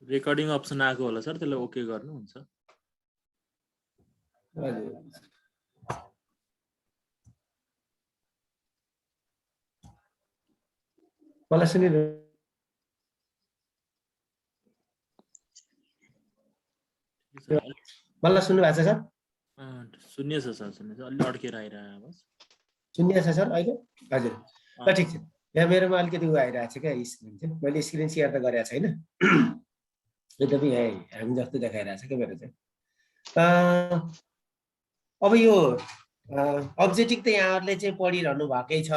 Recording option आएको होला sir, त्यसलाई ओके गर्नुहुन्छ। मलाई सुनिरह मलाई सुन्नु भएको छ सर? सुनिएछ सर, सुनिएछ। अलि अड्केर आइरहेको बस। सुनिएछ सर अहिले? हजुर ल ठिक छ। यहाँ मेरोमा अलिकति उ आइरहेको छ क्या स्क्रिन चाहिँ। मैले स्क्रिन सेयर त गरेको छैन, यद्यपि यहाँ हामी जस्तो देखाइरहेको छ क्या मेरो चाहिँ। अब यो अब्जेक्टिभ त यहाँहरूले चाहिँ पढिरहनु भएकै छ।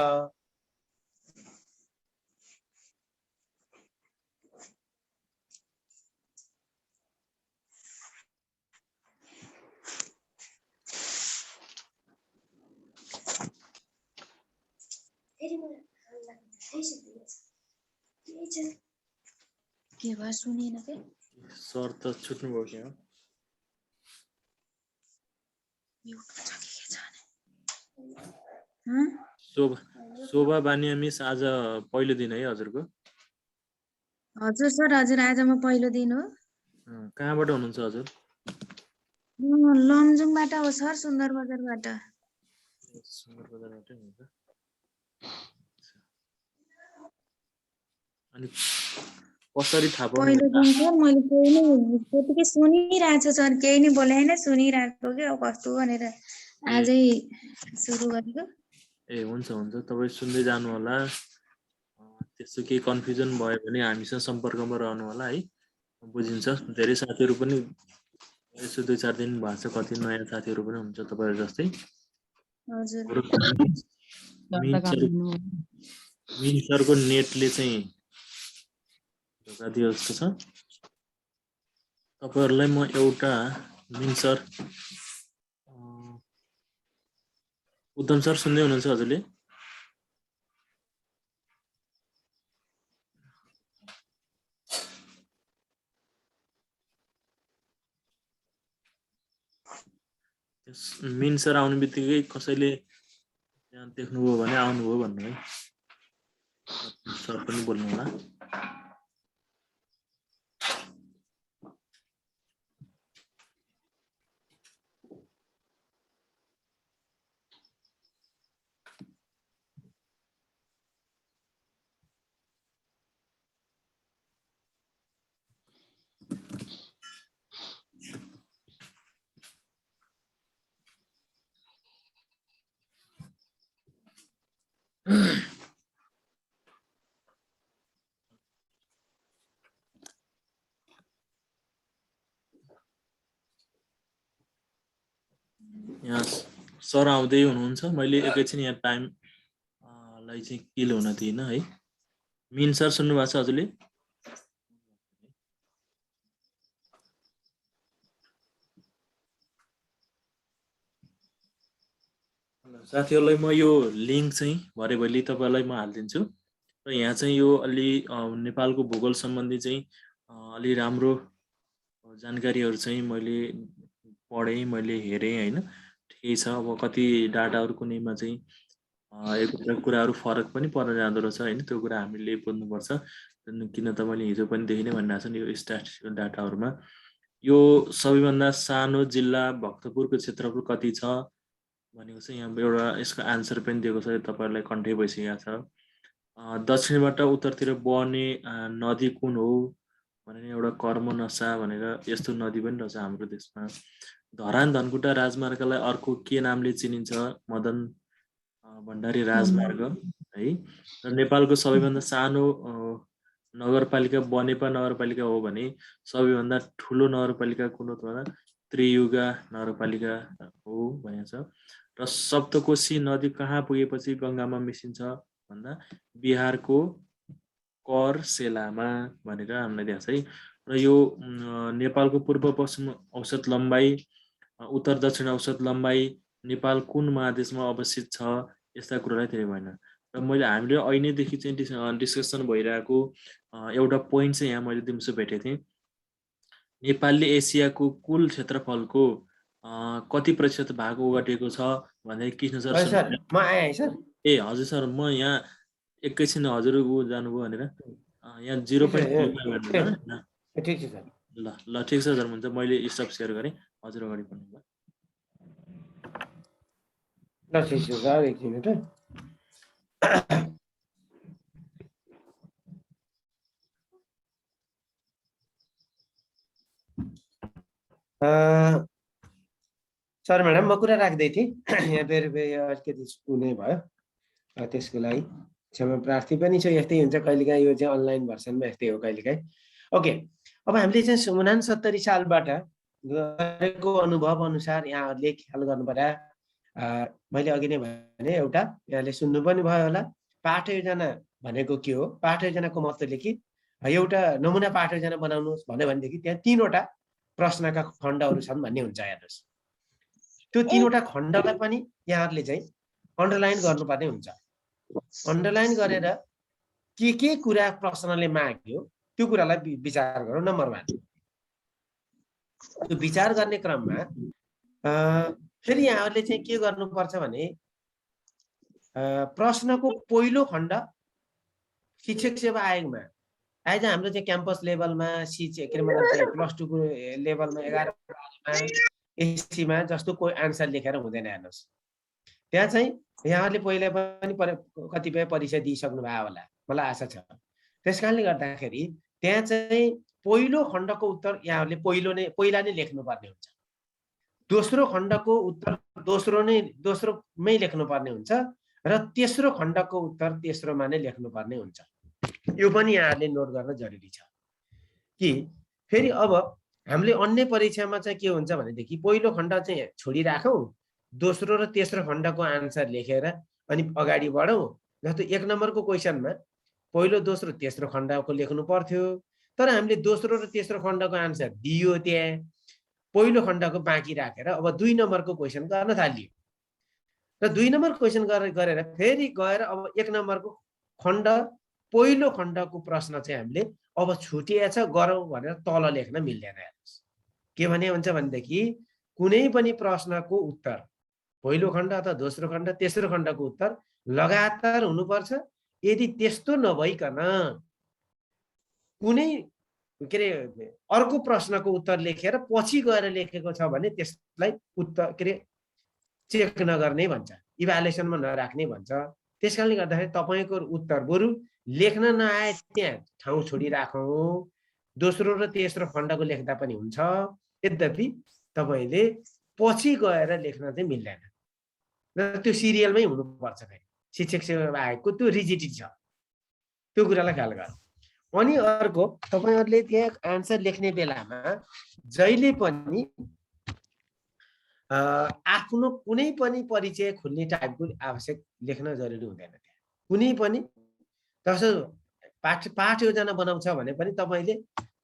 के भयो सुनेन के? सर त छुट्नु भयो क्या? म्युट छ कि के छ नि? शोभा बानिया मिस आज पहिलो दिन है हजुरको? हजुर सर, हजुर आज म पहिलो दिन हो। कहाँबाट हुनुहुन्छ हजुर? लमजुङबाट हो सर, सुन्दर बजारबाट। सुन्दर बजारबाटै हुन्छ। अनि कसरी थाहा पाउनु? पहिलो दिन सर, मैले केही नै त्यतिकै सुनिरहेको छु सर, केही नै बोले होइन, सुनिरहेको के हो कस्तो भनेर आजै सुरु गरेको। ए हुन्छ हुन्छ, तपाईँ सुन्दै जानु होला। त्यस्तो केही कन्फ्युजन भयो भने हामीसँग सम्पर्कमा रहनु होला है, बुझिन्छ। धेरै साथीहरू पनि यसो 2-4 दिन भएको छ, कति नयाँ साथीहरू पनि हुन्छ तपाईँहरू जस्तै। हजुर। मिन सरको नेटले चाहिँ धोका दियो जस्तो छ। तपाईँहरूलाई म एउटा मिन सर, उत्तम सर सुन्दै हुनुहुन्छ हजुरले? मिन सर आउने बित्तिकै कसैले त्यहाँ देख्नुभयो भने आउनुभयो भन्नु है, सर पनि बोल्नु होला। यहाँ सर आउँदै हुनुहुन्छ। मैले एकैछिन यहाँ टाइमलाई चाहिँ किल हुन दिइनँ है। मिन सर सुन्नु भएको छ हजुरले? साथीहरूलाई म यो लिङ्क चाहिँ भरे भोलि तपाईँलाई म हालिदिन्छु। र यहाँ चाहिँ यो अलि नेपालको भूगोल सम्बन्धी चाहिँ अलि राम्रो जानकारीहरू चाहिँ मैले पढेँ, मैले हेरेँ होइन। ठिकै छ। अब कति डाटाहरू कुनैमा चाहिँ एक कुराहरू फरक पनि पर्न जाँदो रहेछ होइन, त्यो कुरा हामीले बुझ्नुपर्छ। किन त मैले हिजो पनि देखिने भनिरहेको छु नि, यो स्ट्याटिस्टिकल डाटाहरूमा यो सबैभन्दा सानो जिल्ला भक्तपुरको क्षेत्रफल कति छ भनेको चाहिँ यहाँ एउटा यसको आन्सर पनि दिएको छ, तपाईँहरूलाई कन्ठै भइसकेको छ। दक्षिणबाट उत्तरतिर बहने नदी कुन हो भनेर एउटा कर्मनसा भनेर यस्तो नदी पनि रहेछ हाम्रो देशमा। धरान धनकुटा राजमार्गलाई अर्को के नामले चिनिन्छ? मदन भण्डारी राजमार्ग है। र नेपालको सबैभन्दा सानो नगरपालिका बनेपा नगरपालिका हो भने सबैभन्दा ठुलो नगरपालिका कुन हो त? त्रियुगा नगरपालिका हो भनेको छ। र सप्तकोशी नदी कहाँ पुगेपछि गङ्गामा मिसिन्छ भन्दा बिहारको करसेलामा भनेर हामीलाई दिएको छ है। र यो नेपालको पूर्व पश्चिम औसत लम्बाइ, उत्तर दक्षिण औसत लम्बाइ, नेपाल कुन महादेशमा अवस्थित छ, यस्ता कुरालाई धेरै भएन। र मैले हामीले ऐनैदेखि चाहिँ डिस्कसन भइरहेको एउटा पोइन्ट चाहिँ यहाँ मैले दिउँसो भेटेको थिएँ। नेपालले एसियाको कुल क्षेत्रफलको कति प्रतिशत भाग ओगटेको छ भन्दै कृष्ण सर हजुर सर म आएँ है सर। ए हजुर सर म यहाँ एकैछिन हजुर जानुभयो भनेर यहाँ ठिक छ, 0.25 ठिक छ सर। ल ल ठिक छ सर, हुन्छ मैले स्टप सेयर गरेँ, हजुर अगाडि बढ्नु भयो। ल ठिक छ सर, एक मिनट। सर म्याडम म कुरा राख्दै थिएँ, यहाँ फेरि अलिकति हुने भयो, त्यसको लागि क्षमा प्रार्थी पनि छ। यस्तै हुन्छ कहिलेकाहीँ, यो चाहिँ अनलाइन भर्सनमा यस्तै हो कहिलेकाहीँ। ओके, अब हामीले चाहिँ 69 सालबाट गरेको अनुभव अनुसार यहाँहरूले ख्याल गर्नु पर्ला। मैले अघि नै भने एउटा यहाँले सुन्नु पनि भयो होला, पाठ योजना भनेको के हो। पाठ योजनाको मतले कि एउटा नमुना पाठ योजना बनाउनुहोस् भन्यो भनेदेखि त्यहाँ 3वटा प्रश्नका खण्डहरू छन् भन्ने हुन्छ। हेर्नुहोस्, त्यो 3वटा खण्डलाई पनि यहाँहरूले चाहिँ अन्डरलाइन गर्नुपर्ने हुन्छ। अन्डरलाइन गरेर के कुरा प्रश्नले माग्यो त्यो कुरालाई विचार गरौँ। नम्बर 1, त्यो विचार गर्ने क्रममा फेरि यहाँहरूले चाहिँ के गर्नुपर्छ भने प्रश्नको पहिलो खण्ड शिक्षक सेवा आयोगमा आज हाम्रो चाहिँ क्याम्पस लेभलमा +2 को लेभलमा 11 एसीमा जस्तो कोही आन्सर लेखेर हुँदैन। हेर्नुहोस्, त्यहाँ चाहिँ यहाँहरूले पहिला पनि कतिपय परीक्षा दिइसक्नु भयो होला, मलाई आशा छ। त्यस कारणले गर्दाखेरि त्यहाँ चाहिँ पहिलो खण्डको उत्तर यहाँहरूले पहिला नै लेख्नुपर्ने हुन्छ। दोस्रो खण्डको उत्तर दोस्रोमै लेख्नुपर्ने हुन्छ र तेस्रो खण्डको उत्तर तेस्रोमा नै लेख्नुपर्ने हुन्छ। यो पनि यहाँहरूले नोट गर्न जरुरी छ कि फेरि अब हामीले अन्य परीक्षामा चाहिँ के हुन्छ भनेदेखि पहिलो खण्ड चाहिँ छोडिराखौँ, दोस्रो र तेस्रो खण्डको आन्सर लेखेर अनि अगाडि बढौँ। जस्तो 1 नम्बरको क्वेसनमा पहिलो दोस्रो तेस्रो खण्डको लेख्नु पर्थ्यो, तर हामीले दोस्रो र तेस्रो खण्डको आन्सर दियो, त्यहाँ पहिलो खण्डको बाँकी राखेर अब 2 नम्बरको क्वेसन गर्न थालियो र 2 नम्बर क्वेसन गरेर फेरि गएर अब 1 नम्बरको खण्ड पहिलो खण्डको प्रश्न चाहिँ हामीले अब छुटिएछ गरौँ भनेर तल लेख्न मिल्दैन। हेर्नुहोस्, के भने हुन्छ भनेदेखि कुनै पनि प्रश्नको उत्तर पहिलो खण्ड अथवा दोस्रो खण्ड तेस्रो खण्डको उत्तर लगातार हुनुपर्छ। यदि त्यस्तो नभइकन कुनै अर्को प्रश्नको उत्तर लेखेर पछि गएर लेखेको छ भने त्यसलाई उत्तर चेक नगर्ने भन्छ, इभ्यालुएसनमा नराख्ने भन्छ। त्यस कारणले गर्दाखेरि तपाईँको उत्तर बरु लेख्न नआए त्यहाँ ठाउँ छोडिराखौँ, दोस्रो र तेस्रो खण्डको लेख्दा पनि हुन्छ। यद्यपि तपाईँले पछि गएर लेख्न चाहिँ मिल्दैन र त्यो सिरियलमै हुनुपर्छ। फेरि शिक्षक सेवा आयोगको त्यो रिजिडिटी छ, त्यो कुरालाई ख्याल गर्नु। अनि अर्को, तपाईँहरूले त्यहाँ आन्सर लेख्ने बेलामा जहिले पनि आफ्नो कुनै पनि परिचय खुल्ने टाइपको आवश्यक लेख्न जरुरी हुँदैन। त्यहाँ कुनै पनि जस्तो पाठ योजना बनाउँछ भने पनि तपाईँले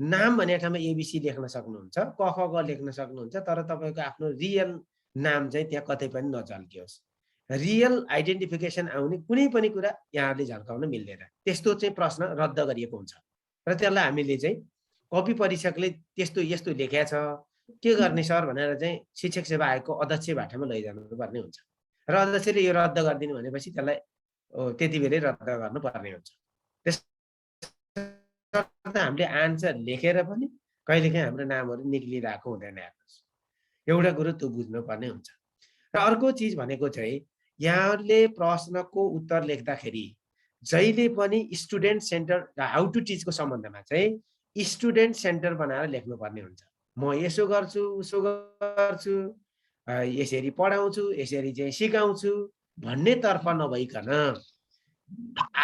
नाम भन्ने ठाउँमा एबिसी लेख्न सक्नुहुन्छ, क ख ग लेख्न सक्नुहुन्छ, तर तपाईँको आफ्नो रियल नाम चाहिँ त्यहाँ कतै पनि नझल्कियोस्। रियल आइडेन्टिफिकेसन आउने कुनै पनि कुरा यहाँहरूले झल्काउन मिल्दैन। त्यस्तो चाहिँ प्रश्न रद्द गरिएको हुन्छ र त्यसलाई हामीले चाहिँ कपी परीक्षकले त्यस्तो यस्तो लेखेको छ के गर्ने सर भनेर चाहिँ शिक्षक सेवा आयोगको अध्यक्ष भाटामा लैजानु पर्ने हुन्छ र अध्यक्षले यो रद्द गरिदिनु भनेपछि त्यसलाई त्यति बेलै रद्द गर्नुपर्ने हुन्छ। त्यसर्थ हामीले आन्सर लेखेर पनि कहिलेकाहीँ हाम्रो नामहरू निक्लिरहेको हुँदैन। हेर्नुहोस्, एउटा कुरो त्यो बुझ्नुपर्ने हुन्छ। र अर्को चिज भनेको चाहिँ यहाँहरूले प्रश्नको उत्तर लेख्दाखेरि जहिले पनि स्टुडेन्ट सेन्टर हाउ टु टिचको सम्बन्धमा चाहिँ स्टुडेन्ट सेन्टर बनाएर लेख्नुपर्ने हुन्छ। म यसो गर्छु उसो गर्छु, यसरी पढाउँछु, यसरी चाहिँ सिकाउँछु भन्ने तर्फ नभइकन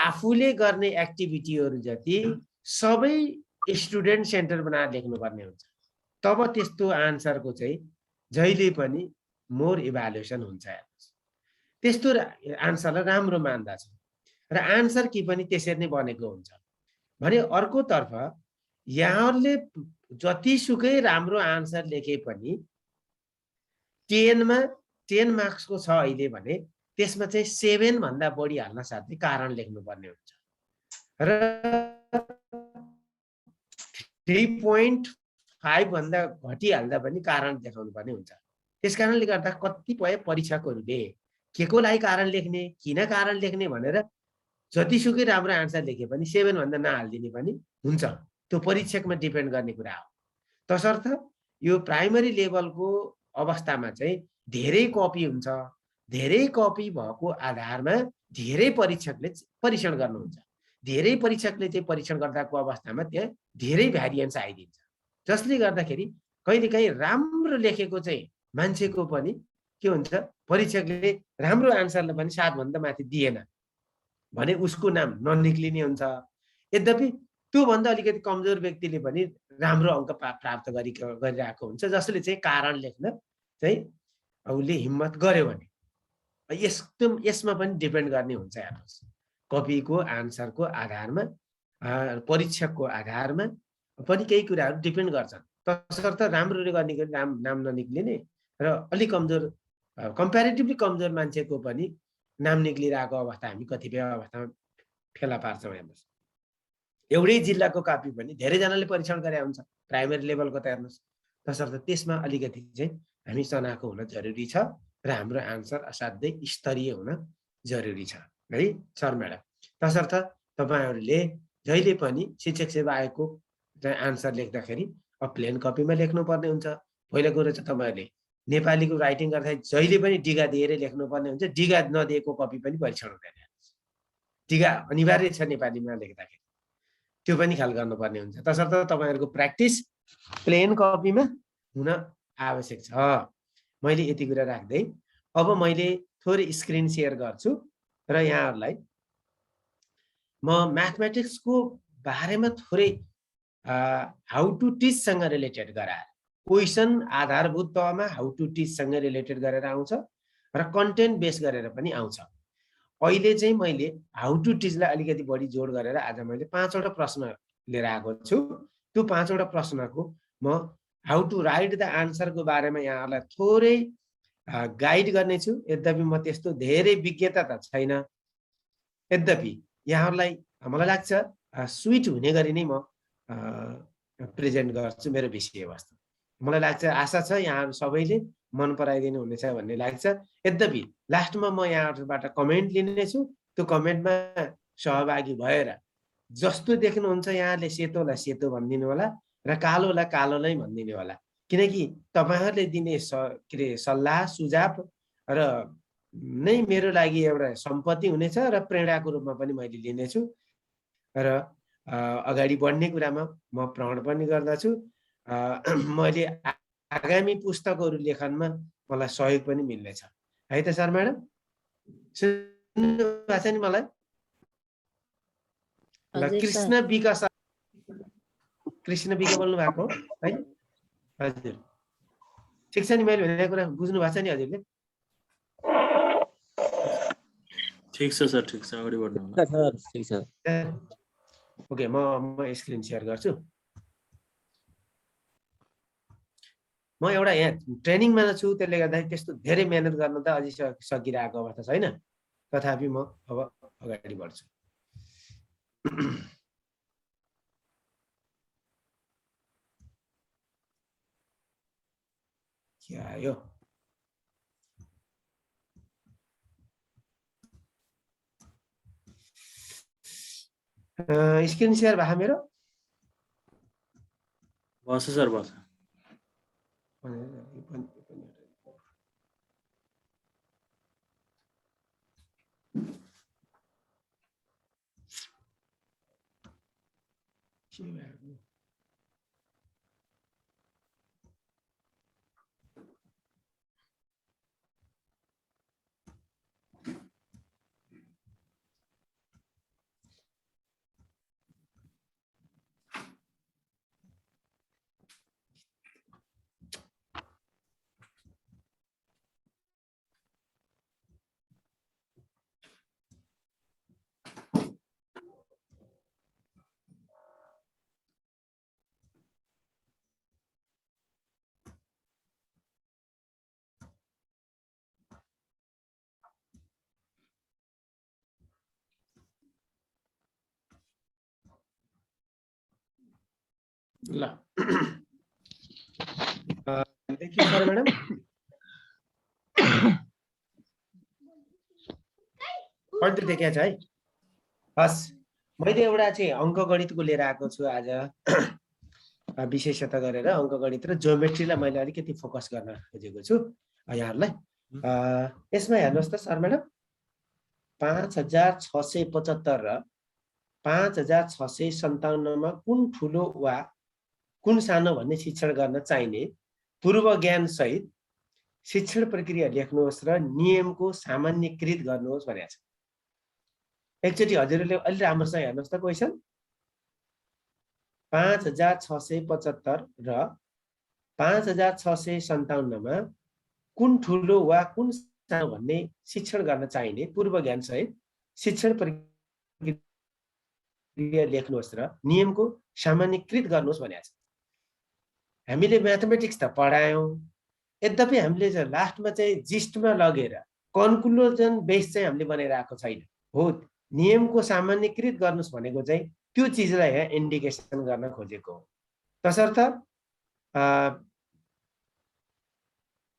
आफूले गर्ने एक्टिभिटीहरू जति सबै स्टुडेन्ट सेन्टर बनाएर लेख्नुपर्ने हुन्छ। तब त्यस्तो आन्सरको चाहिँ जहिले पनि मोर इभ्यालुएसन हुन्छ। त्यस्तो आन्सरलाई राम्रो मान्दछ र आन्सर कि पनि त्यसरी नै बनेको हुन्छ भने अर्कोतर्फ यहाँहरूले जतिसुकै राम्रो आन्सर लेखे पनि 10 मार्क्सको छ अहिले भने त्यसमा चाहिँ 7 भन्दा बढी हाल्न साथै कारण लेख्नुपर्ने हुन्छ र 3.5 5 भन्दा घटिहाल्दा पनि कारण देखाउनु पर्ने हुन्छ। त्यसकारणले गर्दा कतिपय परीक्षकहरूले के को लागि कारण लेख्ने, किन कारण लेख्ने भनेर जतिसुकै राम्रो आन्सर लेखे पनि 7 भन्दा नहालिदिने पनि हुन्छ। त्यो परीक्षकमा डिपेन्ड गर्ने कुरा हो। तसर्थ यो प्राइमरी लेभलको अवस्थामा चाहिँ धेरै कपी हुन्छ। धेरै कपी भएको आधारमा धेरै परीक्षकले परीक्षण गर्नुहुन्छ। धेरै परीक्षकले चाहिँ परीक्षण गर्दाको अवस्थामा त्यहाँ धेरै भ्यारिएन्स आइदिन्छ, जसले गर्दाखेरि कहिलेकाहीँ राम्रो लेखेको चाहिँ मान्छेको पनि के हुन्छ, परीक्षकले राम्रो आन्सरले पनि 7 भन्दा माथि दिएन भने उसको नाम ननिक्लिने हुन्छ। यद्यपि त्योभन्दा अलिकति कमजोर व्यक्तिले पनि राम्रो अङ्क प्राप्त गरिरहेको हुन्छ, जसले चाहिँ कारण लेख्न चाहिँ उसले हिम्मत गर्यो भने। यसमा पनि डिपेन्ड गर्ने हुन्छ। हेर्नुहोस्, कपीको आन्सरको आधारमा, परीक्षकको आधारमा पनि केही कुराहरू डिपेन्ड गर्छन्। तसर्थ राम्ररी गर्ने गरी नाम ननिक्लिने र अलिक कमजोर, कम्पेरिटिभली कमजोर मान्छेको पनि नाम निक्लिरहेको अवस्था हामी कतिपय अवस्थामा फेला पार्छौँ। हेर्नुहोस्, एउटै जिल्लाको कपी पनि धेरैजनाले परीक्षण गरे हुन्छ प्राइमेरी लेभलको, त हेर्नुहोस्। तसर्थ त्यसमा अलिकति चाहिँ हामी चनाखो हुन जरुरी छ र हाम्रो आन्सर असाध्यै स्तरीय हुन जरुरी छ है सर म्याडम। तसर्थ तपाईहरूले जहिले पनि शिक्षक सेवा आयोगको आन्सर लेख्दाखेरि प्लेन कपीमा लेख्नुपर्ने हुन्छ। पहिलो कुरो चाहिँ तपाईँहरूले नेपालीको राइटिङ गर्दाखेरि जहिले पनि डिगा दिएर लेख्नुपर्ने हुन्छ। डिगा नदिएको कपी पनि परीक्षण हुँदैन। डिगा अनिवार्य छ नेपालीमा लेख्दाखेरि, त्यो पनि ख्याल गर्नुपर्ने हुन्छ। तसर्थ तपाईँहरूको प्र्याक्टिस प्लेन कपीमा हुन आवश्यक छ। मैले यति कुरा राख्दै अब मैले थोरै स्क्रिन सेयर गर्छु र यहाँहरूलाई म म्याथमेटिक्सको बारेमा थोरै हाउ टु टिचसँग रिलेटेड गराएर, क्वेसन आधारभूत तहमा हाउ टु टिचसँग रिलेटेड गरेर आउँछ र कन्टेन्ट बेस गरेर पनि आउँछ। अहिले चाहिँ मैले हाउ टु टिचलाई अलिकति बढी जोड गरेर आज मैले 5वटा प्रश्न लिएर आएको छु। त्यो 5वटा प्रश्नको म हाउ टु राइट द आन्सरको बारेमा यहाँहरूलाई थोरै गाइड गर्नेछु। यद्यपि म त्यस्तो धेरै विज्ञता त छैन, यद्यपि यहाँहरूलाई मलाई लाग्छ स्विट हुने गरी नै म प्रेजेन्ट गर्छु मेरो विषयवस्तु। मलाई लाग्छ, आशा छ यहाँहरू सबैले मन पराइदिनु हुनेछ भन्ने लाग्छ। यद्यपि लास्टमा म यहाँहरूबाट कमेन्ट लिनेछु। त्यो कमेन्टमा सहभागी भएर जस्तो देख्नुहुन्छ यहाँले सेतोलाई सेतो भनिदिनु होला र कालोलाई कालो नै भनिदिनु होला, किनकि तपाईँहरूले दिने सल्लाह सुझाव र नै मेरो लागि एउटा सम्पत्ति हुनेछ र प्रेरणाको रूपमा पनि मैले लिनेछु र अगाडि बढ्ने कुरामा म प्रण पनि गर्दछु। मैले आगामी पुस्तकहरू लेखनमा मलाई सहयोग पनि मिल्नेछ है त सर म्याडम? सुन्नु भएको छ नि मलाई? ल, कृष्ण बिका बोल्नु भएको है? हजुर, ठिक छ नि? मैले भनेको कुरा बुझ्नु भएको छ नि हजुरले? ठिक छ सर, ठिक छ, अगाडि बढ्नु होला। ठिक छ। ओके, म स्क्रिन सेयर गर्छु। म एउटा यहाँ ट्रेनिङमा छु, त्यसले गर्दाखेरि त्यस्तो धेरै मेहनत गर्न त अझै सकिरहेको अवस्था छैन। तथापि म अब अगाडि बढ्छु। के आयो? स्क्रिन सेयर भयो मेरो? भएछ सर, भएछ। ल, देखियो सर म्याडम पढ्दै देखेको छ है। हस् मैले एउटा चाहिँ अङ्कगणितको लिएर आएको छु आज विशेषता गरेर अङ्कगणित र ज्योमेट्रीलाई मैले अलिकति फोकस गर्न खोजेको छु यहाँहरूलाई। यसमा हेर्नुहोस् त सर म्याडम 5675 र 5657 मा कुन ठुलो वा कुन सानो भन्ने शिक्षण गर्न चाहिने पूर्व ज्ञान सहित शिक्षण प्रक्रिया लेख्नुहोस् र नियमको सामान्यकृत गर्नुहोस् भनेको छ। एकचोटि हजुरले अलि राम्रोसँग हेर्नुहोस् त क्वेसन। 5675 र 5657 मा कुन ठुलो वा कुन सानो भन्ने शिक्षण गर्न चाहिने पूर्व ज्ञान सहित शिक्षण प्रक्रिया लेख्नुहोस् र नियमको सामान्यकृत गर्नुहोस् भनेको छ। हामीले म्याथमेटिक्स त पढायौं, यद्यपि हामीले लास्टमा चाहिँ जिस्टमा लगेर कन्क्लुजन बेस चाहिँ हामीले बनाइरहेको छैन। हो नियमको सामान्यकृत गर्नुहोस् भनेको चाहिँ त्यो चिजलाई यहाँ इन्डिकेसन गर्न खोजेको हो। तसर्थ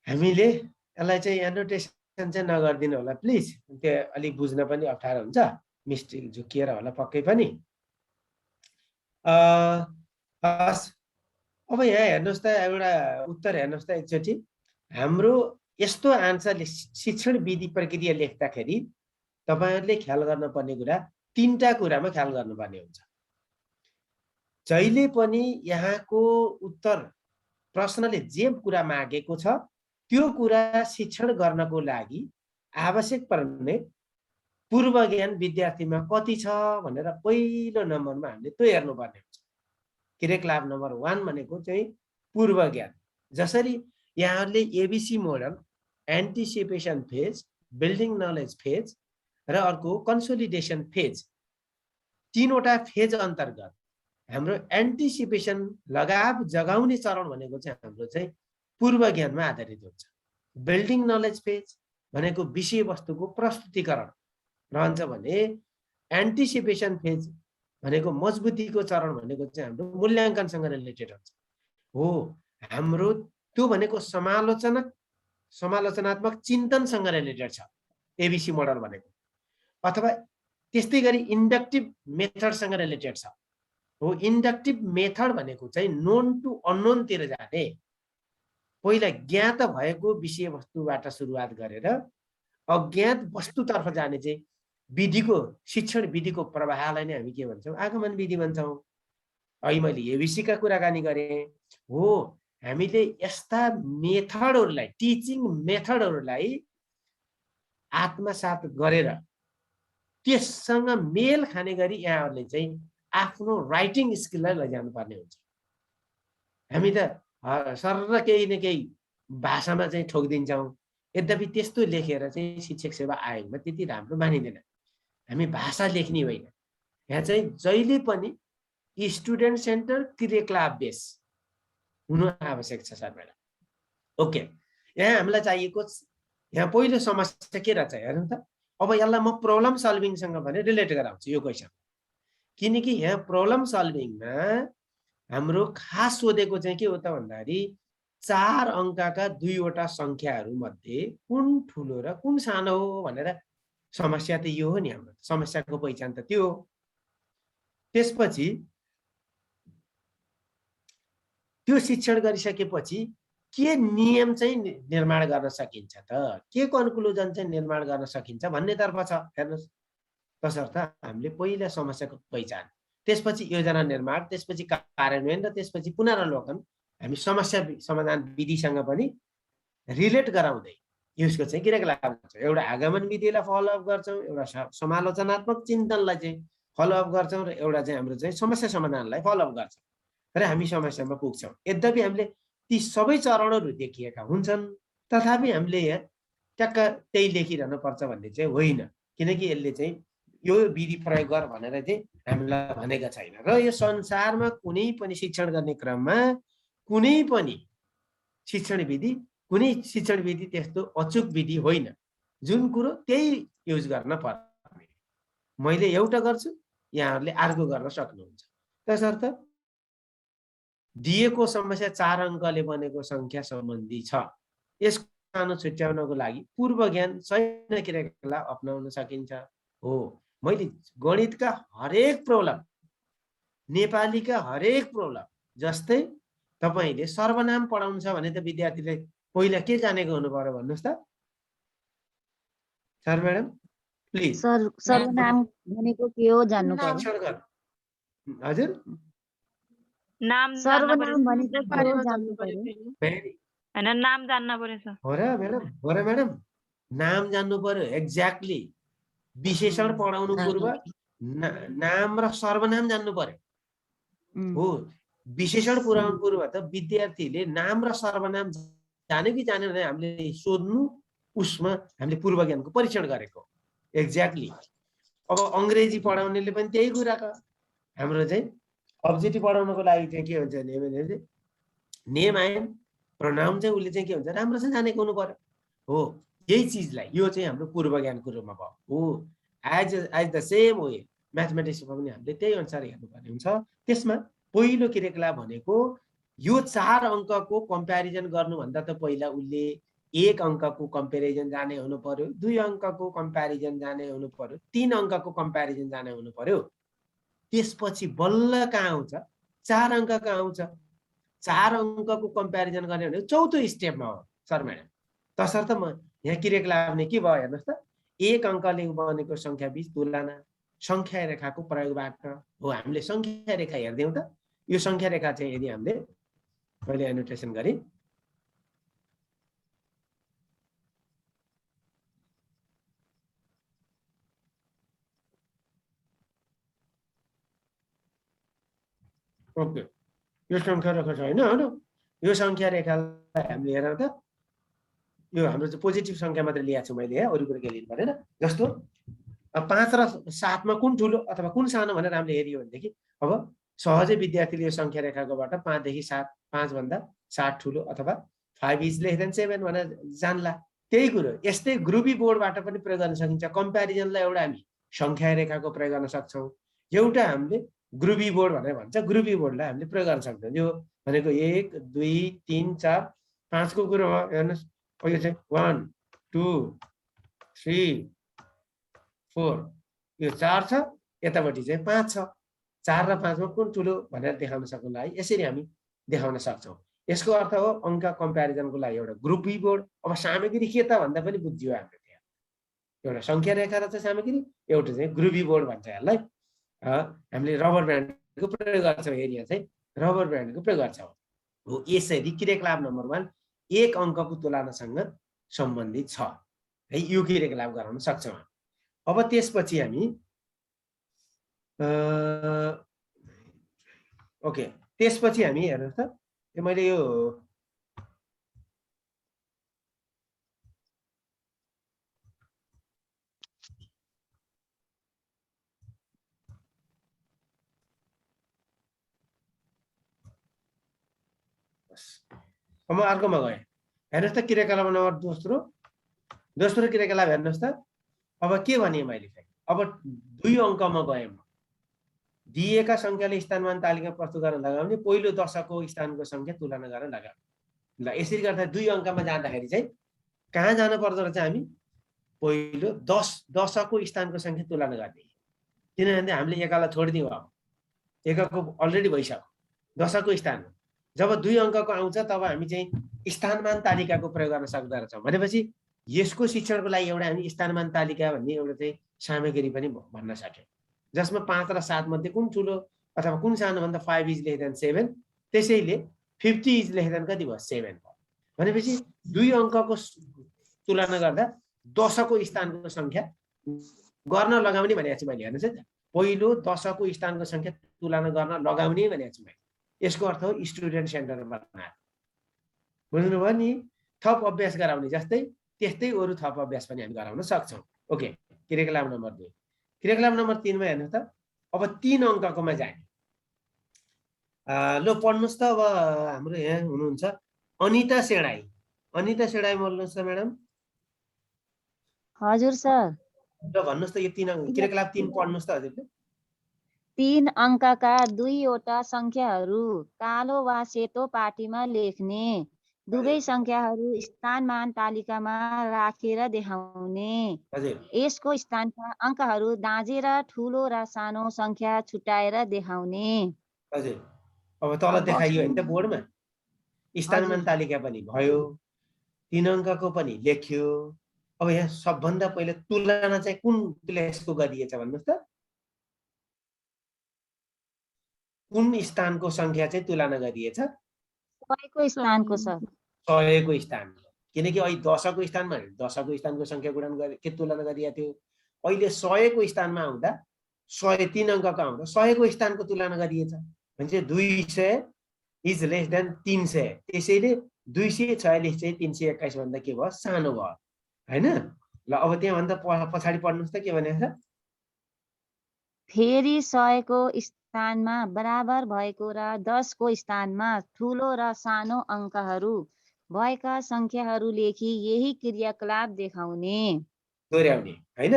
हामीले यसलाई चाहिँ एनोटेसन चाहिँ नगर्दिनु होला प्लिज, त्यो अलिक बुझ्न पनि अप्ठ्यारो हुन्छ, मिस्टेक झुकिएर होला पक्कै पनि। अब यहाँ हेर्नुहोस् त एउटा उत्तर हेर्नुहोस् त एकचोटि। हाम्रो यस्तो आन्सरले शिक्षण विधि प्रक्रिया लेख्दाखेरि तपाईहरुले ख्याल गर्न पर्ने कुरा तीनटा कुरामा ख्याल गर्नुपर्ने हुन्छ। जहिले पनि यहाँको उत्तर प्रश्नले जे कुरा मागेको छ त्यो कुरा शिक्षण गर्नको लागि आवश्यक पर्ने पूर्व ज्ञान विद्यार्थीमा कति छ भनेर पहिलो नम्बरमा हामीले त्यो हेर्नुपर्ने हुन्छ। क्रियाकलाप नम्बर 1 भनेको चाहिँ पूर्व ज्ञान। जसरी यहाँहरूले ABC model, anticipation phase, building knowledge phase र अर्को कन्सोलिडेसन फेज, तीनवटा फेज अन्तर्गत हाम्रो एन्टिसिपेसन लगाव जगाउने चरण भनेको चाहिँ हाम्रो चाहिँ पूर्व ज्ञानमा आधारित हुन्छ। बिल्डिङ नलेज फेज भनेको विषयवस्तुको प्रस्तुतिकरण रहन्छ भने एन्टिसिपेसन फेज भनेको मजबुतीको चरण भनेको चाहिँ हाम्रो मूल्याङ्कनसँग रिलेटेड हुन्छ। हो हाम्रो त्यो भनेको समालोचनात्मक चिन्तनसँग रिलेटेड छ एबीसी मोडल भनेको, अथवा त्यस्तै गरी इन्डक्टिभ मेथडसँग रिलेटेड छ। हो इन्डक्टिभ मेथड भनेको चाहिँ नोन टु अननोन तिर जाने, पहिला ज्ञात भएको विषयवस्तुबाट सुरुवात गरेर अज्ञात वस्तुतर्फ जाने चाहिँ विधिको शिक्षण विधिको प्रवाहलाई नै हामी के भन्छौँ? आगमन विधि भन्छौँ। अहिले मैले एबीसी का कुराकानी गरेँ। हो हामीले यस्ता मेथडहरूलाई, टिचिङ मेथडहरूलाई आत्मसात गरेर त्यससँग मेल खाने गरी यहाँहरूले चाहिँ आफ्नो राइटिङ स्किललाई लैजानु पर्ने हुन्छ। हामी त सर्र केही न केही भाषामा चाहिँ ठोकिदिन्छौँ, यद्यपि त्यस्तो लेखेर चाहिँ शिक्षक सेवा आयोगमा त्यति राम्रो मानिँदैन। हामी भाषा लेख्ने होइन, यहाँ चाहिँ जहिले पनि स्टुडेन्ट सेन्टर क्रियाकलाप बेस हुनु आवश्यक छ सर म्याडम। ओके, यहाँ हामीलाई चाहिएको यहाँ पहिलो समस्या के रहेछ हेर्नु त। अब यसलाई म प्रब्लम सल्भिङसँग भने रिलेट गराउँछु यो क्वेसन, किनकि यहाँ प्रब्लम सल्भिङमा हाम्रो खास सोधेको चाहिँ के हो त भन्दाखेरि 4 अङ्कका 2वटा संख्याहरू मध्ये कुन ठुलो र कुन सानो हो भनेर। समस्या त यो हो नि, हाम्रो समस्याको पहिचान त त्यो हो। त्यसपछि त्यो शिक्षण गरिसकेपछि के नियम चाहिँ निर्माण गर्न सकिन्छ त, के कन्क्लुजन चाहिँ निर्माण गर्न सकिन्छ भन्नेतर्फ छ हेर्नुहोस्। तसर्थ हामीले पहिला समस्याको पहिचान, त्यसपछि योजना निर्माण, त्यसपछि कार्यान्वयन र त्यसपछि पुनरावलोकन हामी समस्या समाधान विधिसँग पनि रिलेट गराउँदै यसको चाहिँ क्रियाकलाप गर्छौँ। एउटा आगमन विधिलाई फलोअप गर्छौँ, एउटा समालोचनात्मक चिन्तनलाई चाहिँ फलोअप गर्छौँ र एउटा चाहिँ हाम्रो चाहिँ समस्या समाधानलाई फलोअप गर्छौँ र हामी समस्यामा पुग्छौँ। यद्यपि हामीले ती सबै चरणहरू देखिएका हुन्छन्, तथापि हामीले यहाँ ट्याक्क त्यही लेखिरहनु पर्छ भन्ने चाहिँ होइन, किनकि यसले चाहिँ यो विधि प्रयोग गर भनेर चाहिँ हामीलाई भनेको छैन। र यो संसारमा कुनै पनि शिक्षण गर्ने क्रममा कुनै पनि शिक्षण विधि त्यस्तो अचुक विधि होइन, जुन कुरो त्यही युज गर्न पर्ने। मैले एउटा गर्छु, यहाँहरूले अर्को गर्न सक्नुहुन्छ। तसर्थ दिएको समस्या 4 अङ्कले बनेको संख्या सम्बन्धी छ। यसको सानो छुट्याउनको लागि पूर्व ज्ञान छैन क्रियाकलाप अपनाउन सकिन्छ। हो, मैले गणितका हरेक प्रब्लम, नेपालीका हरेक प्रब्लम, जस्तै तपाईले सर्वनाम पढाउनु छ भने त विद्यार्थीले पहिला के जानेको हुनु पर्यो भन्नुस् त सर म्याडम प्लिज। सर्वनाम भनेको के हो जान्नु पर्यो। हजुर, नाम सर्वनाम भनेको के हो जान्नु पर्यो। हैन, नाम जान्न पर्यो सर। हो र म्याडम, हो र म्याडम, नाम जान्नु पर्यो। एक्ज्याक्टली। विशेषण पढाउनु पूर्व नाम र सर्वनाम जान्नु पर्यो। हो, विशेषण पुर्याउनु पूर्व त विद्यार्थीले नाम र सर्वनाम जाने कि जाने भने हामीले सोध्नु, उसमा हामीले पूर्व ज्ञानको परीक्षण गरेको। एक्ज्याक्टली। अब अंग्रेजी पढाउनेले पनि त्यही कुरा छ। हाम्रो चाहिँ अब्जेक्टिभ पढाउनको लागि चाहिँ के हुन्छ भने नेम आएन प्रनाउन चाहिँ उसले चाहिँ के हुन्छ राम्रोसँग जानेको हुनु पर्यो। हो, यही चिजलाई यो चाहिँ हाम्रो पूर्व ज्ञानको रूपमा भयो। हो, एज द सेम वे म्याथमेटिक्समा पनि हामीले त्यही अनुसार हेर्नुपर्ने हुन्छ। त्यसमा पहिलो क्रियाकलाप भनेको यो 4 अङ्कको कम्प्यारिजन गर्नुभन्दा त पहिला उसले 1 अङ्कको कम्पेरिजन जाने हुनु पर्यो, 2 अङ्कको कम्प्यारिजन जाने हुनु पर्यो, 3 अङ्कको कम्प्यारिजन जाने हुनु पर्यो। त्यसपछि बल्ल कहाँ आउँछ 4 अङ्कको आउँछ। 4 अङ्कको कम्प्यारिजन गर्ने भने चौथो स्टेपमा हो सर म्याडम। तसर्थ म यहाँ क्रियाकलाप ने के भयो हेर्नुहोस् त, 1 अङ्कले बनेको संख्या बीच तुलना संख्या रेखाको प्रयोगबाट हो। हामीले संख्या रेखा हेर्दैौँ त, यो संख्या रेखा चाहिँ यदि हामीले मैले एनोटेसन गरेँ ओके, यो संख्या रेखा छ हैन। यो संख्या रेखालाई हामीले हेरौँ त, यो हाम्रो चाहिँ पोजिटिभ संख्या मात्र लिएको छु मैले, अरू कुरो के लिनु परेन। जस्तो 5 र 7 मा कुन ठुलो अथवा कुन सानो भनेर हामीले हेरियो भनेदेखि अब सहजै विद्यार्थीले यो संख्या रेखाकोबाट 5 देखि 7, 5 भन्दा 7 ठुलो अथवा 5 इज लेस देन 7 भनेर जान्ला। त्यही कुरो यस्तै ग्रुपी बोर्डबाट पनि प्रयोग गर्न सकिन्छ। कम्प्यारिजनलाई एउटा हामी संख्या रेखाको प्रयोग गर्न सक्छौँ, एउटा हामीले ग्रुपी बोर्ड भनेर भन्छ, ग्रुपी बोर्डलाई हामीले प्रयोग गर्न सक्छौँ। यो भनेको 1 2 3 4 5 को कुरो हो। हेर्नुहोस्, यो चाहिँ 1 2 3 4, यो 4 छ, यतापट्टि चाहिँ 5 छ। 4 र 5 मा कुन ठुलो भनेर देखाउन सक्नुको लागि यसरी हामी देखाउन सक्छौँ। यसको अर्थ हो अङ्क कम्प्यारिजनको लागि एउटा ग्रुपी बोर्ड। अब सामग्री के त भन्दा पनि बुझ्यो हामीले, त्यहाँ एउटा संख्या रेखा र चाहिँ सामग्री, एउटा चाहिँ ग्रुपी बोर्ड भन्छ यसलाई। हामीले रबर ब्यान्डको प्रयोग गर्छौँ, एरिया चाहिँ रबर ब्यान्डको प्रयोग गर्छौँ। हो, यसरी क्रियाकलाप नम्बर 1 1 अङ्कको तुलनासँग सम्बन्धित छ है, यो क्रियाकलाप गराउन सक्छौँ। अब त्यसपछि हामी ओके, त्यसपछि हामी हेर्नुहोस् त, मैले यो अब अर्कोमा गएँ। हेर्नुहोस् त, क्रियाकलाप नम्बर दोस्रो क्रियाकलाप हेर्नुहोस् त। अब के भने मैले चाहिँ अब 2 अङ्कमा गएँ। दिएका संख्याले स्थानमान तालिका प्रस्तुत गर्न लगाउने, पहिलो दशकको स्थानको संख्या तुलना गर्न लगाउने। ल, यसरी गर्दा 2 अङ्कमा जाँदाखेरि चाहिँ कहाँ जानु पर्दो रहेछ हामी, पहिलो दशकको स्थानको संख्या तुलना गर्ने। किनभने हामीले एकालाई छोडिदियौँ, अब एकको अलरेडी भइसक्यो, दशकको स्थान। जब 2 अङ्कको आउँछ तब हामी चाहिँ स्थानमान तालिकाको प्रयोग गर्न सक्दो रहेछौँ। भनेपछि यसको शिक्षणको लागि एउटा हामी स्थानमान तालिका भन्ने एउटा चाहिँ सामग्री पनि भन्न सक्यौँ, जसमा 5 र 7 मध्ये कुन ठुलो अथवा कुन सानो भन्दा 5 इज लेस देन 7, त्यसैले 50 इज लेस देन कति भयो 7 भयो। भनेपछि 2 अङ्कको तुलना गर्दा दशकको स्थानको संख्या गर्न लगाउने भनेको छु मैले। हेर्नुहोस् है, पहिलो दशकको स्थानको संख्या तुलना गर्न लगाउने भनेको छु मैले। यसको अर्थ हो स्टुडेन्ट सेन्टर बनाएर, बुझ्नुभयो नि। थप अभ्यास गराउने जस्तै त्यस्तै अरू थप अभ्यास पनि हामी गराउन सक्छौँ। ओके, क्रियाकलाप नम्बर 2। क्रियाकलाप नम्बर 3 मा हेर्नुहोस् त, अब 3 अङ्ककोमा जाने। ल पढ्नुहोस् त। अब हाम्रो यहाँ हुनुहुन्छ अनिता सेडाई। अनिता सेडाई बोल्नुहोस् त म्याडम। हजुर सर। ल भन्नुहोस् त, यो 3 अङ्क क्रियाकलाप 3 पढ्नुहोस् त हजुरले। 3 अङ्कका दुईवटा सङ्ख्याहरू कालो वा सेतो पाटीमा लेख्ने, दुवै सङ्ख्याहरू स्थानमान तालिकामा राखेर देखाउने, हजुर यसको स्थानका अङ्कहरू दाँजेर ठुलो र सानो सङ्ख्या छुट्याएर देखाउने। हजुर अब तल देखाइयो होइन त बोर्डमा स्थानमान तालिका पनि भयो, 3 अङ्कको पनि लेख्यो। अब यहाँ सबभन्दा पहिले तुलना चाहिँ कुन प्लेसको गरिएछ भन्नुहोस् त, कुन स्थानको सङ्ख्या चाहिँ तुलना गरिएछ? 100को स्थानको छ। 100को स्थान, किनकि अहिले 10को स्थानमा 10को स्थानको सङ्ख्या गुणन के तुलना गरिएको थियो। अहिले 100को स्थानमा आउँदा 100 3 अङ्कको आउँदा 100को स्थानको तुलना गरिएछ भने 200 इज लेस देन 300। त्यसैले 246 चाहिँ 321 भन्दा के भयो? सानो भयो हैन? ल अब त्यहाँभन्दा पछाडि पढ्नुहोस् त के भनेको छ। फेरि 100को स्थानमा बराबर भएको र 10को स्थानमा ठुलो र सानो अङ्कहरू भएका सङ्ख्याहरू लेखी यही क्रियाकलाप देखाउने। दोहोऱ्याउने हैन,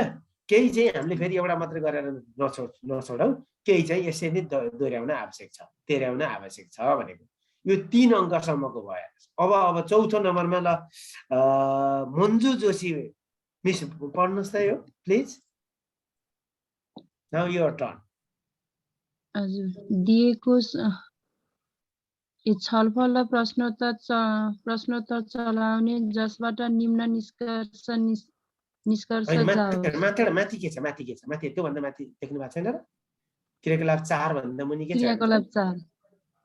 केही चाहिँ हामीले फेरि एउटा मात्र गरेर नछोडौँ, केही चाहिँ यसरी नै दोहोऱ्याउन आवश्यक छ, तेह्र्याउन आवश्यक छ भनेको। यो 3 अङ्कसम्मको भयो। अब चौथो नम्बरमा ल मन्जु जोशी मिस पढ्नुहोस् त यो प्लिज। Now your turn. हजुर, दिएको छलफल र प्रश्नोत्तर चलाउने जसबाट निम्न निष्कर्ष जाओस्। माथि के छ? माथि त्योभन्दा माथि देख्नु भएको छैन र? क्रियाकलाप 4 भन्दा मुनि के छ? क्रियाकलाप 4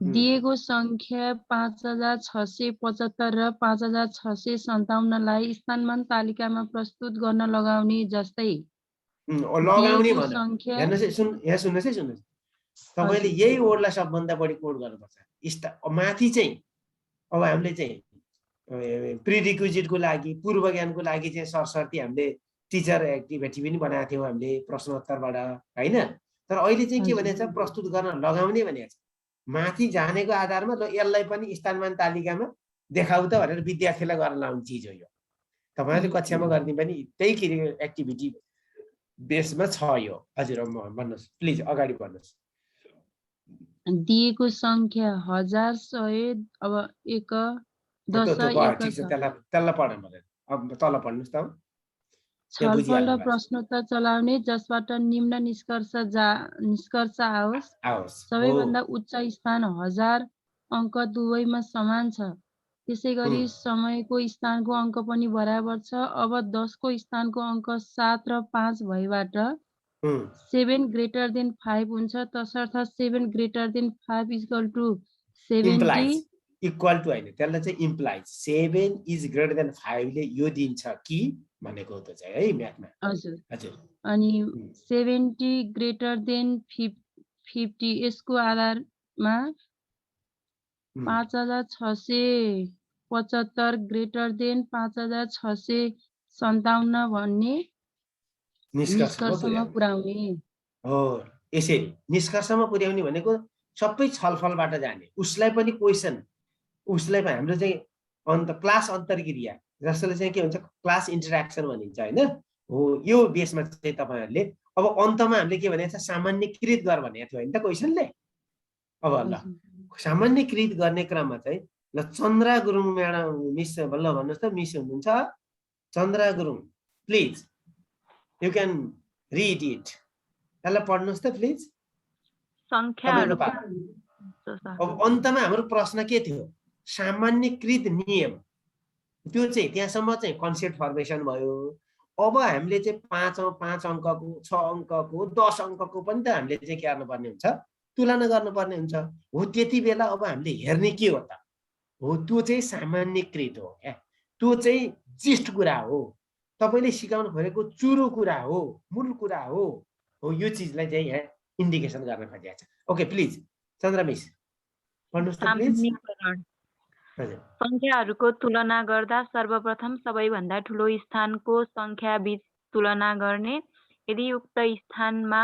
दिएको सङ्ख्या 5675 र 5657 लाई स्थानमान तालिकामा प्रस्तुत गर्न लगाउने जस्तै लगाउने दिएको भन। सङ्ख्या यहाँ सुन्नुहोस् तपाईले यही वर्डलाई सबभन्दा बढी कोड गर्नुपर्छ। माथि चाहिँ अब हामीले चाहिँ प्रिरिक्विजिटको लागि पूर्व ज्ञानको लागि चाहिँ सरसर्ती हामीले टिचर एक्टिभिटी पनि बनाएको थियौँ हामीले प्रश्नोत्तरबाट हैन। तर अहिले चाहिँ के भनेको छ? प्रस्तुत गर्न लगाउने भनेको छ। माथि जानेको आधारमा ल यसलाई पनि स्थानमान तालिकामा देखाउ त भनेर विद्यार्थीलाई गर्न लाउने चिज हो यो। तपाईहरुले कक्षामा गर्ने पनि त्यही एक्टिभिटी बेसमा छ यो। हजुर भन्नुहोस् प्लिज, अगाडि बढ्नुहोस्। दिएको सङ्ख्या 1100 अब 1 10 त्यसलाई पढ भनेर अब तल पढ्नुहोस् त। छलफल र प्रश्नोत्तर चलाउने जसबाट निम्न निष्कर्ष आओस्। सबैभन्दा उच्च स्थान 1000 अङ्क दुवैमा समान छ। त्यसै गरी समयको स्थानको अङ्क पनि बराबर छ। अब 10को स्थानको अङ्क 7 र 5 भएबाट 7 greater than 5 हुन्छ। तसर्थ 7 greater than 5 equal to 70 equal to हैन, त्यसलाई चाहिँ इम्प्लाइज 7 इज ग्रेटर देन 5 ले यो दिन्छ कि भनेको त चाहिँ है म्याथमा। हजुर हजुर। अनि 70 ग्रेटर देन 50 यसको आधारमा 5675 ग्रेटर देन 5657 भन्ने निष्कर्षमा पुर्याउने हो। यसरी निष्कर्षमा पुर्याउने भनेको सबै छलफलबाट जाने। उसलाई पनि क्वेशन, उसलाई पनि हाम्रो चाहिँ क्लास अन्तर्क्रिया जसले चाहिँ के हुन्छ क्लास इन्टरेक्सन भनिन्छ हैन हो। यो बेसमा चाहिँ तपाईहरुले अब अन्तमा हामीले के भनेको छ? सामान्यकृत गर भनेको थियो हैन त क्वेशनले। अब ल सामान्यकृत गर्ने क्रममा चाहिँ ल चन्द्रा गुरुङ म्याडम मिस ल भन्नुहोस् त, मिस हुनुहुन्छ Chandra Gurung, please you can read it. त्यसलाई पढ्नुहोस् त प्लिज। अब अन्तमा हाम्रो प्रश्न के थियो? सामान्यकृत नियम, त्यो चाहिँ त्यहाँसम्म चाहिँ कन्सेप्ट फर्मेसन भयो। अब हामीले चाहिँ 5 अङ्कको 6 अङ्कको 10 अङ्कको पनि त हामीले चाहिँ के गर्नुपर्ने हुन्छ? तुलना गर्नुपर्ने हुन्छ। हो त्यति बेला अब हामीले हेर्ने के हो त? हो त्यो चाहिँ सामान्यकृत हो। त्यो चाहिँ जिस्ट कुरा हो, तपाईले सिकाउनु खोजेको चुरो कुरा हो, मूल कुरा हो। यो चिजलाई चाहिँ यहाँ इन्डिकेसन गर्न खोजिएको छ। ओके प्लिज चन्द्रा मिस पढ्नुहोस् त प्लिज। सङ्ख्याहरूको तुलना गर्दा सर्वप्रथम सबैभन्दा ठुलो स्थानको सङ्ख्या बीच तुलना गर्ने। यदि उक्त स्थानमा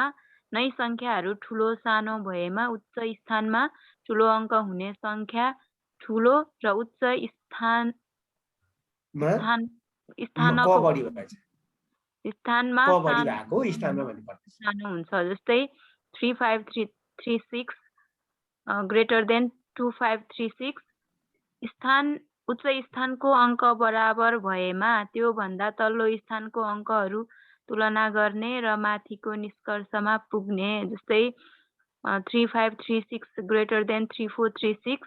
नै सङ्ख्याहरू ठुलो सानो भएमा उच्च स्थानमा ठुलो अङ्क हुने सङ्ख्या ठुलो र उच्च स्थानमा सानो हुन्छ। जस्तै 3536 greater than 2536 उच्च स्थानको अङ्क बराबर भएमा त्यो भन्दा तल्लो स्थानको अङ्कहरू तुलना गर्ने र माथिको निष्कर्षमा पुग्ने। जस्तै 3536 greater than 3436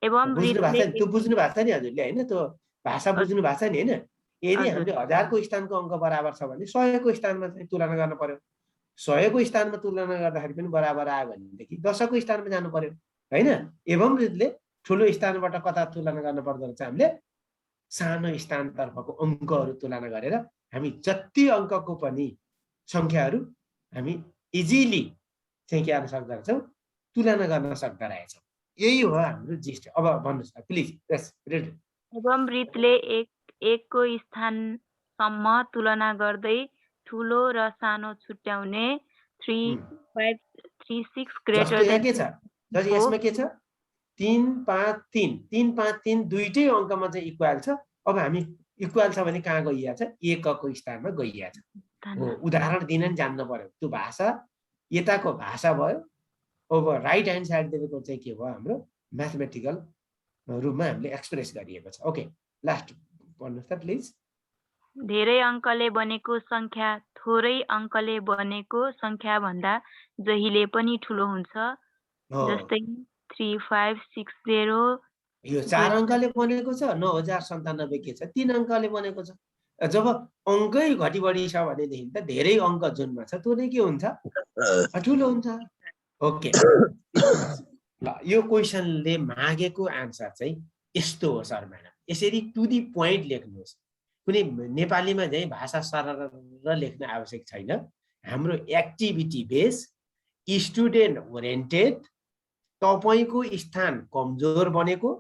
एवं बुझ्नु भएको छ, त्यो बुझ्नु भएको छ नि हजुरले हैन, त्यो भाषा बुझ्नु भएको छ नि हैन। यदि हामीले 1000 को स्थानको अङ्क बराबर छ भने 100 को स्थानमा चाहिँ तुलना गर्न पर्यो। 100 को स्थानमा तुलना गर्दाखेरि पनि बराबर आयो भनेदेखि 10 को स्थानमा जानु पर्यो हैन। एवं रीतिले ठुलो स्थानबाट कता तुलना गर्न पर्दो रहेछ, हामीले सानो स्थानतर्फको अङ्कहरू तुलना गरेर हामी जति अङ्कको पनि संख्याहरू हामी इजिली चाहिँ के गर्न सक्दो रहेछौँ, तुलना गर्न सक्दो रहेछौँ। यही हो हाम्रो जिस्ट। अब भन्नुहोस् प्लिज। Yes red. एवं रीतले एक को स्थानसम्म तुलना गर्दै ठुलो र सानो छुट्याउने 3536 ग्रेटर देन के छ यसमा के छ 353 353 दुईटै अङ्कमा चाहिँ इक्वल छ। अब हामी इक्वल छ भने कहाँ गइया छ, एकको स्थानमा गइया छ। उदाहरण दिन नि जान्नु पर्यो। त्यो भाषा यताको भाषा भयो। अब राइट ह्यान्ड साइडदेखिको चाहिँ के भयो, हाम्रो म्याथमेटिकल रूपमा हामीले एक्सप्रेस गरिएको छ। ओके, लास्ट भन्नुहोस् त प्लिज। धेरै अङ्कले बनेको संख्या थोरै अङ्कले बनेको संख्या भन्दा जहिले पनि ठुलो हुन्छ। जस्तै 3560 यो 4 अङ्कले बनेको छ, 9097 के छ 3 अङ्कले बनेको छ। जब अङ्कै घटी बढी छ भनेदेखि त धेरै अङ्क जुनमा छ त्यो नै के हुन्छ, ठुलो हुन्छ। ओके, ल यो क्वेसनले मागेको आन्सर चाहिँ यस्तो हो सर म्याडम। यसरी टु दी पोइन्ट लेख्नुहोस्। कुनै नेपालीमा चाहिँ भाषा सरल लेख्न आवश्यक छैन। हाम्रो एक्टिभिटी बेस, स्टुडेन्ट ओरिएन्टेड, तपाईको स्थान कमजोर बनेको,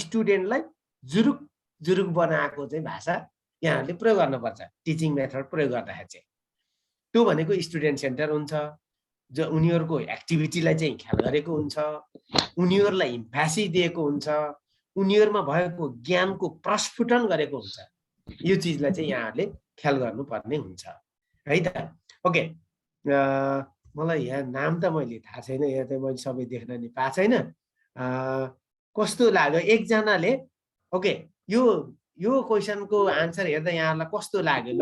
स्टुडेन्टलाई जुरुक जुरुक बनाएको चाहिँ भाषा यहाँहरूले प्रयोग गर्नुपर्छ। टिचिङ मेथड प्रयोग गर्दाखेरि चाहिँ त्यो भनेको स्टुडेन्ट सेन्टर हुन्छ, जो उनीहरूको एक्टिभिटीलाई चाहिँ ख्याल गरेको हुन्छ, उनीहरूलाई इम्फेसिस दिएको हुन्छ, उनीहरूमा भएको ज्ञानको प्रस्फुटन गरेको हुन्छ। यो चिजलाई चाहिँ यहाँहरूले ख्याल गर्नुपर्ने हुन्छ है त। ओके, मलाई यहाँ नाम त मैले थाहा छैन, यहाँ त मैले सबै देख्न नि पाएको छैन। कस्तो लाग्यो एकजनाले? ओके, यो क्वेसनको आन्सर हेर्दा यहाँहरूलाई कस्तो लाग्यो? ल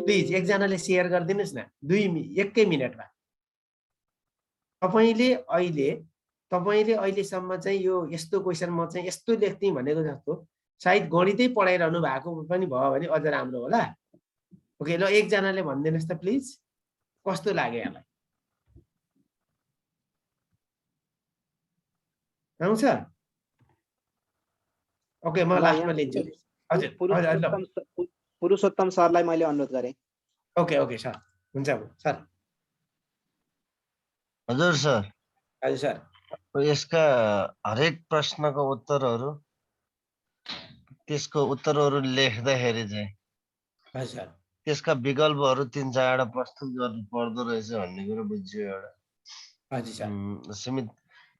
प्लिज एकजनाले सेयर गरिदिनुहोस् न, एकै मिनटमा। तपाईँले अहिलेसम्म चाहिँ यो यस्तो क्वेसन म चाहिँ यस्तो लेख्थेँ भनेको जस्तो सायद गणितै पढाइरहनु भएको पनि भयो भने अझ राम्रो होला। ओके, ल एकजनाले भनिदिनुहोस् त प्लिज, कस्तो लाग्यो यहाँलाई? आउँछ? ओके, म लास्टमा लिन्छु। हजुर, पुरुषोत्तम सरलाई मैले अनुरोध गरेँ। ओके ओके सर, हुन्छ सर। हजुर सर। हजुर सर। यसका हरेक प्रश्नको उत्तरहरू, त्यसको उत्तरहरू लेख्दाखेरि चाहिँ हजुर त्यसका विकल्पहरू 3-4 प्रस्तुत गर्नु पर्दो रहेछ भन्ने कुरा बुझ्यो एउटा। हजुर सर। सीमित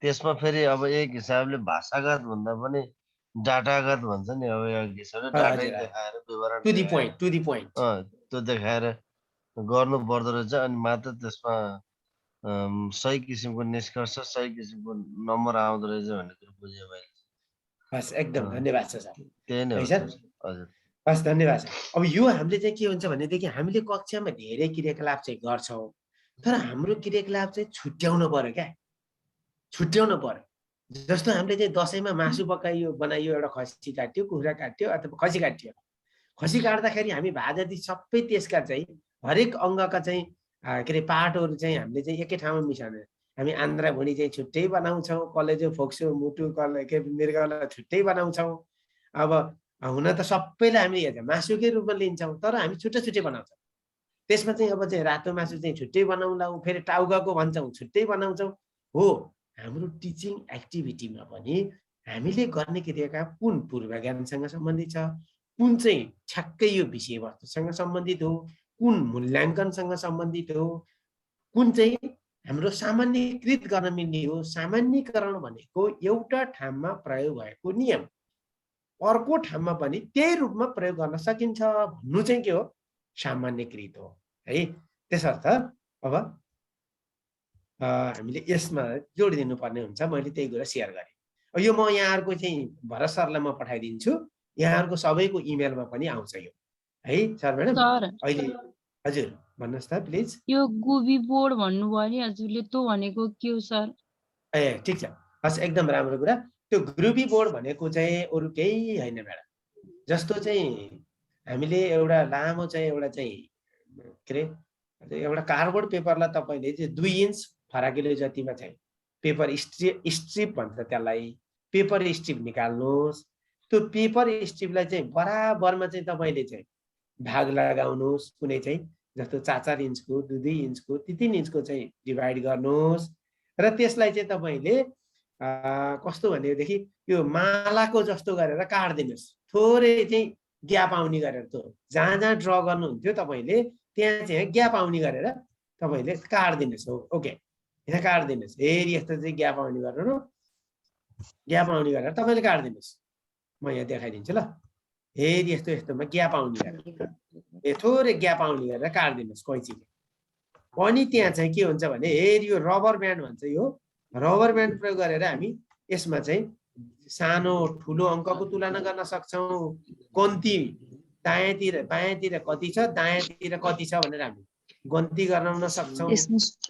त्यसमा फेरि अब एक हिसाबले भाषागत भन्दा पनि डाटागत भन्छ नि, अब एक हिसाबले डाटा देखाएर विवरण टु दी पोइन्ट त्यो देखाएर गर्नु पर्दो रहेछ। अनि मात्र त्यसमा सही किसिमको निष्कर्ष, सही किसिमको नम्बर आउँदो रहेछ भन्ने कुरा बुझ्यो मैले। बस एकदम धन्यवाद छ सर। त्यही नै हो सर। हजुर, बस धन्यवाद सर। अब यो हामीले चाहिँ के हुन्छ भनेदेखि हामीले कक्षामा धेरै क्रियाकलाप चाहिँ गर्छौँ, तर हाम्रो क्रियाकलाप चाहिँ छुट्याउनु पर्यो क्या, छुट्याउनु पर्यो। जस्तो हामीले चाहिँ दसैँमा मासु पकाइयो, बनाइयो, एउटा खसी काट्यो, कुखुरा काट्यो अथवा खसी काट्यो। खसी काट्दाखेरि हामी भाजादी सबै त्यसका चाहिँ हरेक अङ्गका चाहिँ के अरे पार्टहरू चाहिँ हामीले चाहिँ एकै ठाउँमा मिसाउने। हामी आन्द्रा भुँडी चाहिँ छुट्टै बनाउँछौँ, कलेजो, फोक्सो, मुटु, मृगलाई छुट्टै बनाउँछौँ। अब हुन त सबैलाई हामीले हेर्छ मासुकै रूपमा लिन्छौँ, तर हामी छुट्टै छुट्टै बनाउँछौँ। त्यसमा चाहिँ अब चाहिँ रातो मासु चाहिँ छुट्टै बनाउँला, फेरि टाउकाको भन्छौँ छुट्टै बनाउँछौँ। हो, हाम्रो टिचिङ एक्टिभिटीमा पनि हामीले गर्ने क्रियाका कुन पूर्वज्ञानसँग सम्बन्धित छ, कुन चाहिँ ठ्याक्कै यो विषयवस्तुसँग सम्बन्धित हो, कुन मूल्याङ्कनसँग सम्बन्धित हो, कुन चाहिँ हाम्रो सामान्यकृत गर्न मिल्ने हो। सामान्यकरण भनेको एउटा ठाउँमा प्रयोग भएको नियम अर्को ठाउँमा पनि त्यही रूपमा प्रयोग गर्न सकिन्छ भन्नु चाहिँ के हो, सामान्यकृत हो है। त्यसर्थ अब हामीले यसमा जोडिदिनु पर्ने हुन्छ। मैले त्यही कुरा सेयर गरेँ। यो म यहाँहरूको चाहिँ भरत सरलाई म पठाइदिन्छु, यहाँहरूको सबैको इमेलमा पनि आउँछ यो है सर म्याडम। अहिले हजुर भन्नुहोस् त प्लिज। यो गुबी बोर्ड भन्नुभयो नि हजुरले, त्यो भनेको के हो सर? ए ठिक छ, हस् एकदम राम्रो कुरा। त्यो ग्रुबी बोर्ड भनेको चाहिँ अरू केही होइन म्याडम। जस्तो चाहिँ हामीले एउटा लामो चाहिँ एउटा चाहिँ के अरे एउटा कार्डबोर्ड पेपरलाई तपाईँले चाहिँ 2 इन्च फराकिलो जतिमा चाहिँ पेपर स्ट्रिप भन्छ त्यसलाई, पेपर स्ट्रिप निकाल्नुहोस्। त्यो पेपर स्ट्रिपलाई चाहिँ बराबरमा चाहिँ तपाईँले चाहिँ भाग लगाउनुहोस्। कुनै चाहिँ जस्तो 4-4 इन्चको 2-2 इन्चको 3-3 इन्चको चाहिँ डिभाइड गर्नुहोस्। र त्यसलाई चाहिँ तपाईँले कस्तो भनेदेखि यो मालाको जस्तो गरेर काट्दिनुहोस्। थोरै चाहिँ ग्याप आउने गरेर, त्यो जहाँ जहाँ ड्र गर्नुहुन्थ्यो तपाईँले त्यहाँ चाहिँ ग्याप आउने गरेर तपाईँले काट्दिनुहोस्। ओके, यहाँ काट्दिनुहोस्। फेरि यस्तो चाहिँ ग्याप आउने गरेर ग्याप आउने गरेर तपाईँले काट्दिनुहोस्। म यहाँ देखाइदिन्छु ल। फेरि यस्तो यस्तोमा ग्याप आउने गरेर थोरै ग्याप आउने गरेर काट्दिनुहोस् कैँचीले। अनि त्यहाँ चाहिँ के हुन्छ भने हेरि यो रबर ब्यान्ड भन्छ। यो रबर ब्यान्ड प्रयोग गरेर हामी यसमा चाहिँ सानो ठुलो अङ्कको तुलना गर्न सक्छौँ। गन्ती दायाँतिर बायाँतिर कति छ, दायाँतिर कति छ भनेर हामी गन्ती गराउन सक्छौँ,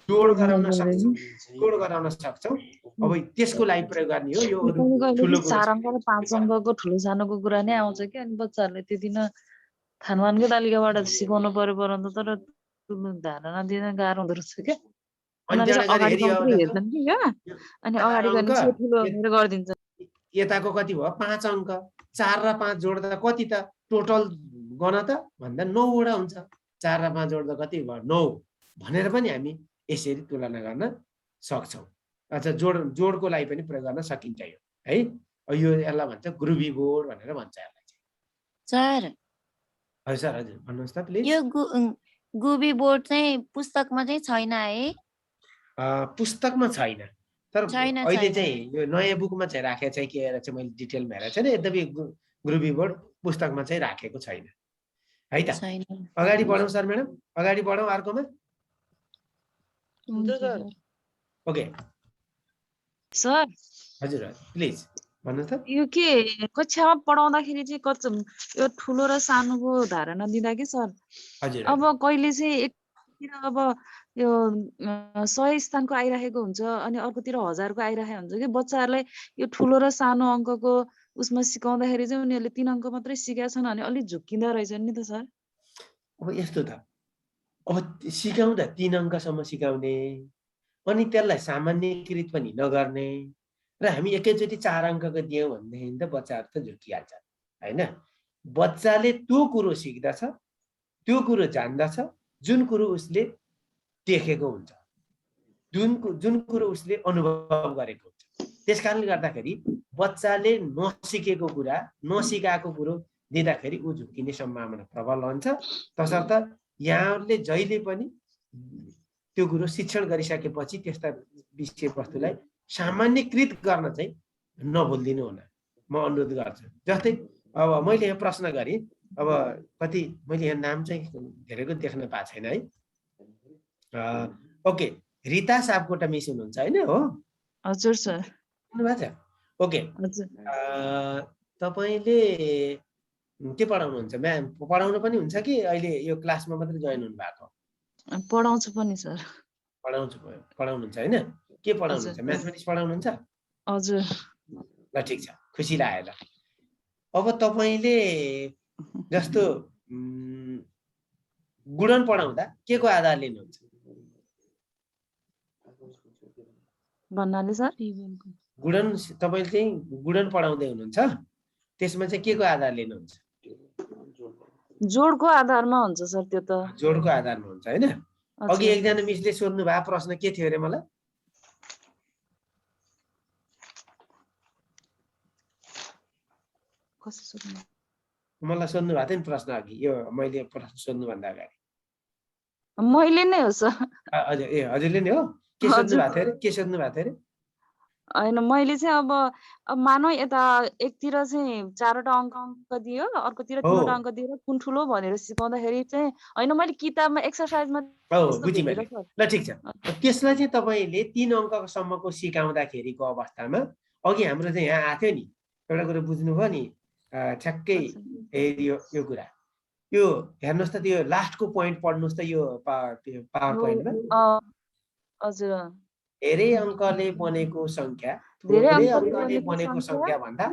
जोड गराउन सक्छौँ। अब त्यसको लागि प्रयोग गर्ने हो यो ठुलो 4 अङ्क र 5 अङ्कको ठुलो सानोको कुरा नै आउँछ कि, अनि बच्चाहरूले त्यति न थानवानकै तालिकाबाट सिकाउनु पर्यो परन्तु तर धारणा दिन गाह्रो हुँदो रहेछ क्या। उनीहरूले अगाडि मात्रै हेर्छन् कि क्या, अनि अगाडि गर्ने ठुलो भनेर गरिदिन्छ। यताको कति भयो 5 अङ्क, 4 र 5 जोड्दा कति त टोटल गन त भन्दा 9 वटा हुन्छ। 4 र 5 जोड्दा कति भयो 9 भनेर पनि हामी यसरी तुलना गर्न सक्छौँ। अच्छा, जोडको लागि पनि प्रयोग गर्न सकिन्छ यो है। यो यसलाई भन्छ ग्रुबी बोर्ड भनेर भन्छ यसलाई चाहिँ। सर हजुर सर, हजुर भन्नुहोस् त प्लिज। यो गुबी बोर्ड चाहिँ पुस्तकमा चाहिँ छैन है? पुस्तकमा छैन, तर अहिले चाहिँ यो नयाँ बुकमा चाहिँ राखेको छ कि चाहिँ मैले डिटेलमा हेरेको छैन। यद्यपि ग्रुबी बोर्ड पुस्तकमा चाहिँ राखेको छैन है त। अगाडि बढौँ सर म्याडम, अगाडि बढौँ अर्कोमा। ओके सर हजुर प्लिज भन्नुहोस् त। यो के कक्षामा पढाउँदाखेरि चाहिँ यो ठुलो र सानोको धारणा दिँदा कि सर, अब कहिले चाहिँ एकतिर अब यो 100 स्थानको आइराखेको हुन्छ अनि अर्कोतिर 1000 को आइराखेको हुन्छ कि बच्चाहरूलाई यो ठुलो र सानो अङ्कको उसमा सिकाउँदाखेरि चाहिँ उनीहरूले 3 अङ्क मात्रै सिकेका छन् भने अलिक झुक्किँदो रहेछन् नि त सर। अब यस्तो त, अब सिकाउँदा 3 अङ्कसम्म सिकाउने अनि त्यसलाई सामान्यकृत पनि नगर्ने र हामी एकैचोटि 4 अङ्कको दियौँ भनेदेखि त बच्चाहरू त झुक्किहाल्छ होइन। बच्चाले त्यो कुरो सिक्दछ, त्यो कुरो जान्दछ जुन कुरो उसले देखेको हुन्छ, जुन कुरो उसले अनुभव गरेको हुन्छ। त्यस कारणले गर्दाखेरि बच्चाले नसिकेको कुरा नसिकाएको कुरो दिँदाखेरि ऊ झुक्किने सम्भावना प्रबल हुन्छ। तसर्थ यहाँहरूले जहिले पनि त्यो कुरो शिक्षण गरिसकेपछि त्यस्ता विषयवस्तुलाई सामान्यकृत गर्न चाहिँ नभुलिदिनु हुन म अनुरोध गर्छु। जस्तै अब मैले यहाँ प्रश्न गरेँ, अब कति मैले यहाँ नाम चाहिँ धेरैको देख्न पाएको छैन है। ओके, रिता सापकोटा मिस हुनुहुन्छ होइन? हो हजुर सर। ओके, तपाईँले के पढाउनुहुन्छ म्याम? पढाउनु पनि हुन्छ कि अहिले यो क्लासमा मात्रै जोइन हुनु भएको? पढाउँछु पनि सर। पढाउनुहुन्छ होइन? के पढाउनुहुन्छ? म्याथमेटिक्स पढाउनुहुन्छ? हजुर। ल ठिक छ, खुसी लाग्यो। अब तपाईँले जस्तो गुणन पढाउँदा के को आधार लिनुहुन्छ भन्नाले सर? गुणन तपाईँले चाहिँ गुणन पढाउँदै हुनुहुन्छ, त्यसमा चाहिँ के को आधार लिनुहुन्छ? जोडको आधारमा हुन्छ सर। त्यो त जोडको आधारमा हुन्छ होइन? अघि एकजना मिसले सोध्नु भएको प्रश्न के थियो अरे? मलाई सोध्नु भएको थियो नि प्रश्न अघि, यो मैले प्रश्न सोध्नुभन्दा अगाडि। मैले नै हो सर। हजुर, ए हजुरले नै हो? के सोध्नु भएको थियो अरे? के सोध्नु भएको थियो अरे? होइन मैले चाहिँ अब मानौ यता एकतिर चाहिँ 4वटा अङ्क दियो, अर्कोतिर 3वटा अङ्क दिएर कुन ठुलो भनेर सिकाउँदाखेरि चाहिँ होइन मैले किताबमा एक्सर्साइजमा बुझेँ मैले। ल ठिक छ, त्यसलाई चाहिँ तपाईँले 3 अङ्कसम्मको सिकाउँदाखेरिको अवस्थामा अघि हाम्रो चाहिँ यहाँ आएको थियो नि एउटा कुरा बुझ्नुभयो नि ठ्याक्कै यो कुरा यो हेर्नुहोस् त त्यो लास्टको पोइन्ट पढ्नुहोस् त यो पावर पोइन्टमा। हजुर धेरै अङ्कले बनेको सङ्ख्या थोरै अङ्कले बनेको सङ्ख्या भन्दा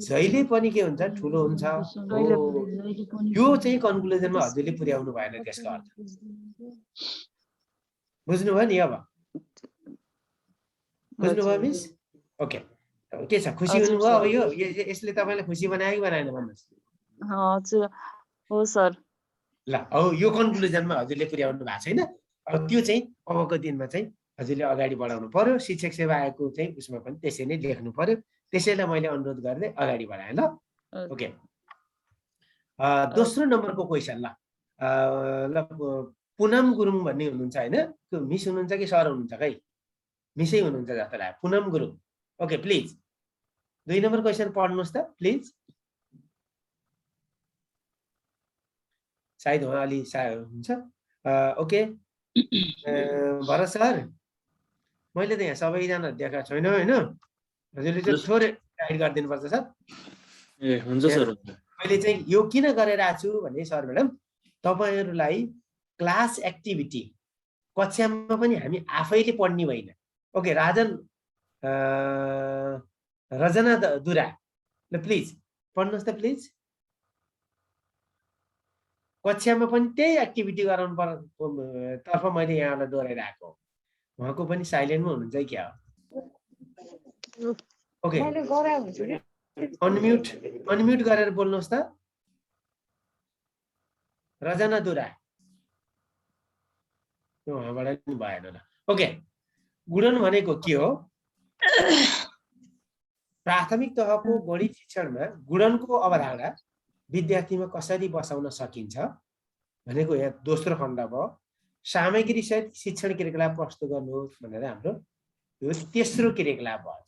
जहिले पनि के हुन्छ ठुलो हुन्छ। यो चाहिँ कन्क्लुजनमा हजुरले पुर्याउनु भएन त्यसको अर्थ बुझ्नुभयो नि? अब बुझ्नुभयो मिस? ओके के छ खुसी हुनुभयो? अब यो यसले तपाईँलाई खुसी बनायो कि बनाएन भन्नुहोस्? हजुर हो सर। ल अब यो कन्क्लुजनमा हजुरले पुर्याउनु भएको छैन। अब त्यो चाहिँ अबको दिनमा चाहिँ हजुरले अगाडि बढाउनु पर्यो। शिक्षक सेवा आयोगको चाहिँ उसमा पनि त्यसै नै लेख्नु पर्यो। त्यसैलाई मैले अनुरोध गर्दै अगाडि बढाएँ। ल ओके दोस्रो नम्बरको क्वेसन ल पुनम गुरुङ भन्ने हुनुहुन्छ होइन? मिस हुनुहुन्छ कि सर हुनुहुन्छ? खै मिसै हुनुहुन्छ जस्तो लाग्यो। Punam Gurung okay please 2 number question पढ्नुहोस् त प्लिज। सायद उहाँ अलि हुन्छ। ओके भरत सर मैले त यहाँ सबैजना देखाएको छैन होइन? हजुरले चाहिँ थोरै गाइड गरिदिनु पर्छ सर। ए हुन्छ सर। मैले चाहिँ यो किन गरेर आएको छु भने सर म्याडम तपाईँहरूलाई क्लास एक्टिभिटी कक्षामा पनि हामी आफैले पढ्ने होइन। ओके रजना दुरा ल प्लिज पढ्नुहोस् त प्लिज। कक्षामा पनि त्यही एक्टिभिटी गराउनु तर्फ मैले यहाँलाई दोहोऱ्याइरहेको। उहाँको पनि साइलेन्टमा हुनुहुन्छ क्या हो? ओके अनम्युट गरेर बोल्नुहोस् त रजना दुरा। उहाँबाट नि भएन ल। ओके गुणन भनेको के हो? प्राथमिक तहको गणित शिक्षणमा गुणनको अवधारणा विद्यार्थीमा कसरी बसाउन सकिन्छ भनेको यहाँ दोस्रो खण्ड भयो। सामग्री सहित शिक्षण क्रियाकलाप प्रस्तुत गर्नुहोस् भनेर हाम्रो यो तेस्रो क्रियाकलाप भयो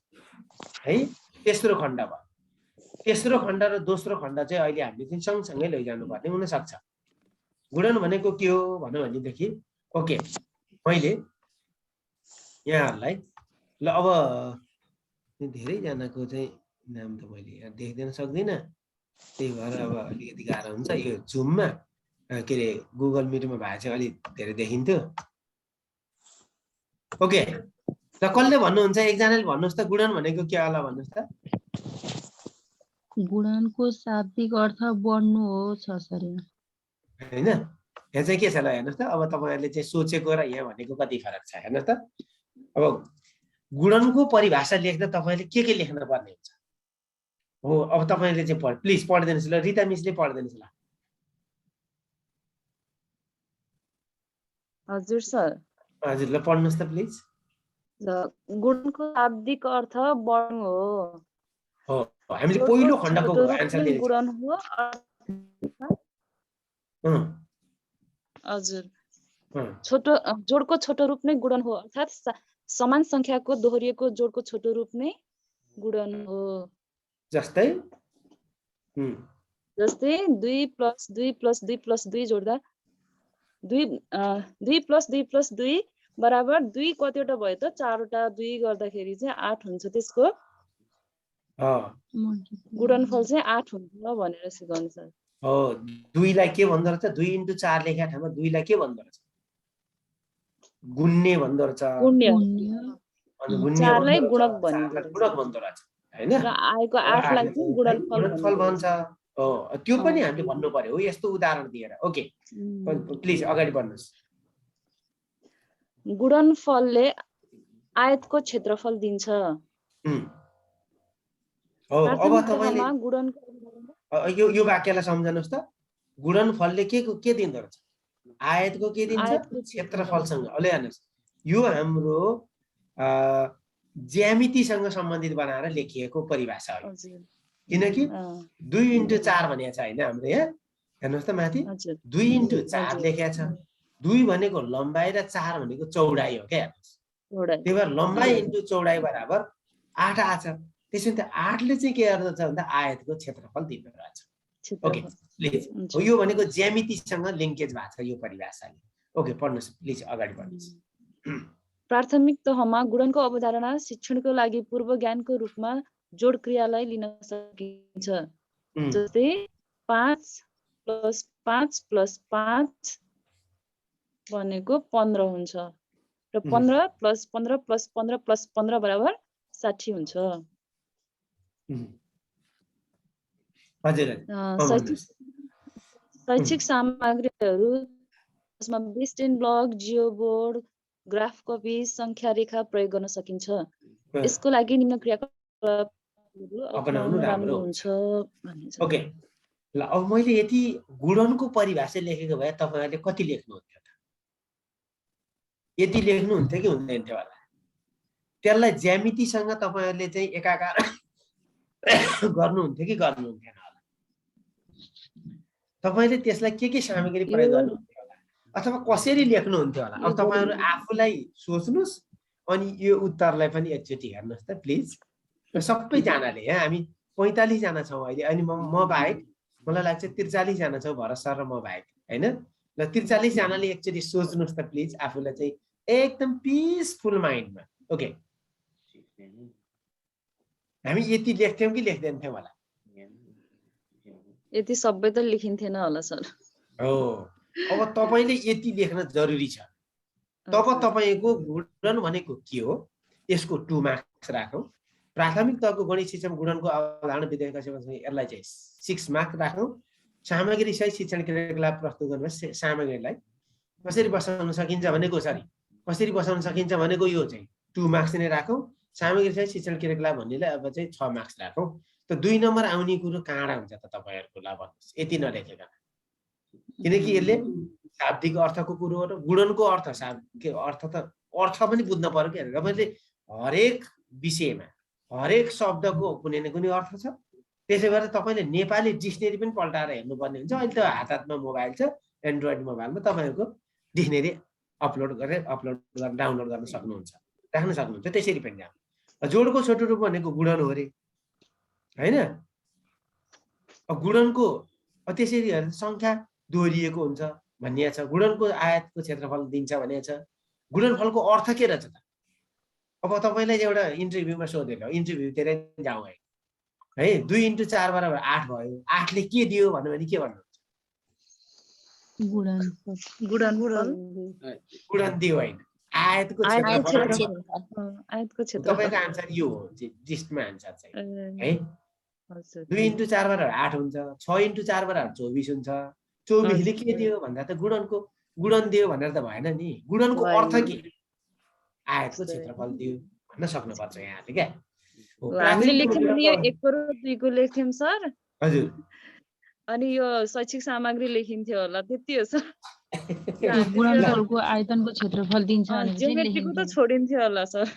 है। तेस्रो खण्ड भयो। तेस्रो खण्ड र दोस्रो खण्ड चाहिँ अहिले हामीले चाहिँ सँगसँगै लैजानु पर्ने हुनसक्छ। गुणन भनेको के हो भन्नु भनेदेखि ओके मैले यहाँहरूलाई ल अब धेरैजनाको चाहिँ नाम त मैले यहाँ देख्दैन सक्दिनँ, त्यही भएर अब अलिकति गाह्रो हुन्छ। यो जुममा के अरे गुगल मिटमा भए चाहिँ अलिक धेरै देखिन्थ्यो। ओके ल कसले भन्नुहुन्छ? एकजनाले भन्नुहोस् त गुणन भनेको के होला भन्नुहोस् त। गुणनको शाब्दिक अर्थ बढ्नु हो छ सर होइन? यहाँ चाहिँ के छ ल हेर्नुहोस् त। अब तपाईँहरूले चाहिँ सोचेको र यहाँ भनेको कति फरक छ हेर्नुहोस् त। अब गुणनको परिभाषा लेख्दा तपाईँले के लेख्न पर्ने हुन्छ हो? अब तपाईँले चाहिँ प्लिज पढिदिनुहोस् ल। रिता मिसले पढिदिनुहोस् ल। हजुर सर। हजुर ल पढ्नुहोस् त प्लिज। गुणनको शाब्दिक अर्थ बढ्नु हो। हामीले पहिलो खण्डको आन्सर दिएको गुणन हो। हजुर छोटो जोडको छोटो रूप नै गुणन हो, अर्थात् समान संख्याको दोहोरिएको जोडको छोटो रूप नै गुणन हो। जस्तै 2 + 2 + 2 + 2 जोड्दा 2 + 2 + 2 बराबर 2 कतिवटा भयो त? 4वटा 2 गर्दाखेरि चाहिँ 8 हुन्छ। त्यसको गुणनफल चाहिँ 8 हुन्छ भनेर सिकाउनु सर। हो 2 लाई के भन्दो रहेछ? 2 × 4 लेखेका ठाउँमा 2 लाई के भन्दो रहेछ? गुण्य भन्दो रहेछ। गुण्य अनि गुण्य 4 लाई गुणक भन्दो रहेछ हैन? र आएको 8 लाई चाहिँ गुणनफल भन्छ। हो त्यो पनि हामीले भन्नु पर्यो हो यस्तो उदाहरण दिएर। ओके प्लिज अगाडि बढ्नुहोस्। गुणनफलले आयतको क्षेत्रफल दिन्छ। हो अब तपाईले यो वाक्यलाई सम्झनुस् त। गुणनफलले के दिँदो रहेछ? आयतको के दिन्छ? क्षेत्रफलसँग। अहिले हेर्नुहोस् यो हाम्रो ज्यामितिसँग सम्बन्धित बनाएर लेखिएको परिभाषा हो। किनकि 2 × 4 भनेको छ होइन हाम्रो यहाँ? हेर्नुहोस् त माथि 2 × 4 लेखेको छ। 2 भनेको लम्बाइ र 4 भनेको चौडाइ हो क्या। हेर्नुहोस् त्यही भएर लम्बाइ × चौडाइ बराबर 8 आछ। त्यसैले त 8ले चाहिँ के गर्दछ भन्दा आयतको क्षेत्रफल दिँदो रहेछ। ओके प्लिज, यो भनेको ज्यामितिसँग लिङ्केज भएको छ यो परिभाषाले। ओके पढ्नुहोस् प्लिज, अगाडि बढ्नुहोस्। प्राथमिक तहमा गुणनको अवधारणा शिक्षणको लागि पूर्व ज्ञानको रूपमा जोड क्रियालाई लिन सकिन्छ। जस्तै 5 + 5 + 5 भनेको 15 हुन्छ र 15 + 15 + 15 + 15 बराबर 60 हुन्छ। शैक्षिक सामग्रीहरू जसमा built-in block, Jio board, graph copy, संख्या रेखा प्रयोग गर्न सकिन्छ। यसको लागि निम्न क्रियाकलापहरू अपनाउनु राम्रो हुन्छ भनिन्छ। ओके ल, अब मैले यति गुणनको परिभाषा लेखेको भए तपाईहरुले कति लेख्नुहुन्थ्यो त? यति लेख्नुहुन्थ्यो कि हुँदैन थियो होला? त्यसलाई ज्यामितिसँग तपाईहरुले चाहिँ एकाकार गर्नुहुन्थ्यो कि गर्नुहुन्थेन होला? तपाईले त्यसलाई के सामग्री प्रयोग गर्नुहुन्थ्यो होला अथवा कसरी लेख्नुहुन्थ्यो होला? अब तपाईहरु आफूलाई सोच्नुस् अनि यो उत्तरलाई पनि एकचोटी हेर्नुस् त प्लिज। सबै जनाले हामी 45 जना छौं अहिले, अनि म बाहेक मलाई लाग्छ 43 जना छौं, भरत सर र म बाहेक, हैन? ल 43 जनाले एकचोटी सोच्नुस् त प्लिज आफूलाई चाहिँ एकदम पिसफुल माइन्डमा। ओके, हामी यति लेख्थ्यौं कि लेख्दैन थियौं होला? यति सबै त लेखिन्थेन होला सर। हो, अब तपाईले यति लेख्न जरुरी छ। तब तपाईको गुणन भनेको के हो यसको 2 मार्क्स राखौं। प्राथमिक तहको गणित शिक्षण गुणनको अवधारणा विद्यार्थी यसलाई चाहिँ 6 मार्क्स राखौं। सामग्री सहित शिक्षण क्रियाकलाप प्रस्तुत गर्न सामग्रीलाई कसरी बसाउन सकिन्छ भनेको कसरी बसाउन सकिन्छ भनेको यो चाहिँ 2 मार्क्स नै राखौं। सामग्री सहित शिक्षण क्रियाकलाप भन्नेलाई अब चाहिँ 6 मार्क्स राखौं। त 2 नम्बर आउने कुरो कहाँडा हुन्छ त तपाईहरुको? ल भन्नुस्, यति नलेखेका, किनकि यसले शाब्दिक अर्थको कुरो हो र गुणनको अर्थ शाब्दिक अर्थ त अर्थ पनि बुझ्न पर्यो के? तपाईले हरेक विषयमा हरेक शब्दको कुनै न कुनै अर्थ छ। त्यसै गरेर तपाईले नेपाली डिक्सनरी पनि पल्टाएर हेर्नुपर्ने हुन्छ। अहिले त हातमा मोबाइल छ, एन्ड्रोइड मोबाइलमा तपाईहरुको डिक्सनरी अपलोड गरेर डाउनलोड गर्न सक्नुहुन्छ, राख्न सक्नुहुन्छ। त्यसरी पनि जोडको छोटो रूप भनेको गुणन हो रे, हैन? गुणनको त्यसरी हेर्दा संख्या दोहोरिएको हुन्छ भनिएको छ। गुणनको आयतको क्षेत्रफल दिन्छ भनिएको छ। गुणनफलको अर्थ के रहेछ त? अब तपाईलाई एउटा इन्टरभ्यूमा सोधेको, इन्टरभ्यूतिर जाउँ है, 2 × 4 बराबर 8 भयो। 8 ले के दियो भन्नु भने के भन्नुहुन्छ? गुणन दियो हैन, आयतको क्षेत्रफल। तपाईको आन्सर यो हो, जिस्टमा आन्सर चाहिँ है। 2 × 4 बराबर 8 हुन्छ, 6 × 4 बराबर 24 हुन्छ। 24 ले के दियो भन्दा त गुणन दियो भनेर त भएन नि। गुणनको अर्थ के? आयतको क्षेत्रफल दियो भन्न सक्नुपर्छ यहाँले क्या। हामीले लेख्यौं नि, यो 1 को र 2 को लेख्यौं सर। हजुर, अनि यो शैक्षिक सामग्री लेखिन्थ्यो होला, त्यति हो सर। गुणनफलको आयतनको क्षेत्रफल दिन्छ भने चाहिँ ज्योमेट्रीको त छोडिन्थ्यो होला सर।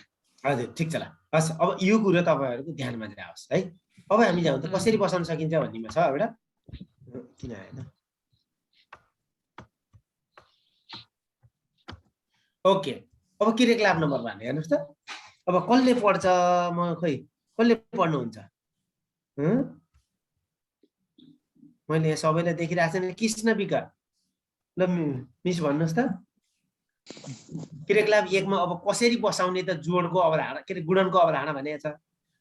हजुर ठिक छ ल। बस अब यो कुरा तपाईहरुको ध्यानमा जाओस् है। अब हामी जाउँ त कसरी बसाउन सकिन्छ भन्नेमा छ एउटा। किन आएन? ओके, अब क्रियाकलाप नम्बर 1 हेर्नुस् त। अब कसले पढ्छ? म खोइ कसले पढ्नुहुन्छ? मैले सबैलाई देखिरहेको छु नि। कृष्ण विकार, ल मिस भन्नुस् त। क्रियाकलाप 1 मा अब कसरी बसाउने त जोडको अवधारणा के गुणनको अवधारणा भनेको छ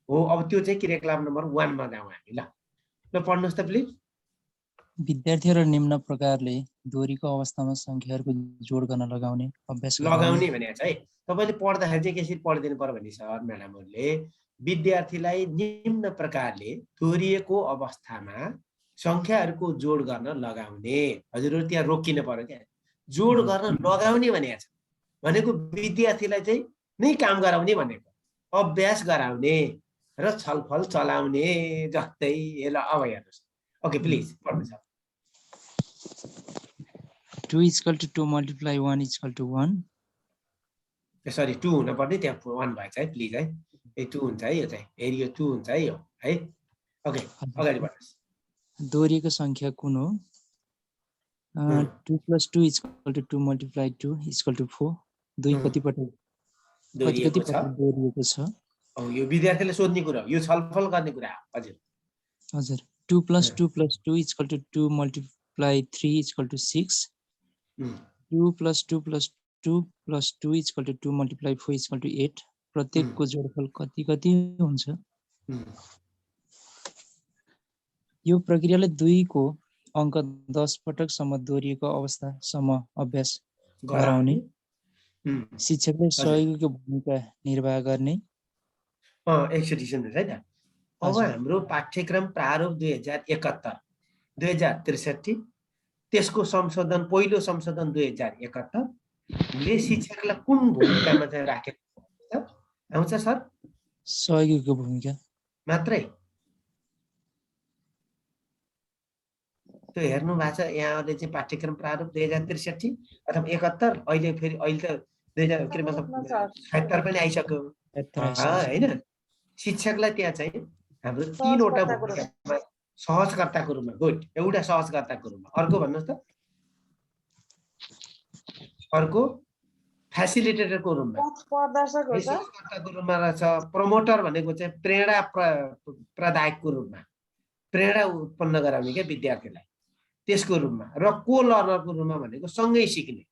हो। अब त्यो चाहिँ क्रियाकलाप नम्बर 1 मा जाउँ हामी। ल पढ्नुस् त प्लिज। विद्यार्थीहरू निम्न प्रकारले दोहोरीको अवस्थामा संख्याहरूको जोड गर्न लगाउने अभ्यास लगाउने भनेको छ है। तपाईले पढ्दाखेरि चाहिँ कसरी पढिदिनु पर्यो भने सर म्याडमहरुले विद्यार्थीलाई निम्न प्रकारले दोहोरिएको अवस्थामा संख्याहरूको जोड गर्न लगाउने। हजुरहरु त्यहाँ रोकिनु पर्यो क्या। जोड गर्न लगाउने भनेको छ भनेको विद्यार्थीलाई चाहिँ नै काम गराउने भनेको, अभ्यास गराउने र छलफल चलाउने जस्तै। ल अब हेर्नुस्। Okay please पढ्नुस्। 2 = 2 × 1 = 1। सरी 2 हुन पर्ने, त्यहाँ 1 भएछ है प्लिज है। ए 2 हुन्छ है, यो चाहिँ यो 2 हुन्छ है यो है। ओके अगाडि बढ्नुस्। दोहोरिएको संख्या कुन हो? 2 + 2 = 2 × 2 = 4। 2 कतिपटक दोहोरिएको छ? यो विद्यार्थीले सोध्ने कुरा हो, यो छलफल गर्ने कुरा हो। हजुर हजुर 2 + 2 + 2 = 2 × 3 = 6 2 + 2 + 2 + 2 = 2 × 4 = 8 प्रत्येकको जोडफल कति हुन्छ? यो प्रक्रियाले 2 को अङ्क 10 पटकसम्म दोहोरिएको अवस्थासम्म अभ्यास गराउने शिक्षकले सहयोगीको भूमिका निर्वाह गर्ने। एकचोटि सुन्नुहोस् है त। अब हाम्रो पाठ्यक्रम प्रारूप 2071-2063 त्यसको संशोधन, पहिलो संशोधन 2071 ले शिक्षकलाई कुन भूमिकामा चाहिँ राखेको छ? आउँछ सर? सहयोगीको भूमिका मात्रै। त्यो हेर्नु भएको छ यहाँले चाहिँ पाठ्यक्रम प्रारूप 2063 अथवा 71, अहिले फेरि अहिले त 2000 के मतलब 76 पनि आइसक्यो हैन। शिक्षकलाई त्यहाँ चाहिँ हाम्रो 3वटा भूमिकामा सहजकर्ताको रूपमा, गुड, एउटा सहजकर्ताको रूपमा, अर्को भन्नुहोस् त, अर्को फ्यासिलिटेटरको रूपमा, सहजकर्ताको रूपमा रहेछ। प्रमोटर भनेको चाहिँ प्रेरणा प्रदायकको रूपमा, प्रेरणा उत्पन्न गराउने क्या विद्यार्थीलाई, त्यसको रूपमा। र को लर्नरको रूपमा भनेको सँगै सिक्ने।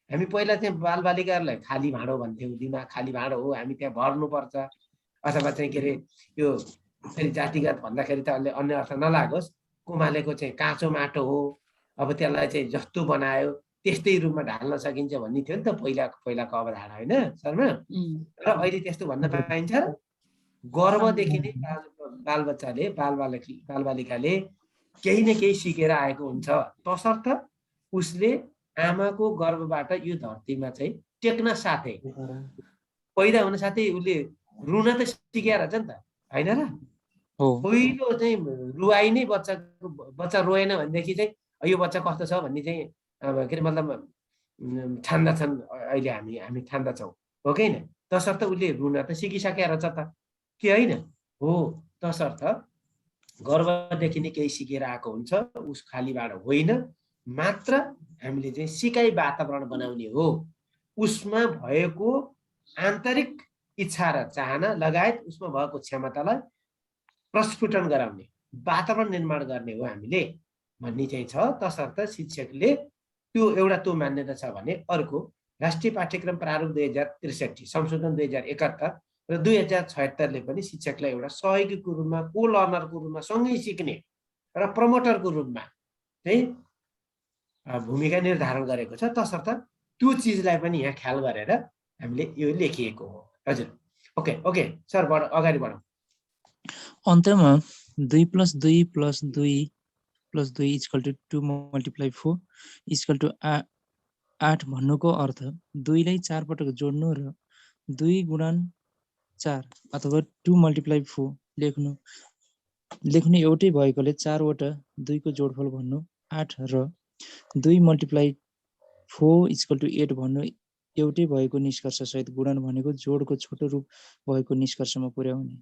हामी पहिला चाहिँ बालबालिकाहरूलाई खाली भाँडो भन्थ्यौँ, दिमाग खाली भाँडो हो, हामी त्यहाँ भर्नुपर्छ, अथवा चाहिँ के अरे यो फेरि जातिगत भन्दाखेरि त अलि अन्य अर्थ नलागोस्, कुमालेको चाहिँ काँचो माटो हो, अब त्यसलाई चाहिँ जस्तो बनायो त्यस्तै रूपमा ढाल्न सकिन्छ भन्ने थियो नि त पहिलाको अवधारणा, होइन शर्मा? र अहिले त्यस्तो भन्न पाइन्छ? गर्भदेखि नै बालबच्चाले बालबालिकाले केही न केही सिकेर आएको हुन्छ, तसर्थ उसले आमाको गर्भबाट यो धरतीमा चाहिँ टेक्न साथै, पैदा हुन साथै उसले रुन त सिकेर छ नि त, होइन र? पहिलो चाहिँ रुवाई नै बच्चा रोएन भनेदेखि चाहिँ यो बच्चा कस्तो छ भन्ने चाहिँ अब के अरे मतलब ठान्दछन्, अहिले हामी ठान्दछौँ, हो कि होइन? तसर्थ उसले रुन त सिकिसकेर छ त, कि होइन? हो, तसर्थ गर्भदेखि नै केही सिकेर आएको हुन्छ, उस खालीबाट होइन, मात्र हामीले चाहिँ सिकाइ वातावरण बनाउने हो। उसमा भएको आन्तरिक इच्छा र चाहना लगायत उसमा भएको क्षमतालाई प्रस्फुटन गराउने वातावरण निर्माण गर्ने हो हामीले भन्ने चाहिँ छ। तसर्थ शिक्षकले त्यो एउटा त्यो मान्यता छ भने अर्को राष्ट्रिय पाठ्यक्रम प्रारूप 2063 संशोधन 2071 र 2076 ले पनि शिक्षकलाई एउटा सहयोगीको रूपमा, को लर्नरको रूपमा, सँगै सिक्ने र प्रमोटरको रूपमा चाहिँ भूमिका निर्धारण गरेको छ। तसर्थ त्यो चिजलाई पनि यहाँ ख्याल गरेर हामीले यो लेखिएको हो। हजुर, ओके सर, अगाडि बढौँ। अन्तमा 2 + 2 + 2 + 2 = 2 × 4 = 8 भन्नुको अर्थ 2 लाई 4 पटक जोड्नु र 2 × 4 अथवा 2 × 4 लेख्नु एउटै भएकोले 4 वटा 2 को जोडफल भन्नु 8 र 2 × 4 = 8 भन्नु एउटै भएको निष्कर्ष सहित गुणन भनेको जोडको छोटो रूप भएको निष्कर्षमा पुर्याउने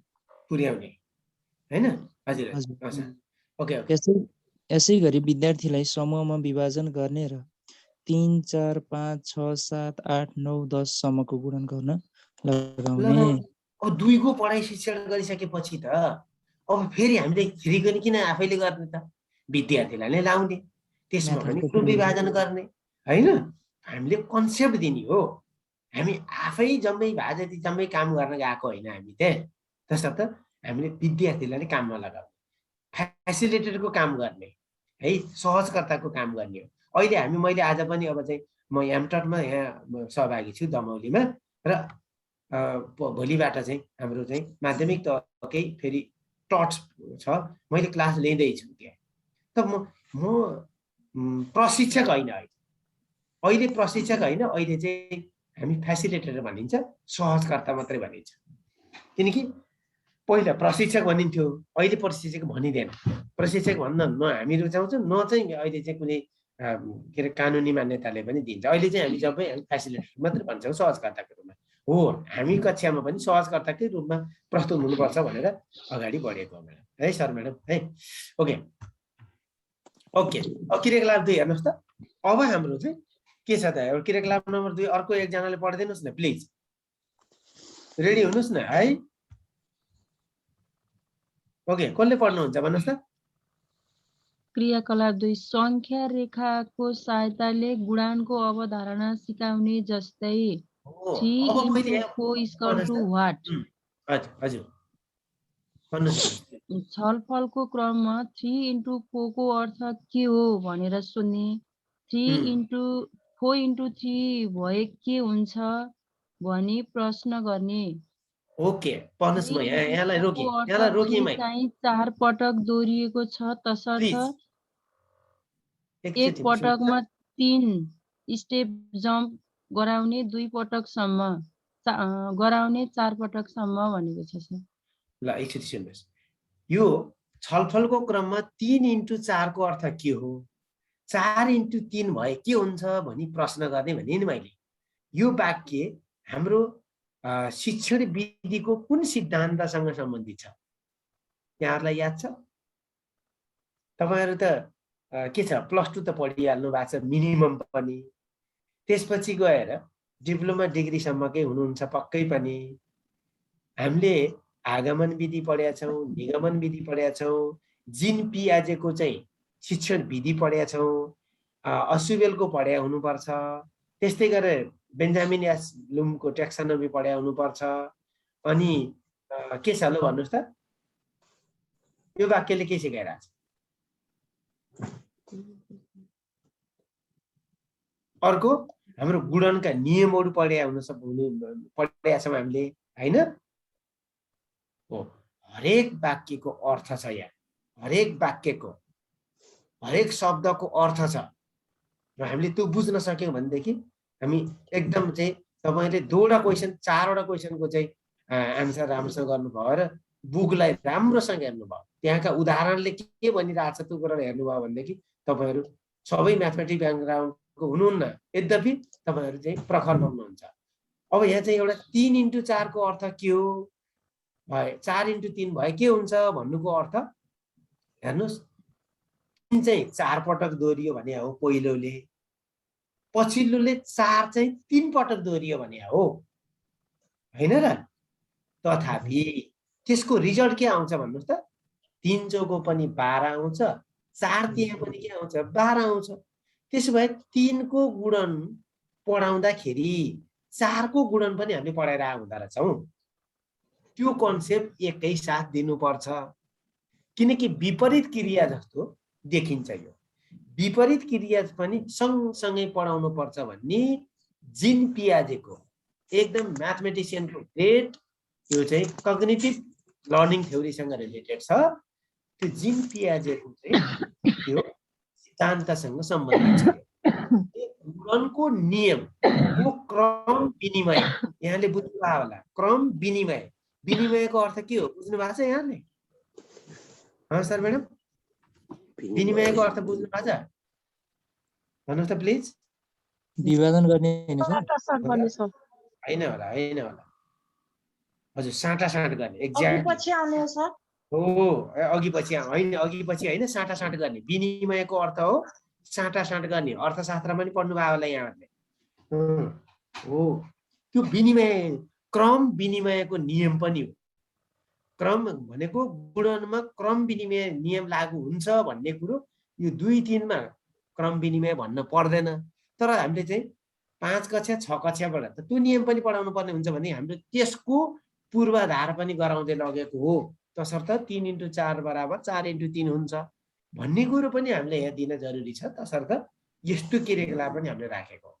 हैन? हजुर, ओके। यसै गरी विद्यार्थीलाई समूहमा विभाजन गर्ने र 3 4 5 6 7 8 9 10 सम्मको गुणन गर्न लगाउने। अब 2 को पढाइ शिक्षण गरिसकेपछि त अब फेरि हामीले फेरि किन आफैले गर्ने त? विद्यार्थीलाई नै लाउने, त्यसमा पनि ग्रुप विभाजन गर्ने, हैन? हामीले कन्सेप्ट दिने हो। हामी आफै जम्मै भाजती जम्मै काम गर्न गएको होइन हामी त्यहाँ। तसर्थ हामीले विद्यार्थीलाई नै काममा लगाउने, फ्यासिलिटेटरको काम गर्ने है, सहजकर्ताको काम गर्ने हो। अहिले मैले आज पनि अब चाहिँ म एमटटमा यहाँ सहभागी छु दमौलीमा, र भोलिबाट चाहिँ हाम्रो चाहिँ माध्यमिक तहकै फेरि टच छ, मैले क्लास लिँदैछु त्यहाँ। त म प्रशिक्षक होइन, अहिले प्रशिक्षक होइन, अहिले चाहिँ हामी फ्यासिलिटेटर भनिन्छ, सहजकर्ता मात्रै भनिन्छ। किनकि पहिला प्रशिक्षक भनिन्थ्यो, अहिले प्रशिक्षक भनिँदैन। प्रशिक्षक भन्न न हामी रुचाउँछौँ, न चाहिँ अहिले चाहिँ कुनै के अरे कानुनी मान्यताले पनि दिन्छ। अहिले चाहिँ हामी सबै फ्यासिलिटेटर मात्रै भन्छौँ सहजकर्ताको रूपमा। हो, हामी कक्षामा पनि सहजकर्ताकै रूपमा प्रस्तुत हुनुपर्छ भनेर अगाडि बढेको हो म्याडम, है सर, म्याडम, है। ओके, क्रियाकलाप 2 हेर्नुहोस् त। अब हाम्रो चाहिँ के छ त? एउटा क्रियाकलाप नम्बर 2 अर्को एकजनाले पढिदिनुहोस् न प्लिज। रेडी हुनुहोस् न है। ओके, कसले पढ्नुहुन्छ भन्नुहोस् त? क्रियाकलाप 2 संख्या रेखाको सहायताले गुणानको अवधारणा सिकाउने जस्तै 3 अब मैले into 4 equal to what? हजुर हजुर भन्नुहोस्। छलफलको क्रममा 3 into 4 को अर्थ के हो भनेर सोध्ने, 3 into 4 into 3 भए के हुन्छ भनी प्रश्न गर्ने। ओके, पढ्नुहोस्। म यहाँलाई रोकेँ मैले। चाहिँ 4 पटक दोहोरिएको छ तसर्थ एक पटकमा 3 स्टेप जम्प गराउने 2 पटकसम्म गराउने 4 पटकसम्म भनेको छ सर। ल एकचोटि सुन्नुहोस्, यो छलफलको क्रममा 3 into 4 को अर्थ के हो, 4 into 3 भए के हुन्छ भनी प्रश्न गर्ने भने नि मैले। यो वाक्य हाम्रो शिक्षण विधिको कुन सिद्धान्तसँग सम्बन्धित छ यहाँहरूलाई याद छ? तपाईहरु त के छ, +2 त पढिहाल्नु भएको छ मिनिमम पनि, त्यसपछि गएर डिप्लोमा डिग्रीसम्मकै हुनुहुन्छ पक्कै पनि। हामीले आगमन विधि पढेका छौँ, निगमन विधि पढेका छौँ, जीन पियाजेको चाहिँ शिक्षण विधि पढेका छौँ, असुबेलको पढेका हुनुपर्छ, त्यस्तै गरेर बेन्जामिन एस ब्लुमको टेक्सोनोमी पढेका हुनुपर्छ। अनि के छ ल भन्नुहोस् त, यो वाक्यले के सिकाइरहेछ? अर्को हाम्रो गुणनका नियमहरू पढेका छौँ हामीले, हैन? हो, हरेक वाक्यको अर्थ छ यहाँ, हरेक वाक्यको हरेक शब्दको अर्थ छ र हामीले त्यो बुझ्न सक्यौँ भनेदेखि हामी एकदम चाहिँ तपाईले 2वटा क्वेशन 4वटा क्वेशनको चाहिँ आन्सर राम्रोसँग गर्नुभयो र बुकलाई राम्रोसँग हेर्नुभयो, त्यहाँका उदाहरणले के भनिरहेछ त्यो कुरा हेर्नुभयो भनेदेखि तपाईहरु सबै म्याथमेटिक्स ब्याकग्राउन्डको हुनुहुन्न, यद्यपि तपाईहरु चाहिँ प्रखर बन्नुहुन्छ। अब यहाँ चाहिँ एउटा 3 into 4 को अर्थ के हो भए, 4 into 3 भए के हुन्छ भन्नुको अर्थ हेर्नुस्, 3 चाहिँ 4 पटक दोहोरियो भने हो पहिलोले, पछिल्लोले 4 चाहिँ 3 पटक दोहोरियो भने हो, हैन र? तथापि त्यसको रिजल्ट के आउँछ भन्नुस् त? 3 चौको पनि 12 आउँछ, 4 त्यहाँ पनि के आउँछ? 12 आउँछ। त्यसो भए 3 को गुणन पढाउँदाखेरि 4 को गुणन पनि हामीले पढाएर आउँदा रहेछौँ। त्यो कन्सेप्ट एकै साथ दिनुपर्छ, किनकि विपरीत क्रिया जस्तो देखिन्छ। यो विपरीत क्रिया पनि सँगसँगै पढाउनु पर्छ भन्ने जीन पियाजेको एकदम म्याथमेटिसियनको ग्रेट यो चाहिँ कग्निटिभ लर्निङ थ्योरीसँग रिलेटेड छ। त्यो जीन पियाजेको चाहिँ त्यो सिद्धान्तसँग सम्बन्धित छ। गुणनको नियम, यो क्रम विनिमय, यहाँले बुझ्नुभयो होला। क्रम विनिमय, विनिमयको अर्थ के हो बुझ्नु भएको छ यहाँले? सर म्याडम, विनिमयको अर्थ बुझ्नु भएको छ? भन्नुहोस् त प्लिज। विभाजन गर्ने हैन सर? हैन होला, हैन होला। हजुर, साटासाट गर्ने, एक्ज्याक्ट पछि आउने सर। हो, अघि पछि हैन, अघि पछि हैन, साटासाट गर्ने। विनिमयको अर्थ हो साटासाट गर्ने। अर्थशास्त्रमा पनि पढ्नु भयो होला यहाँहरुले। हो, त्यो विनिमय क्रम विनिमयको नियम पनि हो। क्रम भनेको गुणनमा क्रम विनिमय नियम लागू हुन्छ भन्ने कुरो यो 2-3 मा क्रम विनिमय भन्न पर्दैन। तर हामीले चाहिँ 5 कक्षा 6 कक्षाबाट त त्यो नियम पनि पढाउनु पर्ने हुन्छ भने हामीले त्यसको पूर्वाधार पनि गराउँदै लगेको हो। तसर्थ 3 into 4 बराबर 4 into 3 हुन्छ भन्ने कुरो पनि हामीले यहाँ दिन जरुरी छ। तसर्थ यस्तो क्रियाकलाप पनि हामीले राखेको हो।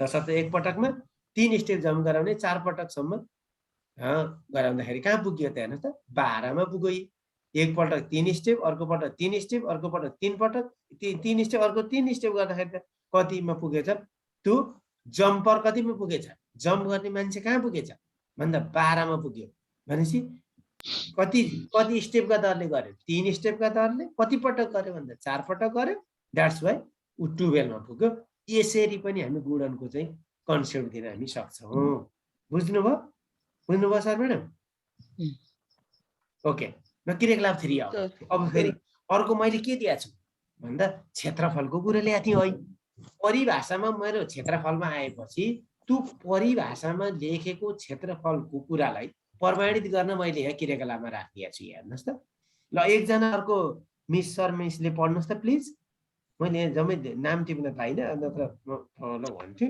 तसर्थ एक पटकमा 3 स्टेप जम्प गराउने 4 पटकसम्म गराउँदाखेरि कहाँ पुग्यो त हेर्नुहोस् त? 12 मा पुग्यो। एक पटक 3 स्टेप, अर्को पटक 3 स्टेप, अर्को पटक 3 पटक, 3 स्टेप, अर्को 3 स्टेप गर्दाखेरि त कतिमा पुगेछ? त्यो जम्पर कतिमा पुगेछ? जम्प गर्ने मान्छे कहाँ पुगेछ भन्दा 12 मा पुग्यो। भनेपछि कति स्टेपका दरले गर्यो? 3 स्टेपका दरले। कति पटक गर्यो भन्दा 4 पटक गर्यो। द्याट्स वाइ उ 12 मा पुग्यो। यसरी पनि हामी गुणनको चाहिँ कन्सेप्ट दिन हामी सक्छौँ। बुझ्नुभयो? बुझ्नुभयो सर म्याडम? ओके, न क्रियाकलाप 3 आऊ। अब फेरि अर्को मैले के दिएको छु भन्दा क्षेत्रफलको कुरा ल्याएको थिएँ है। परिभाषामा मेरो क्षेत्रफलमा आएपछि त्यो परिभाषामा लेखेको क्षेत्रफलको कुरालाई प्रमाणित गर्न मैले यहाँ क्रियाकलापमा राखिदिएको छु। हेर्नुहोस् त। ल एकजना अर्को मिसले पढ्नुहोस् त प्लिज। मैले यहाँ जम्मै नाम टिप्न पाइनँ, नत्र म प्रब्लम हुन्थ्यो।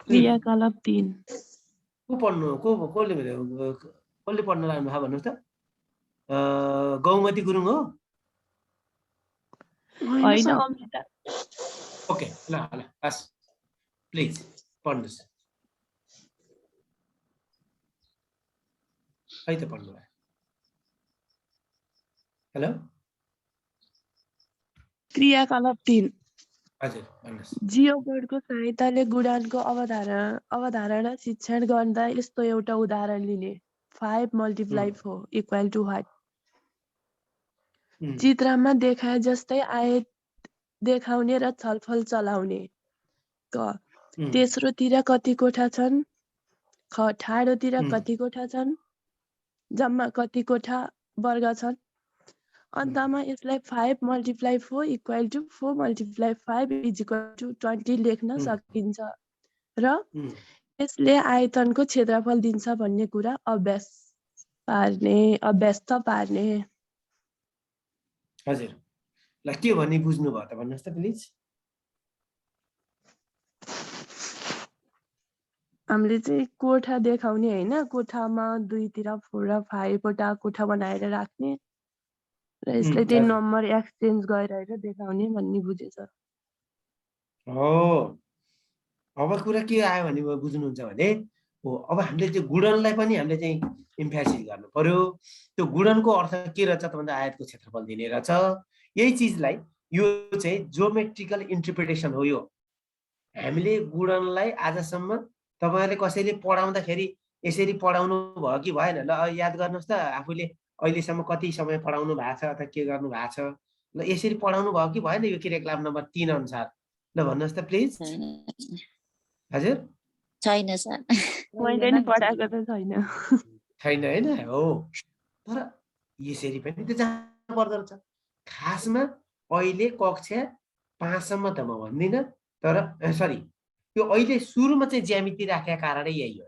क्रियाकलाप 3 को पढ्नु कसले पढ्न लाग्नु भयो भन्नुहोस् त। गौमती गुरुङ हो? होइन अमृता। ओके ल ल हस् प्लिज पढ्नुहोस्। खै त पढ्नु भयो। हेलो क्रियाकलाप 3 हजुर भन्नुहोस्। जियोबोर्डको सहायताले गुणनको अवधारणा शिक्षण गर्दा यस्तो एउटा उदाहरण लिने। 5 × 4 = what? चित्रमा देखाए जस्तै आयत देखाउने र छलफल चलाउने। क तेस्रोतिर कति कोठा छन्? ख ठाडोतिर कति कोठा छन्? जम्मा कति कोठा वर्ग छन्? अन्तमा यसलाई 5 × 4 = 4 × 5 = 20 लेख्न सकिन्छ र यसले आयतनको क्षेत्रफल दिन्छ भन्ने कुरा अभ्यस्त पार्ने। हजुर ल के भन्ने बुझ्नु भयो त भन्नुहोस् त प्लिज। हामीले चाहिँ कोठा देखाउने होइन, कोठामा 2 तिर 4 र 5 वटा कोठा बनाएर राख्ने र यसले त्यही नम्बर एक्सचेन्ज गरेर देखाउने भन्ने बुझेछ। हो अब कुरा के आयो भने बुझ्नुहुन्छ भने हो अब हामीले त्यो गुणनलाई पनि हामीले चाहिँ इम्फेसिस गर्नु पर्यो। त्यो गुणनको अर्थ के रहेछ त भन्दा आयतको क्षेत्रफल दिने रहेछ। यही चिजलाई यो चाहिँ जियोमेट्रिकल इन्टरप्रिटेसन हो। यो हामीले गुणनलाई आजसम्म तपाईहरुले कसैले पढाउँदाखेरि यसरी पढाउनु भयो कि भएन? ल याद गर्नुहोस् त आफूले अहिलेसम्म कति समय पढाउनु भएको छ अथवा के गर्नु भएको छ। ल यसरी पढाउनु भयो कि भएन यो क्रियाकलाप नम्बर 3 अनुसार? ल भन्नुहोस् त प्लिज। हजुर छैन सर। मैले नि पढाएको त छैन। छैन हैन हो। तर यसरी पनि त जानु पर्दो रहेछ। खासमा अहिले कक्षा 5 सम्म त म भन्दिनँ, तर सरी यो अहिले सुरुमा चाहिँ ज्यामिति राखेका कारणै यही हो।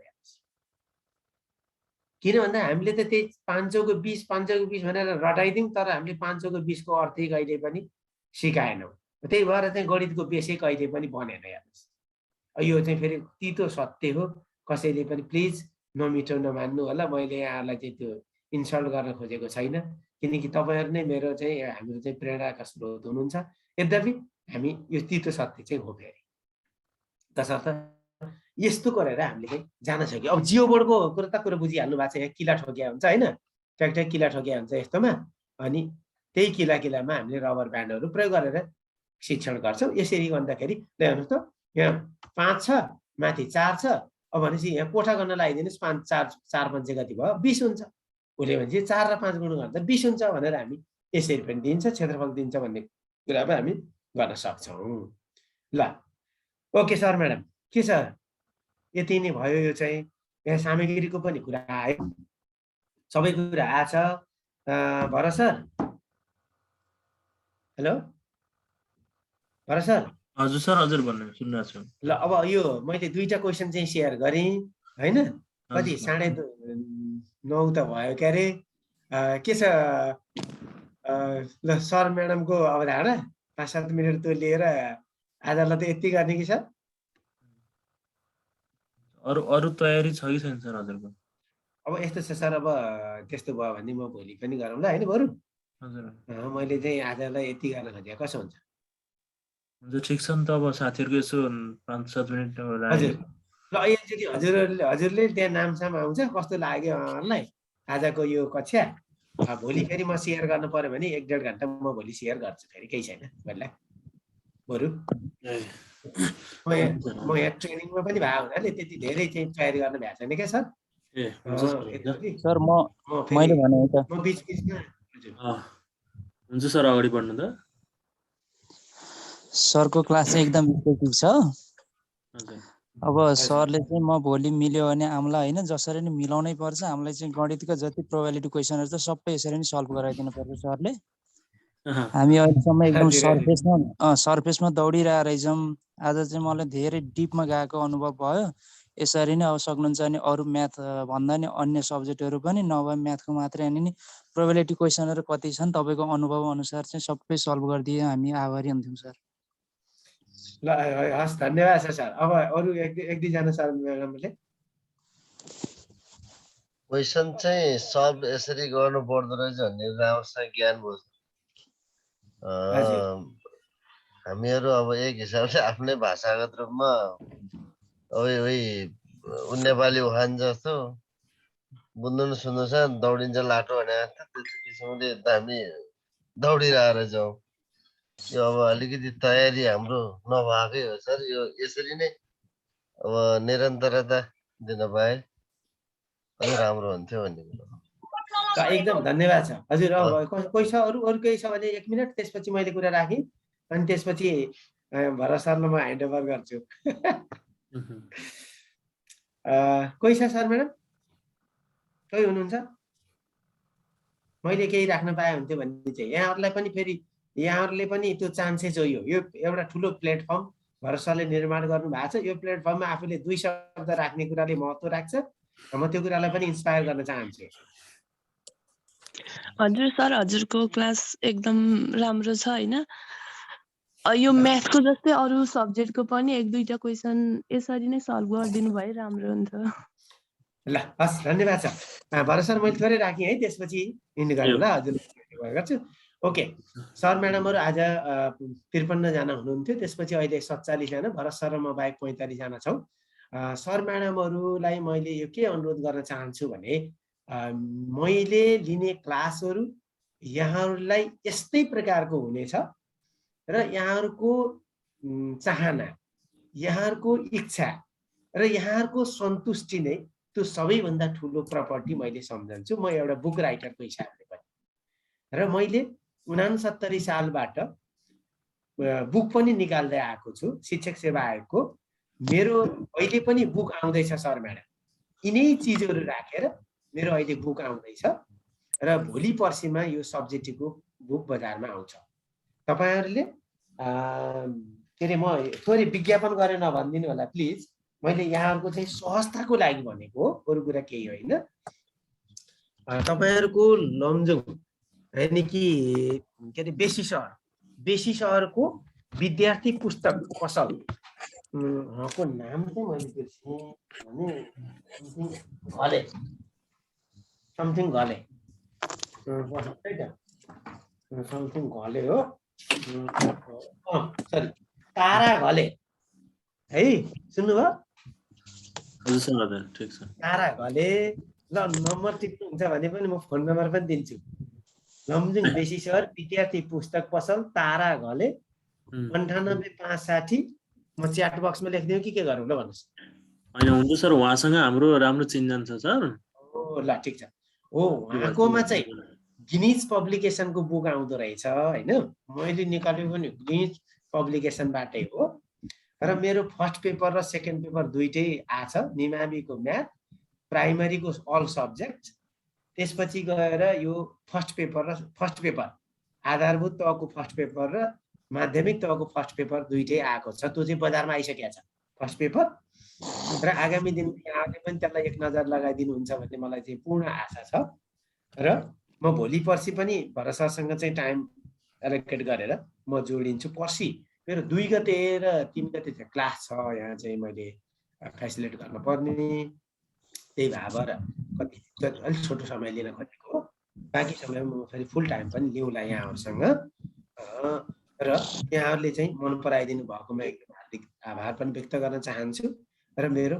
किन भन्दा हामीले त त्यही 5 चौको 20 5 चौको 20 भनेर रटाइदिउँ, तर हामीले 5 चौको 20 को अर्थ कहिले पनि सिकाएनौँ। त्यही भएर चाहिँ गणितको बेसै कहिले पनि बनेन। हेर्नुहोस् यो चाहिँ फेरि तितो सत्य हो। कसैले पनि प्लिज नमिठो नमान्नु होला। मैले यहाँहरूलाई चाहिँ त्यो इन्सल्ट गर्न खोजेको छैन, किनकि तपाईहरु नै मेरो चाहिँ हाम्रो चाहिँ प्रेरणाका स्रोत हुनुहुन्छ। यद्यपि हामी यो तितो सत्य चाहिँ हो फेरि। तसर्थ यस्तो गरेर हामीले चाहिँ जान सक्यो। अब जियो बोर्डको कुरा बुझिहाल्नु भएको छ। यहाँ किला ठोकिया हुन्छ हैन, ट्याक्ट्याक किला ठोकिया हुन्छ यस्तोमा। अनि त्यही किलामा हामीले रबर ब्यान्डहरू प्रयोग गरेर शिक्षण गर्छौँ। यसरी गर्दाखेरि हेर्नुहोस् त यहाँ 5 छ, माथि 4 छ। अब भनेपछि यहाँ कोठा गर्न लगाइदिनुहोस्। 5 4 5 कति भयो? 20 हुन्छ। उसले भनेपछि 4 र 5 गुण गर्दा 20 हुन्छ भनेर हामी यसरी पनि दिन्छ, क्षेत्रफल दिन्छ भन्ने कुरा पनि हामी गर्न सक्छौँ। ल ओके सर म्याडम, के छ? यति नै भयो। यो चाहिँ यहाँ सामग्रीको पनि कुरा आयो, सबै कुरा आछ। Bharat sir, hello Bharat sir. हजुर सर, हजुर भन्नु सुनिरहेको छु। ल अब यो मैले 2टा क्वेसन चाहिँ सेयर गरेँ हैन। कति 9:30 त भयो के अरे। के छ ल सर म्याडमको अवधारणा 5-7 मिनट त लिएर आजलाई त यति गर्ने कि सर? अरु तयारी छ कि छैन सर हजुरको? अब यस्तो छ सर, अब त्यस्तो भयो भने म भोलि पनि गरौँला हैन बरु। हजुर मैले चाहिँ आजलाई यति गर्न खोजेँ। कसो हुन्छ? हुन्छ ठिक छ नि त। अब साथीहरुको यसो 5-7 मिनेट हजुर ल एकचोटि हजुरले त्यहाँ नामसाम आउँछ कस्तो लाग्यो उहाँलाई आजको यो कक्षा? भोलि फेरि म सेयर गर्नु पर्यो भने 1-1.5 घण्टा म भोलि सेयर गर्छु फेरि, केही छैन बल्ल बरु। म यहाँ ट्रेनिङमा पनि भए हुनाले त्यति धेरै चाहिँ तयारी गर्न भएको छैन क्या सर। सर मैले भने त म बीचमा हुन्छ सर, अगाडि बढ्नु त। सरको क्लास चाहिँ एकदम इफेक्टिभ छ। अब सरले चाहिँ म भोलि मिल्यो भने आम्ला होइन, जसरी नि मिलाउनै पर्छ। हामीलाई चाहिँ गणितको जति प्रोबेबिलिटी क्वेसनहरु छ सबै यसरी नै सल्भ गराइदिनु पर्छ सरले। हामी अहिलेसम्म एकदम सरफेसमा दौडिरहेको रहेछौँ। आज चाहिँ मलाई धेरै डिपमा गएको अनुभव भयो। यसरी नै अब सक्नुहुन्छ भने अरू म्याथ भन्दा नि अन्य सब्जेक्टहरू पनि नभए म्याथको मात्रै हैन नि प्रोबेबिलिटी क्वेसनहरू कति छन् तपाईको अनुभव अनुसार चाहिँ सबै सल्भ गरिदिए हामी आभारी हुन्थ्यौं सर। ल हस् धन्यवाद छ सर। अब अरू एक दुईजना सर म्याडमले क्वेसन चाहिँ सल्भ यसरी गर्नु पर्दो रहेछ भन्ने राम्रोसँग ज्ञान बुझ्नु। हामीहरू अब एक हिसाबले आफ्नै भाषागत रूपमा नेपाली उखान जस्तो बुझ्नु सुन्नु छ दौडिन्छ लाटो भने त्यस्तो किसिमले हामी दौडिरहेर जाउँ। यो अब अलिकति तयारी हाम्रो नभएकै हो सर। यो यसरी नै अब निरन्तरता दिन पाए अझ राम्रो हुन्थ्यो भन्ने कुरो। एकदम धन्यवाद छ हजुर। अब कोही छ अरू केही छ भने 1 मिनट, त्यसपछि मैले कुरा राखेँ अनि त्यसपछि भरत सरलाई म ह्यान्डओभर गर्छु। कोही छ सर म्याडम? कोही हुनुहुन्छ? मैले केही राख्न पाए हुन्थ्यो भन्ने चाहिँ यहाँहरूलाई पनि फेरि यहाँहरूले पनि त्यो चान्सेस हो। यो एउटा ठुलो प्लेटफर्म भरत सरले निर्माण गर्नु भएको छ। यो प्लेटफर्ममा आफूले 2 शब्द राख्ने कुराले महत्त्व राख्छ। म त्यो कुरालाई पनि इन्स्पायर गर्न चाहन्छु। हजुर सर, हजुरको क्लास एकदम राम्रो छ हैन? यो म्याथको जस्तै अरू सब्जेक्टको पनि 1-2टा क्वेसन यसरी नै सल्भ गरिदिनु भए राम्रो हुन्छ। ल हस् धन्यवाद छ भरत सर। मैले थोरै राखेँ है, त्यसपछि इन्ड गरौँ ल हजुर गर्छु। ओके सर म्याडमहरू आज 53 जना हुनुहुन्थ्यो, त्यसपछि अहिले 47 जना, भरत सर र म बाहेक 45 जना छौँ। सर म्याडमहरूलाई मैले यो के अनुरोध गर्न चाहन्छु भने मैले लिने क्लासहरू यहाँहरूलाई यस्तै प्रकारको हुनेछ र यहाँहरूको चाहना, यहाँहरूको इच्छा र यहाँहरूको सन्तुष्टि नै त्यो सबैभन्दा ठुलो प्रपर्टी मैले सम्झन्छु म एउटा बुक राइटरको हिसाबले पनि। र मैले 69 सालबाट बुक पनि निकाल्दै आएको छु शिक्षक सेवा आयोगको। मेरो अहिले पनि बुक आउँदैछ सर म्याडम, यिनै चिजहरू राखेर मेरो अहिले बुक आउँदैछ र भोलि पर्सिमा यो सब्जेक्टको बुक बजारमा आउँछ। तपाईहरुले के अरे म थोरै विज्ञापन गरेर नभनिदिनु होला प्लिज। मैले यहाँहरुको चाहिँ सहजताको लागि भनेको हो, अरु कुरा केही होइन। तपाईहरुको लमजुङ यानी कि के अरे बेसी सहरको विद्यार्थी पुस्तक पसल को नाम चाहिँ मैले बिर्सेँ भने समथिङ घले हो सरी तारा घले है, सुन्नुभयो? हजुर सर, हजुर ठीक छ। तारा घले ल नम्बर टिप्नुहुन्छ भने पनि म फोन नम्बर पनि दिन्छु। लमजुङ बेसी सहर विद्यार्थी पुस्तक पसल तारा घले 98560। म च्याट बक्समा लेखिदिउँ कि के गरौँ ल भन्नुस्? हैन हुन्छ सर, उहाँसँग हाम्रो राम्रो चिन्जान छ सर। ओ ल ठीक छ। हो उहाँकोमा चाहिँ गिनिज पब्लिकेसनको बुक आउँदो रहेछ हैन, मैले निकालेको पनि गिनिज पब्लिकेसनबाटै हो। र मेरो फर्स्ट पेपर र सेकेन्ड पेपर दुईटै आछ, निमाविको म्याथ, प्राइमरीको अल सब्जेक्ट। त्यसपछि गएर यो फर्स्ट पेपर आधारभूत तहको फर्स्ट पेपर र माध्यमिक तहको फर्स्ट पेपर दुईटै आएको छ। त्यो चाहिँ बजारमा आइसकेको छ फर्स्ट पेपर। र आगामी दिन यहाँले पनि त्यसलाई एक नजर लगाइदिनुहुन्छ भन्ने मलाई चाहिँ पूर्ण आशा छ। र म भोलि पर्सि पनि भरत सरसँग चाहिँ टाइम एलोकेट गरेर म जोडिन्छु। पर्सि मेरो 2 गते र 3 गते चाहिँ क्लास छ, यहाँ चाहिँ मैले फेसिलिट गर्न पर्ने, त्यही भएर कति अलिक छोटो समय लिन खोजेको हो। बाँकी समयमा म फेरि फुल टाइम पनि लिउँला यहाँहरूसँग। र यहाँहरूले चाहिँ मन पराइदिनु भएकोमा एकदम हार्दिक आभार पनि व्यक्त गर्न चाहन्छु। र मेरो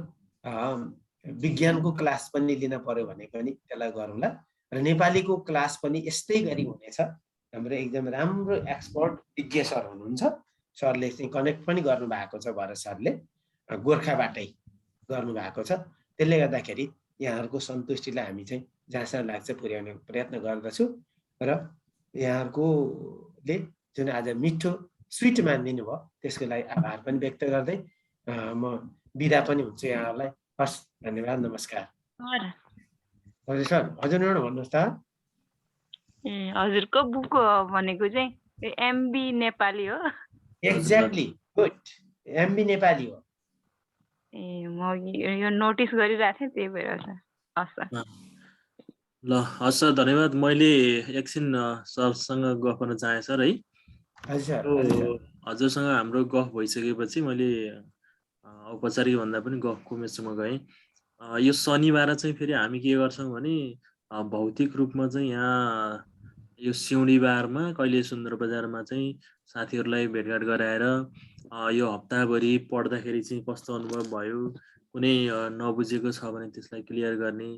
विज्ञानको क्लास पनि लिन पर्यो भने पनि त्यसलाई गरौँला। र नेपालीको क्लास पनि यस्तै गरी हुनेछ। हाम्रो एकदम राम्रो एक्सपर्ट विज्ञ सर हुनुहुन्छ, सरले चाहिँ कनेक्ट पनि गर्नुभएको छ, भरत सरले गोर्खाबाटै गर्नुभएको छ। त्यसले गर्दाखेरि यहाँहरूको सन्तुष्टिलाई हामी चाहिँ जहाँसम्म लाग्छ पुर्याउने प्रयत्न गर्दछु। र यहाँहरूकोले जुन आज मिठो स्विट मानिदिनु भयो त्यसको लागि आभार पनि व्यक्त गर्दै म बिदा पनि हुन्छु यहाँहरूलाई। हस्, धन्यवाद, नमस्कार। हजुर सर, हजुर भन्नुहोस् त। हजुरको बुक भनेको चाहिँ एमबी नेपाली हो? एक्ज्याक्टली, गुड, एमबी नेपाली हो। म यो नोटिस गरिरहेको थिएँ त्यही भएर सर। हस् सर। ल हस् सर, धन्यवाद। मैले एकछिन सरसँग गफ गर्न चाहेँ सर है। हजुरसँग हाम्रो गफ भइसकेपछि मैले औपचारिक भन्दा पनि गफको मेसोमा गएँ। यो शनिबार चाहिँ फेरि हामी के गर्छौँ भने भौतिक रूपमा चाहिँ यहाँ यो सिउँडीबारमा कहिले सुन्दर बजारमा चाहिँ साथीहरूलाई भेटघाट गराएर यो हप्ताभरि पढ्दाखेरि चाहिँ कस्तो अनुभव भयो, कुनै नबुझेको छ भने त्यसलाई क्लियर गर्ने,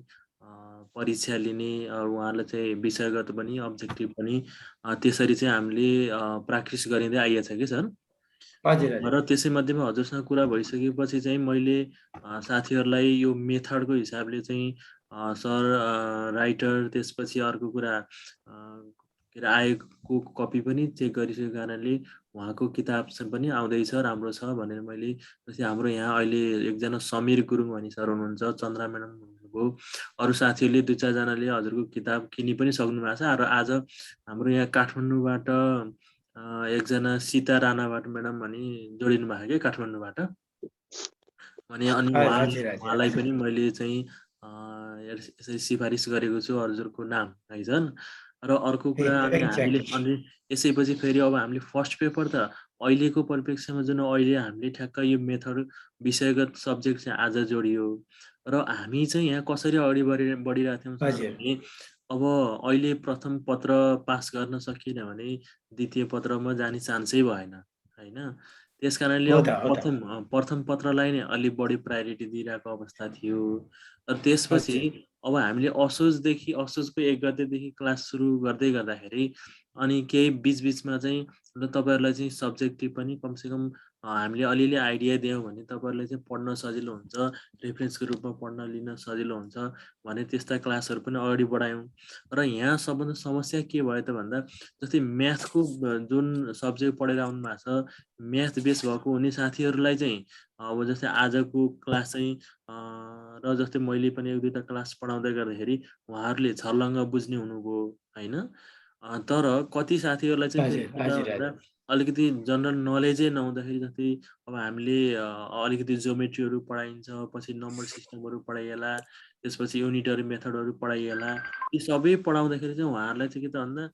परीक्षा लिने, उहाँहरूलाई चाहिँ विषयगत पनि अब्जेक्टिभ पनि त्यसरी चाहिँ हामीले प्र्याक्टिस गरिँदै आइएको छ कि सर। र त्यसै मध्येमा हजुरसँग कुरा भइसकेपछि चाहिँ मैले साथीहरूलाई यो मेथडको हिसाबले चाहिँ सर राइटर, त्यसपछि अर्को कुरा के अरे आएको कपी पनि चेक गरिसकेको कारणले उहाँको किताब पनि आउँदैछ, राम्रो छ भनेर मैले। जस्तै हाम्रो यहाँ अहिले एकजना समीर गुरुङ भन्ने सर हुनुहुन्छ, चन्द्रा म्याडम हुनुभयो, अरू साथीहरूले 2-4जनाले हजुरको किताब किनि पनि सक्नु भएको छ। र आज हाम्रो यहाँ काठमाडौँबाट एकजना सीता राणाबाट म्याडम भनी जोडिनु भएको क्या काठमाडौँबाट भने। अनि उहाँलाई पनि मैले चाहिँ यसरी सिफारिस गरेको छु हजुरको नाम है सर। र अर्को कुरा हामीले अनि यसैपछि फेरि अब हामीले फर्स्ट पेपर त अहिलेको परिप्रेक्ष्यमा जुन अहिले हामीले ठ्याक्क यो मेथड विषयगत सब्जेक्ट चाहिँ आज जोडियो र हामी चाहिँ यहाँ कसरी अगाडि बढिरहेको थियौँ भने अब अहिले प्रथम पत्र पास गर्न सकिएन भने द्वितीय पत्रमा जाने चान्सै भएन होइन। त्यस कारणले प्रथम पत्रलाई नै अलिक बढी प्रायोरिटी दिइरहेको अवस्था थियो। र त्यसपछि अब हामीले असोजदेखि असोजको 1 गतेदेखि क्लास सुरु गर्दै गर्दाखेरि अनि केही बिचबिचमा चाहिँ तपाईँहरूलाई चाहिँ सब्जेक्टिभ पनि कमसेकम हामीले अलिअलि आइडिया दियौँ भने तपाईँहरूलाई चाहिँ पढ्न सजिलो हुन्छ, रेफरेन्सको रूपमा पढ्न लिन सजिलो हुन्छ भने त्यस्ता क्लासहरू पनि अगाडि बढायौँ। र यहाँ सबभन्दा समस्या के भयो त भन्दा जस्तै म्याथको जुन सब्जेक्ट पढेर आउनु भएको छ, म्याथ बेस भएको हुने साथीहरूलाई चाहिँ अब जस्तै आजको क्लास चाहिँ र जस्तै मैले पनि 1-2टा क्लास पढाउँदै गर्दाखेरि उहाँहरूले छर्लङ्ग बुझ्ने हुनुभयो होइन। तर कति साथीहरूलाई चाहिँ अलिकति जनरल नलेजै नहुँदाखेरि जस्तै अब हामीले अलिकति ज्योमेट्रीहरू पढाइन्छ, पछि नम्बर सिस्टमहरू पढाइएला, त्यसपछि युनिटरी मेथडहरू पढाइएला। यी सबै पढाउँदाखेरि चाहिँ उहाँहरूलाई चाहिँ के त भन्दा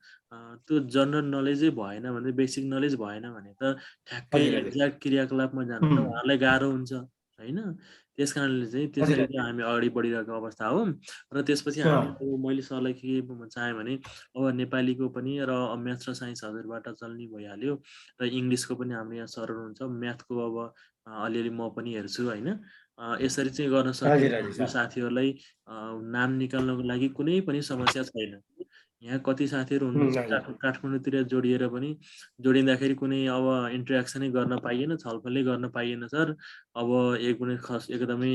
त्यो जनरल नलेजै भएन भने, बेसिक नलेज भएन भने त ठ्याक्कै एक्ज्याक्ट क्रियाकलापमा जानु त उहाँहरूलाई गाह्रो हुन्छ होइन। त्यस कारणले चाहिँ त्यसरी चाहिँ हामी अगाडि बढिरहेको अवस्था हो। र त्यसपछि हामी मैले सरलाई के चाहेँ भने अब नेपालीको पनि र म्याथ र साइन्स हजुरबाट चल्ने भइहाल्यो र इङ्ग्लिसको पनि हाम्रो यहाँ सर हुनुहुन्छ, म्याथको अब अलिअलि म पनि हेर्छु होइन। यसरी चाहिँ गर्न सक्यो साथीहरूलाई नाम निकाल्नको लागि कुनै पनि समस्या छैन। यहाँ कति साथीहरू हुनुहुन्छ काठमाडौँतिर जोडिएर पनि जोडिँदाखेरि कुनै अब इन्टरेक्सनै गर्न पाइएन, छलफलै गर्न पाइएन सर। अब एकदमै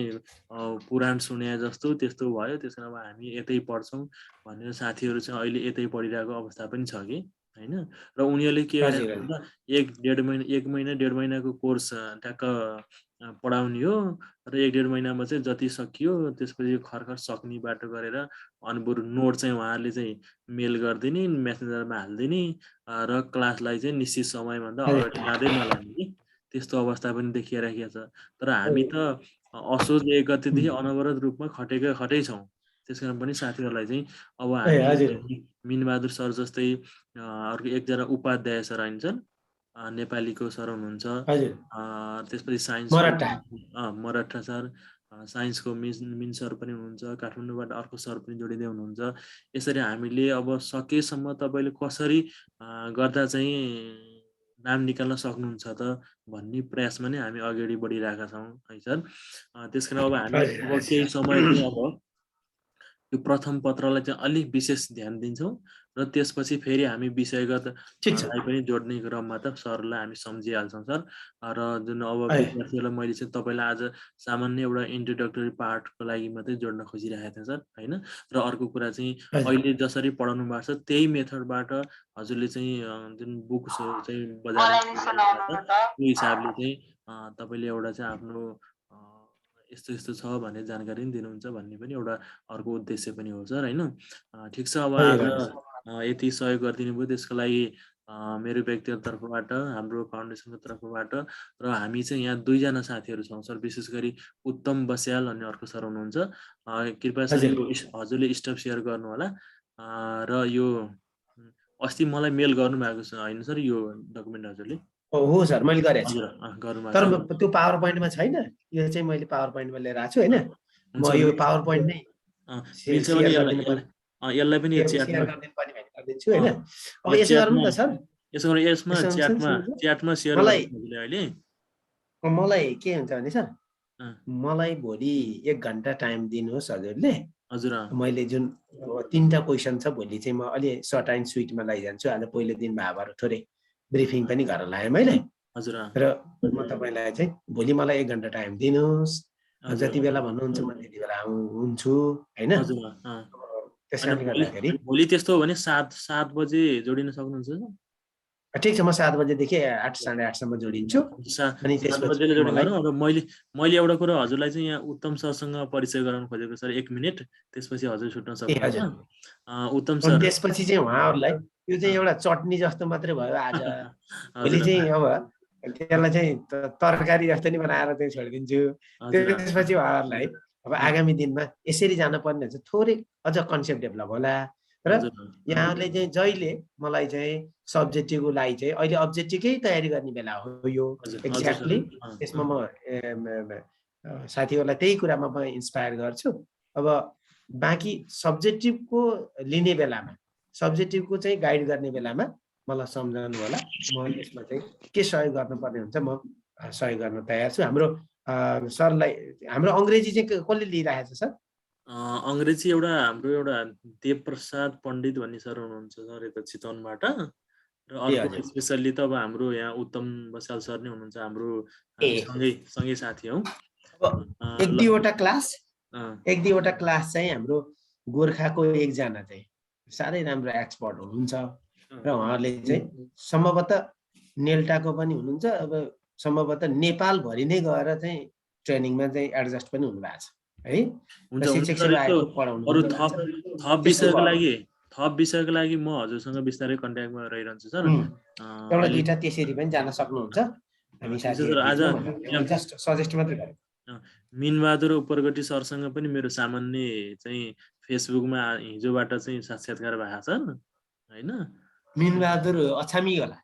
पुराण सुने जस्तो त्यस्तो भयो। त्यस कारण अब हामी यतै पढ्छौँ भनेर साथीहरू चाहिँ अहिले यतै पढिरहेको अवस्था पनि छ कि होइन। र उनीहरूले के गरेको भन्दा 1 महिना 1.5 महिनाको कोर्स ट्याक्क पढाउने हो र 1-1.5 महिनामा चाहिँ जति सकियो त्यसपछि खर्खर सक्ने बाटो गरेर अनि बरु नोट चाहिँ उहाँहरूले चाहिँ मेल गरिदिने, मेसेन्जरमा हालिदिने र क्लासलाई चाहिँ निश्चित समयभन्दा अगाडि जाँदै नलाने कि त्यस्तो अवस्था पनि देखिइराखेको छ। तर हामी त असोज 1 गतेदेखि अनवरत रूपमा खटै छौँ। त्यस कारण पनि साथीहरूलाई चाहिँ अब हामी मिनबहादुर सर जस्तै अर्को एकजना उपाध्याय सर आइन्छन्, नेपालीको सर हुनुहुन्छ, त्यसपछि साइन्स मराठा सर, साइन्सको मिन सर पनि हुनुहुन्छ, काठमाडौँबाट अर्को सर पनि जोडिँदै हुनुहुन्छ। यसरी हामीले अब सकेसम्म तपाईँले कसरी गर्दा चाहिँ नाम निकाल्न सक्नुहुन्छ त भन्ने प्रयासमा नै हामी अगाडि बढिरहेका छौँ है सर। त्यस कारण अब हामी अब केही समय चाहिँ अब यो प्रथम पत्रलाई चाहिँ अलिक विशेष ध्यान दिन्छौँ र त्यसपछि फेरि हामी विषयगत पनि जोड्ने क्रममा त सरलाई हामी सम्झिहाल्छौँ सर। र जुन अब विद्यार्थीहरूलाई मैले चाहिँ तपाईँलाई आज सामान्य एउटा इन्ट्रोडक्टरी पार्टको लागि मात्रै जोड्न खोजिरहेको थिएँ सर होइन। र अर्को कुरा चाहिँ अहिले जसरी पढाउनु भएको छ त्यही मेथडबाट हजुरले चाहिँ जुन बुक्सहरू चाहिँ बजारमा त्यो हिसाबले चाहिँ तपाईँले एउटा चाहिँ आफ्नो यस्तो यस्तो छ भन्ने जानकारी पनि दिनुहुन्छ भन्ने पनि एउटा अर्को उद्देश्य पनि हो सर होइन। ठिक छ, अब आज यति सहयोग गरिदिनु भयो त्यसको लागि मेरो व्यक्तिगत तर्फबाट, हाम्रो फाउन्डेसनको तर्फबाट र हामी चाहिँ यहाँ 2 जना साथीहरू छौँ सर। विशेष गरी उत्तम बस्याल अनि अर्को सर हुनुहुन्छ। कृपया सर यो हजुरले स्टप सेयर गर्नु होला। र यो अस्ति मलाई मेल गर्नुभएको छ होइन सर यो डकुमेन्ट हजुरले? हो सर, मैले गरेको छु। हजुर गर्नुभएको तर छ। त्यो पावर पोइन्टमा छैन। यो चाहिँ मैले पावर पोइन्टमा लिएर आएको छु हैन। म यो पावर पोइन्ट नै मिल्छ भने यसलाई पनि यो च्याटमा गरिदिन्छु हैन। अब यसो गरौँ न सर। यसमा च्याटमा सेयर गर्नुले अहिले मलाई के हुन्छ भने सर, मलाई भोलि 1 घण्टा टाइम दिनुहोस् हजुरले। हजुर मैले जुन 3टा क्वेसन छ भोलि चाहिँ म अलि सर्ट एन्ड स्विटमा लैजान्छु। आज पहिलो दिन भाइहरू थोरै ब्रिफिङ पनि गरेर लाएँ मैले। हजुर र म तपाईलाई चाहिँ भोलि मलाई 1 घण्टा टाइम दिनुहोस्। जति बेला भन्नुहुन्छ म त्यति बेला हुन्छु हैन। त्यसैले गर्दाखेरि भोलि त्यस्तो हो भने 7 बजे जोडिन सक्नुहुन्छ? ठिक छ, म 7 बजेदेखि 8 साढे 8 सम्म जोडिन्छु। अनि त्यसपछि मैले एउटा कुरा हजुरलाई चाहिँ यहाँ उत्तम सरसँग परिचय गराउन खोजेको सर। 1 मिनेट, त्यसपछि हजुर छुट्न सक्नुहुन्छ। उत्तम सर त्यसपछि चाहिँ उहाँहरूलाई यो चाहिँ एउटा चटनी जस्तो मात्रै भयो आज। भोलि चाहिँ अब त्यसलाई चाहिँ तरकारी जस्तो नि बनाएर चाहिँ छोडिदिन्छु। त्यसपछि उहाँहरूलाई अब आगामी दिनमा यसरी जानुपर्ने हुन्छ। थोरै अझ कन्सेप्ट डेभलप होला। र यहाँले चाहिँ जहिले मलाई चाहिँ सब्जेक्टिभको लागि चाहिँ अहिले अब्जेक्टिभकै तयारी गर्ने बेला हो यो एक्ज्याक्टली। त्यसमा म साथीहरूलाई त्यही कुरामा म इन्स्पायर गर्छु। अब बाँकी सब्जेक्टिभको लिने बेलामा, सब्जेक्टिभको चाहिँ गाइड गर्ने बेलामा मलाई सम्झाउनु होला। म यसमा चाहिँ के सहयोग गर्नुपर्ने हुन्छ म सहयोग गर्न तयार छु। हाम्रो सरलाई हाम्रो अङ्ग्रेजी चाहिँ कसले लिइरहेको छ सर? अङ्ग्रेजी हाम्रो एउटा देवप्रसाद पण्डित भन्ने सर हुनुहुन्छ सर यता चितवनबाट। र अर्को स्पेसल्ली त अब हाम्रो यहाँ उत्तम बस्याल सर नै हुनुहुन्छ। हाम्रो सँगै साथी हौ। 1-2वटा क्लास चाहिँ हाम्रो गोर्खाको एकजना चाहिँ साह्रै राम्रो एक्सपर्ट हुनुहुन्छ र उहाँहरूले चाहिँ सम्भवतः नेल्टाको पनि हुनुहुन्छ। अब सम्भवतः नेपालभरि नै गएर चाहिँ ट्रेनिङमा चाहिँ एडजस्ट पनि हुनुभएको छ है। थप विषयको लागि म हजुरसँग बिस्तारै कन्ट्याक्टमा रहिरहन्छु सर। एउटा दुईटा त्यसरी पनि जान सक्नुहुन्छ। हामी साथीहरु जस्ट सजेस्ट मात्रै गरे। मिनबहादुर उपरगटी सरसँग पनि मेरो सामान्य चाहिँ फेसबुकमा हिजोबाट चाहिँ साक्षात्कार भएको छ हैन। मिनबहादुर अछामी होला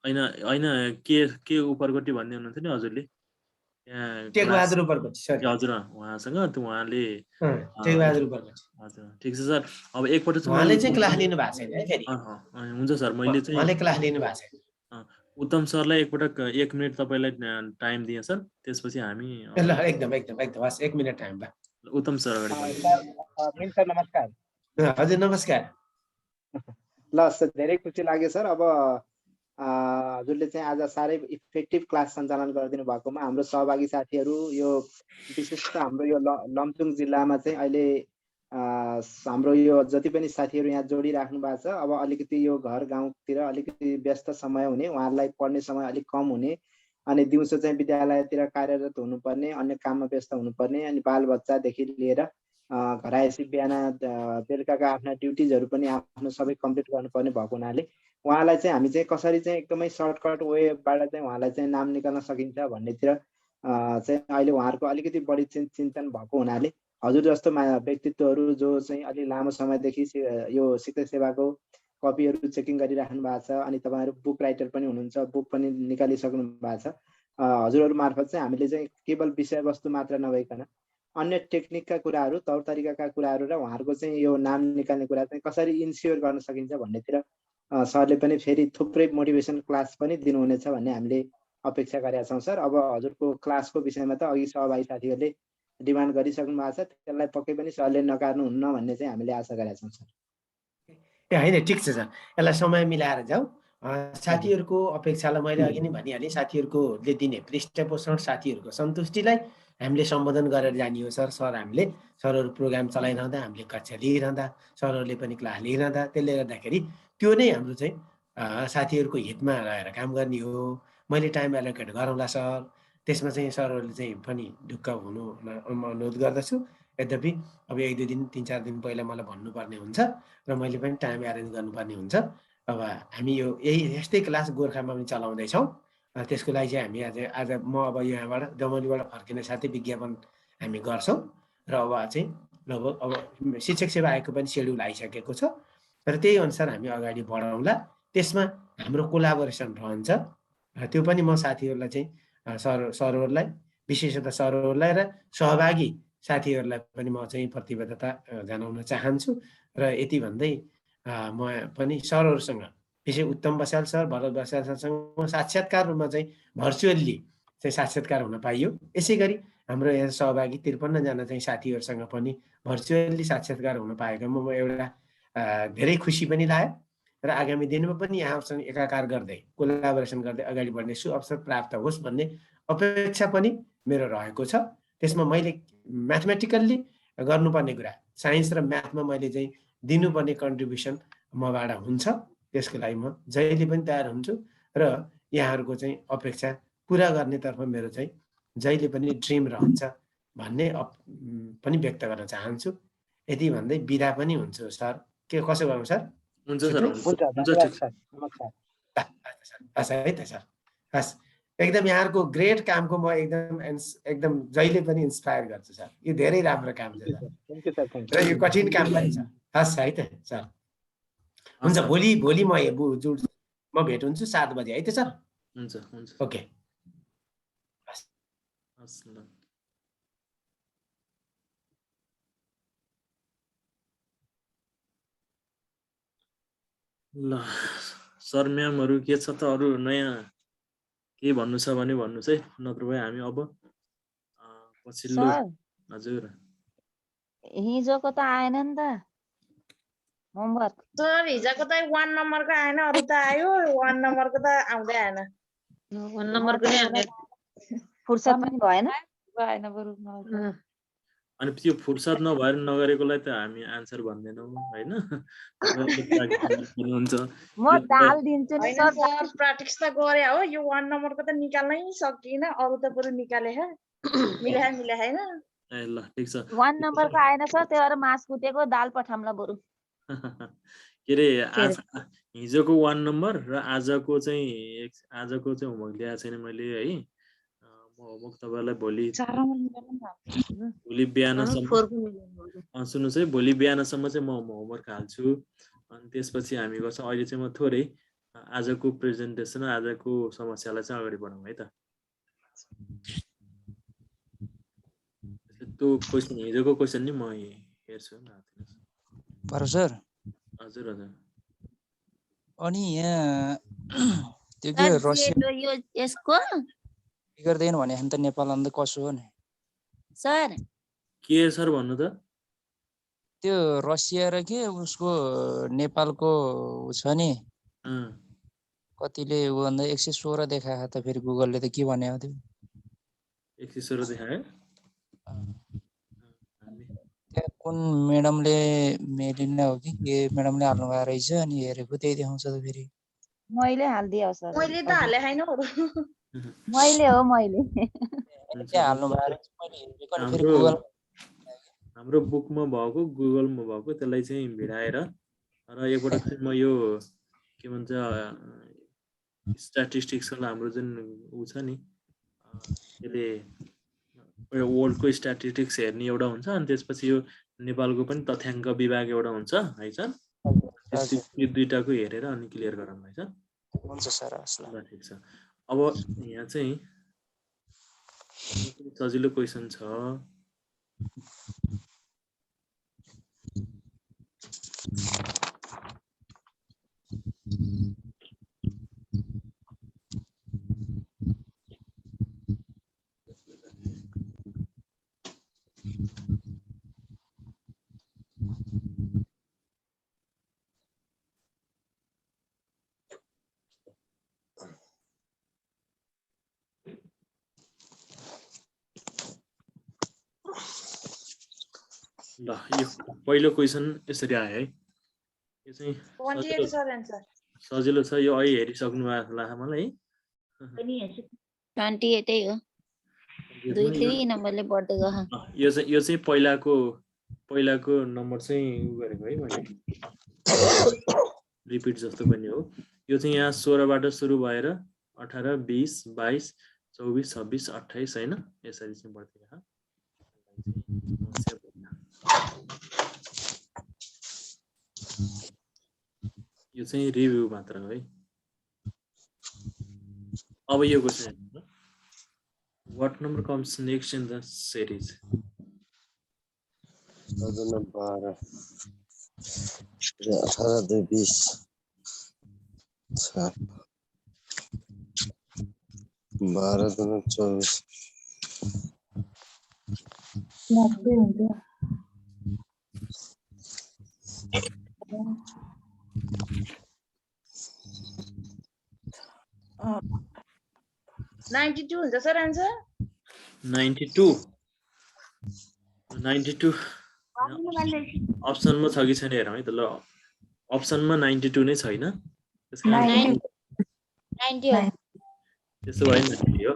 हैन के उपरगटी भन्ने हुनुहुन्थ्यो नि हजुरले? टेकबहादुर उपरगटी सर। हजुर उहाँसँग उहाँले टेकबहादुर उपरगटी। हजुर ठिक छ सर। अब एकपटक उहाँले चाहिँ क्लास लिनु भएको छैन है फेरि? हुन्छ सर, मैले चाहिँ उहाँले क्लास लिनु भएको छैन। उत्तम सरलाई एकपटक 1 मिनेट तपाईलाई टाइम दिए सर। त्यसपछि हामी ल एकदम बस 1 मिनेट टाइम बा। उत्तम सर अगाडि मिन सर नमस्कार। हजुर नमस्कार। ल सर धेरै खुसी लाग्यो सर। अब हजुरले चाहिँ आज साह्रै इफेक्टिभ क्लास सञ्चालन गरिदिनु भएकोमा हाम्रो सहभागी साथीहरू यो विशेष त हाम्रो यो लमजुङ जिल्लामा चाहिँ अहिले हाम्रो यो जति पनि साथीहरू यहाँ जोडिराख्नु भएको छ। अब अलिकति यो घर गाउँतिर अलिकति व्यस्त समय हुने, उहाँहरूलाई पढ्ने समय अलिक कम हुने, अनि दिउँसो चाहिँ विद्यालयतिर कार्यरत हुनुपर्ने, अन्य काममा व्यस्त हुनुपर्ने, अनि बालबच्चादेखि लिएर घर आएपछि बिहान बेलुकाका आफ्ना ड्युटिजहरू पनि आफ्नो सबै कम्प्लिट गर्नुपर्ने भएको हुनाले उहाँलाई चाहिँ हामी चाहिँ कसरी चाहिँ एकदमै सर्टकट वेबाट चाहिँ उहाँलाई चाहिँ नाम निकाल्न सकिन्छ भन्नेतिर चाहिँ अहिले उहाँहरूको अलिकति बढी चिन्तन भएको हुनाले हजुर जस्तो व्यक्तित्वहरू जो चाहिँ अलि लामो समयदेखि यो शिक्षक सेवाको कपीहरू चेकिङ गरिराख्नु भएको छ, अनि तपाईँहरू बुक राइटर पनि हुनुहुन्छ, बुक पनि निकालिसक्नु भएको छ। हजुरहरू मार्फत चाहिँ हामीले चाहिँ केवल विषयवस्तु मात्र नभइकन अन्य टेक्निकका कुराहरू, तौर तरिकाका कुराहरू र उहाँहरूको चाहिँ यो नाम निकाल्ने कुरा चाहिँ कसरी इन्स्योर गर्न सकिन्छ भन्नेतिर सरले पनि फेरि थुप्रै मोटिभेसन क्लास पनि दिनुहुनेछ भन्ने हामीले अपेक्षा गरेका छौँ सर। अब हजुरको क्लासको विषयमा त अघि सहभागी साथीहरूले डिमान्ड गरिसक्नु भएको छ, त्यसलाई पक्कै पनि सरले नकार्नुहुन्न भन्ने चाहिँ हामीले आशा गरेका छौँ सर। होइन ठिक छ सर, यसलाई समय मिलाएर जाऊ। साथीहरूको अपेक्षालाई मैले अघि नै भनिहालेँ, साथीहरूकोले दिने पृष्ठपोषण, साथीहरूको सन्तुष्टिलाई हामीले सम्बोधन गरेर जाने हो सर। हामीले सरहरू प्रोग्राम चलाइरहँदा, हामीले कक्षा लिइरहँदा, सरहरूले पनि क्लास लिइरहँदा, त्यसले गर्दाखेरि त्यो नै हाम्रो चाहिँ साथीहरूको हितमा रहेर काम गर्ने हो। मैले टाइम एलोकेट गरौँला सर, त्यसमा चाहिँ सरहरूले चाहिँ पनि ढुक्क हुनु अनुरोध गर्दछु। यद्यपि अब 1-2 दिन 3-4 दिन पहिला मलाई भन्नुपर्ने हुन्छ र मैले पनि टाइम एरेन्ज गर्नुपर्ने हुन्छ। अब हामी यो यस्तै क्लास गोर्खामा पनि चलाउँदैछौँ। त्यसको लागि चाहिँ हामी आज म अब यहाँबाट डमनीबाट फर्किने साथै विज्ञापन हामी गर्छौँ र अब चाहिँ लगभग अब शिक्षक सेवा आयोगको पनि सेड्युल आइसकेको छ र त्यही अनुसार हामी अगाडि बढाउँला। त्यसमा हाम्रो कोलाबोरेसन रहन्छ र त्यो पनि म साथीहरूलाई चाहिँ सरहरूलाई विशेषतः सरहरूलाई र सहभागी साथीहरूलाई पनि म चाहिँ प्रतिबद्धता जनाउन चाहन्छु र यति भन्दै म पनि सरहरूसँग विशेष उत्तम बस्याल सर भरत बस्याल सरसँग साक्षात्कार रूपमा चाहिँ भर्चुअल्ली चाहिँ साक्षात्कार हुन पाइयो। यसै गरी हाम्रो यहाँ सहभागी 53 जना चाहिँ साथीहरूसँग पनि भर्चुअल्ली साक्षात्कार हुन पाएकोमा म एउटा धेरै खुसी पनि लाग्यो र आगामी दिनमा पनि यहाँसँग एकाकार गर्दै कोलाबोरेसन गर्दै अगाडि बढ्ने सुअवसर प्राप्त होस् भन्ने अपेक्षा पनि मेरो रहेको छ। त्यसमा मैले म्याथमेटिकल्ली गर्नुपर्ने कुरा साइन्स र म्याथमा मैले चाहिँ दिनुपर्ने कन्ट्रिब्युसन मबाट हुन्छ। त्यसको लागि म जहिले पनि तयार हुन्छु र यहाँहरूको चाहिँ अपेक्षा पुरा गर्नेतर्फ मेरो चाहिँ जहिले पनि ड्रिम रहन्छ भन्ने पनि व्यक्त गर्न चाहन्छु। यति भन्दै बिदा पनि हुन्छु सर। के कसो गरौँ सर? हुन्छ सर, हुन्छ सर, नमस्कार। हस् है त सर, हस्। एकदम यहाँहरूको ग्रेट कामको म एकदम जहिले पनि इन्सपायर गर्छु सर। यो धेरै राम्रो काम छ सर र यो कठिन काम पनि छ। हस् है त सर, हुन्छ। भोलि म भेट हुन्छु 7 बजे है त सर। हुन्छ हुन्छ, ओके। ल सर म्यामहरू के छ त अरू नयाँ के भन्नु छ भने भन्नुहोस् है, नत्र भए हामी अब पछिल्लो। हजुर, हिजोको त आएन नि त होमवर्क। सर हिजोको त 1 नम्बरको आएन, अरू त आयो। 1 नम्बरको त आउँदै आएन। 1 नम्बरको नै आउने फुर्सद पनि भएन। अनि त्यो फुर्सद नभएर नगरेकोलाई त हामी आन्सर भन्दैनौँ हैन। हुन्छ, म दाल दिन्छु नि सर। प्र्याक्टिस त गरे हो। यो 1 नम्बरको त निकाल्नै सकिएन, अरू त बरु निकाले है। मिले हैन। ए ल ठीक छ। 1 नम्बरको आएन सर, त्यो भएर मास कुटेको दाल पठाउँला बरु। के रे हिजोको 1 नम्बर र आजको चाहिँ होमवर्क ल्याएको छैन मैले है। म होमवर्क तपाईहरुलाई भोलि बिहानसम्म सुन्नुहोस् है, भोलि बिहानसम्म चाहिँ म होमवर्क हाल्छु। अनि त्यसपछि हामी गर्छौँ। अहिले चाहिँ म थोरै आजको प्रेजेन्टेसन र आजको समस्यालाई चाहिँ अगाडि बढाउँ है त। त्यो क्वेसन हिजोको क्वेसन नि म हेर्छु न। सर हजुर हजुर। अनि यहाँ त्यो के रसिया यसको गर्दैन भने त नेपाल अन्त कसो हो नि सर? के सर भन्नु त? त्यो रसिया र के उसको नेपालको छ नि कतिले उ भन्दा 116 देखायो त फेरि गुगलले त के भन्यो त्यो 116 देखायो। कुन म्याडमले मेलिना हो कि के म्याडमले हाल्नु भएको रहेछ अनि हेरेको त्यही देखाउँछ त फेरि। मैले हाल्दिए सर। मैले त हाले हैन। मैले हाल्नु भएको रहेछ मैले हेरेको अनि फेरि गुगल हाम्रो बुकमा भएको गुगलमा भएको त्यसलाई चाहिँ भिडाएर र एकपटक चाहिँ म यो के भन्छ स्ट्याटिस्टिक्सको हाम्रो जुन उ छ नि त्यसले वर्ल्डको स्ट्याटिस्टिक्स हेर्ने एउटा हुन्छ अनि त्यसपछि यो नेपालको पनि तथ्याङ्क विभाग एउटा हुन्छ है सर। यो दुईटाको हेरेर अनि क्लियर गरौँ है सर। हुन्छ सर। ल ठीक छ। अब यहाँ चाहिँ सजिलो क्वेसन छ। ल यो पहिलो क्वेसन यसरी आयो है। यो चाहिँ सजिलो छ। यो अहिले हेरिसक्नु भएको लाग्छ मलाई है। 28 हो। 2-3 नम्बरले बढ्दै गयो। यो चाहिँ पहिलाको नम्बर चाहिँ उ गरेको है मैले। रिपिट जस्तो पनि हो। यो चाहिँ यहाँ 16 बाट सुरु भएर 18, 20, 22, 24, 26, 28 हैन, यसरी चाहिँ बढ्दै गयो। यो चाहिँ रिभ्यू मात्र हो है। अब यो क्वेशन हेर्नु। What number comes next in the series? 12, 18, 20, 12, 24 92 हुन्छ सर आन्सर। 92 अप्सनमा छ कि छैन हेरौँ है त। ल अप्सनमा 92 नै छैन, त्यसको त्यसो भए 90 हो।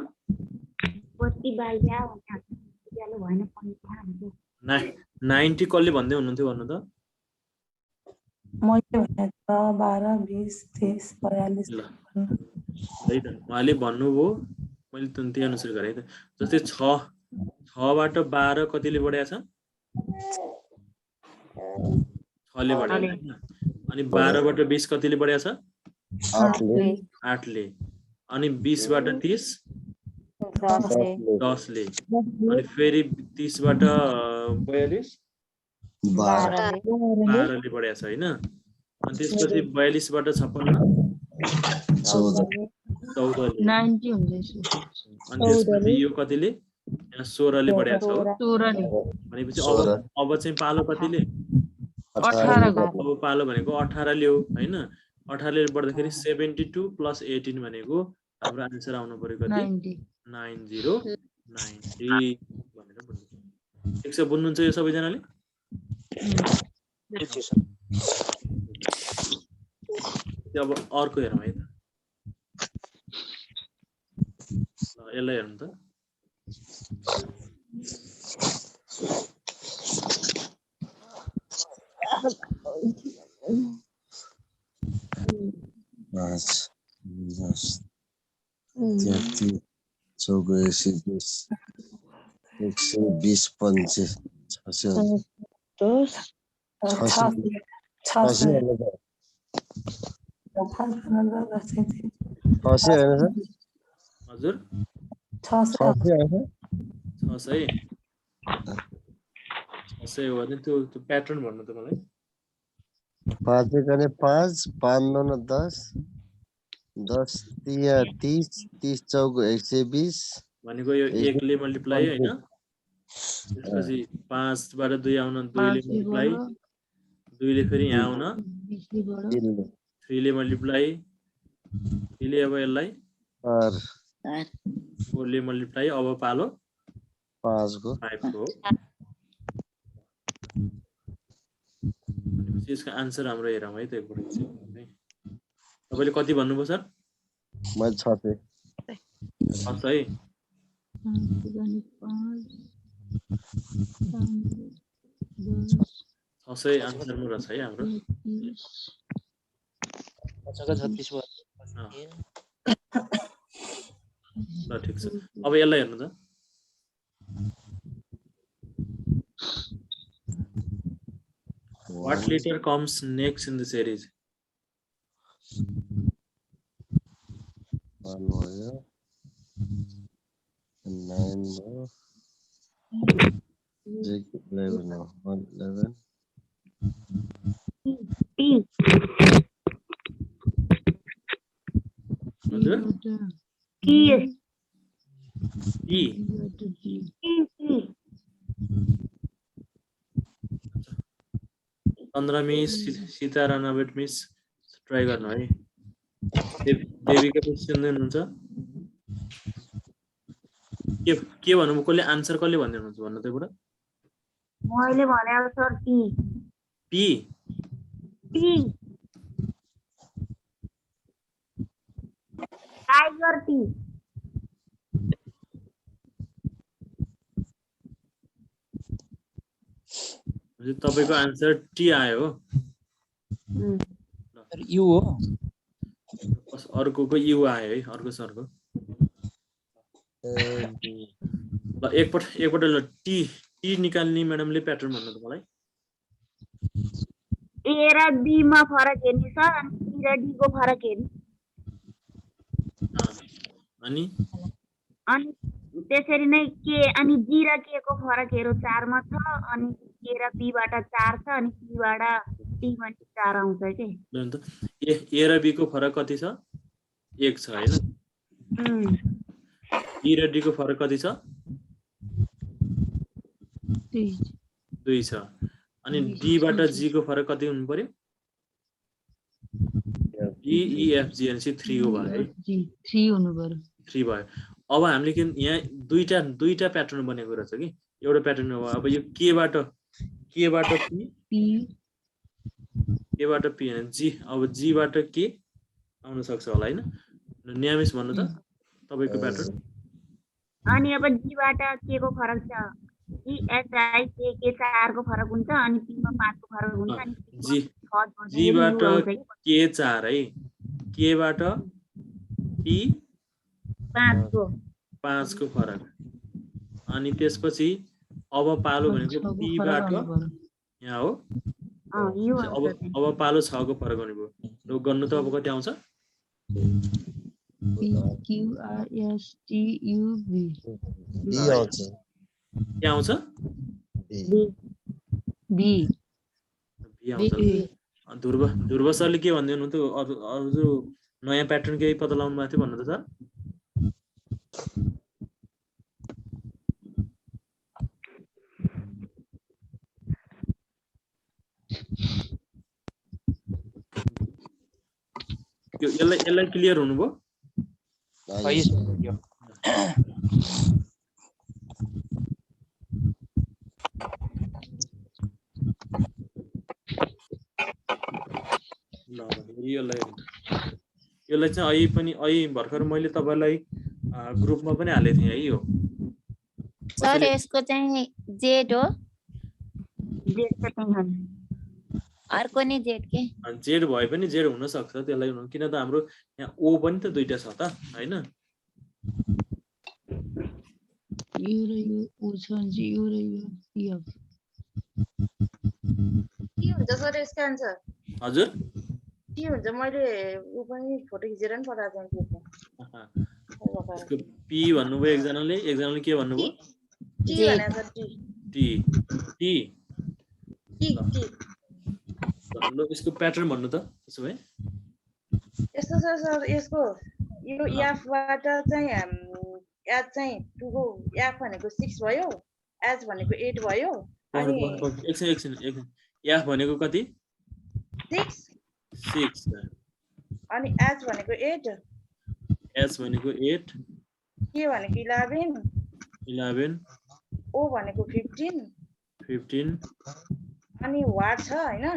90 कसले भन्दै हुनुहुन्थ्यो भन्नु त? मैले भने 12, 20, 30, 42 ल है त उहाँले भन्नुभयो, मैले त्यही अनुसार गरेँ है त। जस्तै 6 बाट 12 कतिले बढेको छ? 6 ले बढेको हैन। अनि 12 बाट 20 कतिले बढेको छ? 8 ले। अनि 20 बाट 30 10 ले। अनि फेरि 30 बाट 42 12 ले बढेको छ हैन। अनि त्यसपछि 42 बाट 56 14 ले। 90 हुन्छ। अनि त्यसपछि यो कतिले? यहाँ 16 ले बढेको छ हो। 16 ले। भनेपछि अब चाहिँ पालो कतिले? 18 को। अब पालो भनेको 18 ले हो हैन। 18 ले बढ्दाखेरि 72 + 18 भनेको हाम्रो आन्सर आउनु पर्यो कति? 90 भनेर बुझ्नु। ठिक छ, बुझ्नुहुन्छ यो सबैजनाले? अब अर्को हेरौँ है त। यसलाई हेर्नु त। पाँच 10 33 84 120 25 हजुर 600 हो भने त्यो प्याटर्न भन्नु त मलाई। 5 गरे 5 5 9 10 10 3 30 30 चौको 120 भनेको यो 1 ले मल्टिप्लाई हैन। त्यसपछि 5 बाट 2 आउन 2 ले मल्टिप्लाई, 2 ले फेरि यहाँ आउन 3 ले मल्टिप्लाई, 3 ले अब यसलाई 4 ले मल्टिप्लाई। अब पालो 5 को। यसको आन्सर हाम्रो हेरौँ है त एकपटक चाहिँ। तपाईले कति भन्नुभयो सर? मैले 600 आन्सरमा रहेछ है हाम्रो। ल ठिक छ, अब यसलाई हेर्नु त। What letter comes next in the series? 1 भयो 9 भयो 11 now 11 15 मिस सीता राणा बेट मिस ट्राई गर्नु है। देवीका मिस सुन्दै हुनुहुन्छ? के भन्नु? कसले आन्सर कसले भन्दै हुनुहुन्छ भन्नु त एउटा? मैले भने sir P P P tiger T. तपाईको आन्सर टी आयो हो। यु हो अर्कोको यु आयो है अर्को सरको ल एकपल्ट ल टी निकाल्ने म्याडमले प्याटर्न भन्नु त मलाई ए र बी मा फरक हेर्ने सर अनि सी र डी को फरक हेर्ने अनि त्यसरी नै के अनि जी र के को फरक हेरौँ 4 मा छ अनि के र बी बाट 4 छ अनि सी बाट डी मा 4 आउँछ के ए र बी को फरक कति छ 1 छ हैन ई र डी को फरक कति छ 2 छ अनि डी बाट जी को फरक कति हुनु पर्यो D E F G N C 3 हो भयो है 3 हुनु पर्यो 3 भयो अब हामीले के यहाँ दुईटा प्याटर्न बनेको रहेछ कि एउटा प्याटर्न हो अब यो के बाट पी हैन जी अब जी बाट के आउन सक्छ होला हैन न्यामिस भन्नु त तपाईको प्याटर्न अनि अब जी बाट के को फरक छ जी एच आई के 4 को फरक हुन्छ अनि पी मा 5 को फरक हुन्छ अनि जी बाट के 4 है के बाट पी 5 को फरक अनि त्यसपछि अब पालो भनेको पी बाट यहाँ हो अब पालो 6 को फरक हुने भयो र गर्नु त अब कति आउँछ P Q R S T U V के आउँछ B आउँछ ध्रुव सरले के भन्दै हुनु त अरु नयाँ प्याटर्न केही पत्ता लगाउनु भएको थियो भन्नु त सर यसलाई क्लियर हुनुभयो यसलाई चाहिँ अहिले भर्खर मैले तपाईलाई ग्रुपमा पनि हालेको थिएँ है यो सर यसको चाहिँ जेड हो अर्को नि जेड के जेड भए पनि जेड हुन सक्छ त्यसलाई किन त हाम्रो यहाँ ओ पनि त दुईटा छ त हैन यो र यो ओ छ जी यो र यो यो के हुन्छ सर यसको आन्सर हजुर के हुन्छ मैले उ पनि फोटो खिचेर नि पठाएको छु यसको पी भन्नुभयो एकजनाले के भन्नुभयो टी भनेको T T T T T ल यसको प्याटर्न भन्नु त त्यसो भए यस्तो छ सर यसको यो एफ बाट चाहिँ एच चाहिँ 2 को एफ भनेको 6 भयो एच भनेको 8 भयो अनि एकछिन एफ भनेको कति 6 अनि एच भनेको 8 एच भनेको 8 के भनेको 11 ओ भनेको 15 अनि वाट छ हैन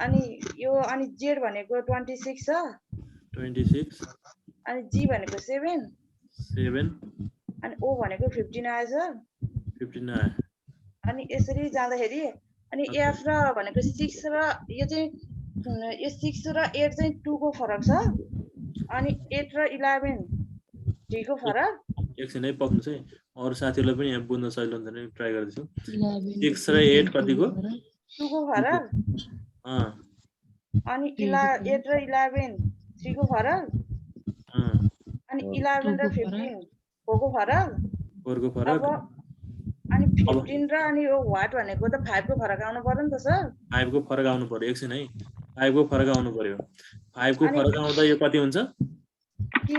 अनि यो अनि जेड भनेको 26 छ 26 अनि जी भनेको 7 अनि ओ भनेको 15 आएछ 15 आयो अनि यसरी जाँदाखेरि अनि एफ र भनेको 6 र यो चाहिँ यो 6 र 8 चाहिँ 2 को फरक छ अनि 8 र 11 3 को फरक एकछिन है पक्नु चाहिँ अरु साथीहरुलाई पनि यहाँ बुझ्न सजिलो हुन्छ नि ट्राई गर्दैछु 6 र 8 कतिको 2 को फरक अनि 8 र 11 3 को फरक अनि 11 र 15 4 को फरक अनि 15 र अनि यो वाट भनेको त 5 को फरक आउनु पर्यो नि त सर 5 को फरक आउनु पर्यो एकछिन है 5 को फरक आउनु पर्यो 5 को फरक आउँदा यो कति हुन्छ के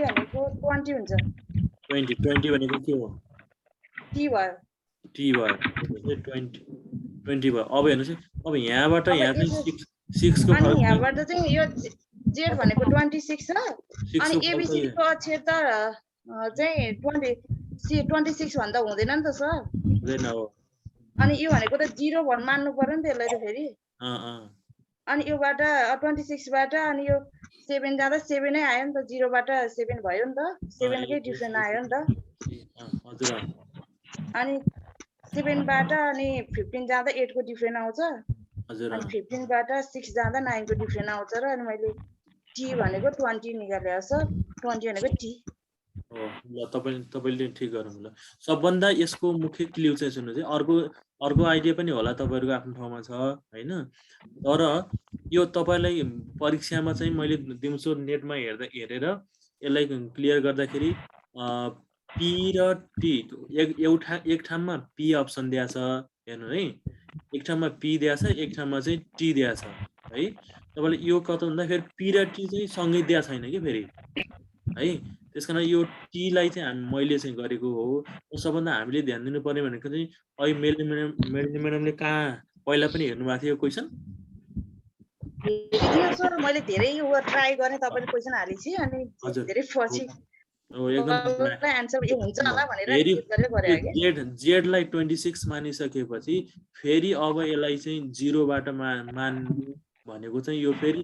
भनेको 20 हुन्छ 20 भनेको के हो टी भयो 20 भयो अब हेर्नुस् अब यहाँबाट यहाँ चाहिँ 6 को फरक अनि यहाँबाट चाहिँ यो जेड भनेको 26 छ अनि एबीसी को अक्षर त चाहिँ 26 भन्दा हुँदैन नि त सर हुँदैन हो अनि यो भनेको त 0 भन्न मान्नु पर्यो नि त्यसलाई त फेरि अनि योबाट 26 बाट अनि यो 7 जाँदा 7 नै आयो नि त 0 बाट 7 भयो नि त 7 कै डिफरेन्ट आयो नि त हजुर अनि 7 बाट अनि 15 जाँदा 8 को डिफरेन्ट आउँछ हजुर अनि 15 बाट 6 जाँदा 9 को डिफ्रेन्ट आउँछ र अनि मैले टी भनेको 20 निकालेको छ 20 भनेको टी हो ल तपाईले ठीक गर्नु ल सबभन्दा यसको मुख्य क्ल्यु चाहिँ सुन्नु चाहिँ अर्को आइडिया पनि होला तपाईहरुको आफ्नो ठाउँमा छ हैन तर यो तपाईलाई परीक्षामा चाहिँ मैले दिउँसो नेटमा हेरेर यसलाई क्लियर गर्दाखेरि पी र टी एक ठाउँमा पी अप्सन दिया छ हेर्नु है एक ठाउँमा पी दिया छ एक ठाउँमा चाहिँ टी दिया छ है तपाईले यो कता भन्दा फेरि पी र टी चाहिँ सँगै दिया छैन के फेरि है त्यसकारण यो टी लाई चाहिँ मैले चाहिँ गरेको हो सबभन्दा हामीले ध्यान दिनुपर्ने भनेको चाहिँ अहिले मेडले म्याडमले कहाँ पहिला पनि हेर्नु भएको थियो क्वेशन सर मैले धेरै ट्राई गर्ने तपाईले क्वेशन हालेछि अनि धेरै पछि हो एकदम आन्सर यो हुन्छ होला भनेर जेड लाई 26 मानिसकेपछि फेरि अब यसलाई चाहिँ 0 बाट मान्नु भनेको चाहिँ यो फेरि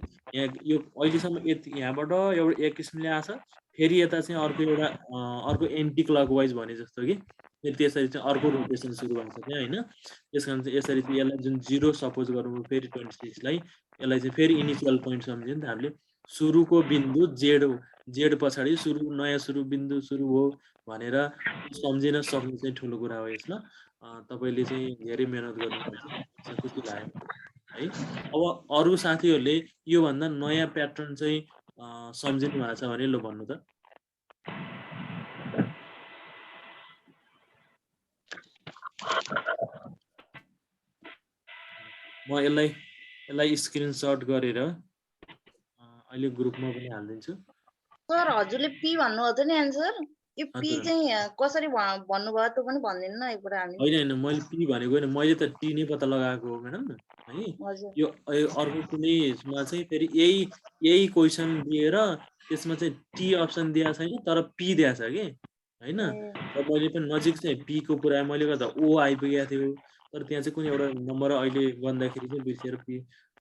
यो अहिलेसम्म यहाँबाट एउटा एक किसिमले आछ फेरि यता चाहिँ अर्को एन्टी क्लकवाइज भने जस्तो कि फेरि त्यसरी चाहिँ अर्को रोटेसन सुरु हुन्छ क्या हैन त्यसकारण चाहिँ यसरी चाहिँ यसलाई जुन 0 सपोज गरौँ फेरि 26 लाई यसलाई चाहिँ फेरि इनिशियल पोइन्ट सम्झ्यो नि त हामीले सुरुको बिन्दु जेड पछाडि नयाँ सुरु बिन्दु सुरु हो भनेर सम्झिन सक्नु चाहिँ ठुलो कुरा हो यसमा तपाईले चाहिँ धेरै मेहनत गर्नुपर्छ खुसी लाग्यो है अब अरु साथीहरुले यो भन्दा नयाँ प्याटर्न चाहिँ सम्झिनु भएको छ भने ल भन्नु त म यसलाई स्क्रिनशट गरेर अहिले ग्रुपमा पनि हाल्दिन्छु सर हजुरले पी भन्नु हो त नि आन्सर यो पी चाहिँ कसरी भन्नु भयो त पनि भन्दिनु न एक कुरा हामी हैन मैले पी भनेको हैन मैले त टी नै पत्ता लगाएको हो म्याडम है यो अर्को कुनैमा चाहिँ फेरि यही क्वेशन दिएर त्यसमा चाहिँ टी अप्सन दिएको छैन तर पी दिएको छ के हैन र मैले पनि नजिक चाहिँ पी को पुरा मैले गर्दा ओ आइपुगेको थियो तर त्यहाँ चाहिँ कुनै एउटा नम्बर अहिले गर्दाखेरि चाहिँ बिर्सेर पी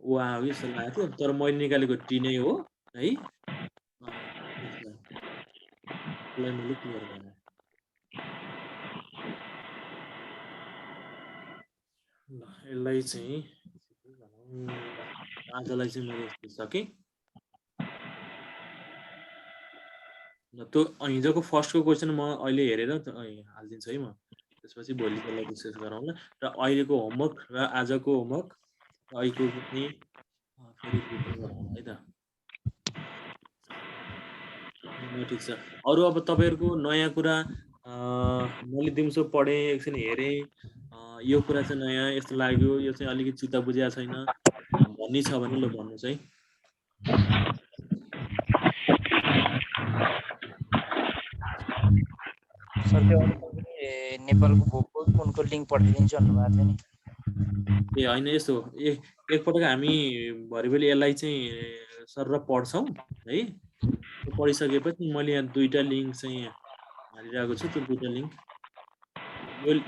ओ आयो जस्तो लागेको थियो तर मैले निकालेको टी नै हो है मैले क्लियर गरेँ ल यसलाई चाहिँ आजलाई चाहिँ मैले यस्तो सकेँ ल त्यो हिजोको फर्स्टको क्वेसन म अहिले हेरेर हालिदिन्छु है म त्यसपछि भोलिको लागि डिस्कस गरौँला र अहिलेको होमवर्क र आजको होमवर्क अहिलेको पनि फेरि गरौँ है त ठिक छ अरु अब तपाईहरुको नयाँ कुरा मैले दिउँसो पढेँ एकछिन हेरेँ यो कुरा चाहिँ नयाँ यस्तो लाग्यो यो चाहिँ अलिकति चित्त बुझेको छैन भन्ने छ भने ल भन्नुहोस् है सर त्यो नेपालको भूगोल कुनको लिंक पठाइदिन्छु भन्नुभएको थियो नि ए हैन यस्तो एकपटक हामी भरिभरि यसलाई चाहिँ सर र पढ्छौं है पढिसकेपछि मैले यहाँ दुईटा लिंक चाहिँ हालिरहेको छु त्यो दुईटा लिंक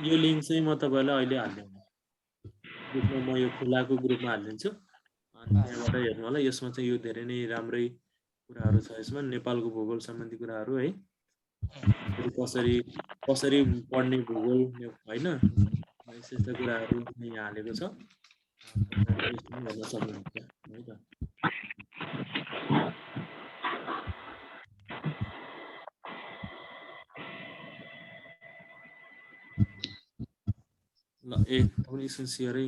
यो लिंक चाहिँ म तपाईलाई अहिले हाल्दिन्छु ग्रुपमा म यो खुलाको ग्रुपमा हालिदिन्छु अनि त्यहाँबाट हेर्नु होला यसमा चाहिँ यो धेरै नै राम्रै कुराहरु छ यसमा नेपालको भूगोल सम्बन्धी कुराहरु है कसरी पढ्ने भूगोल हैन यस्ता कुराहरु यहाँ हालेको छ भन्न सक्नुहुन्छ है त ल तपाईले स्क्रिन शेयरै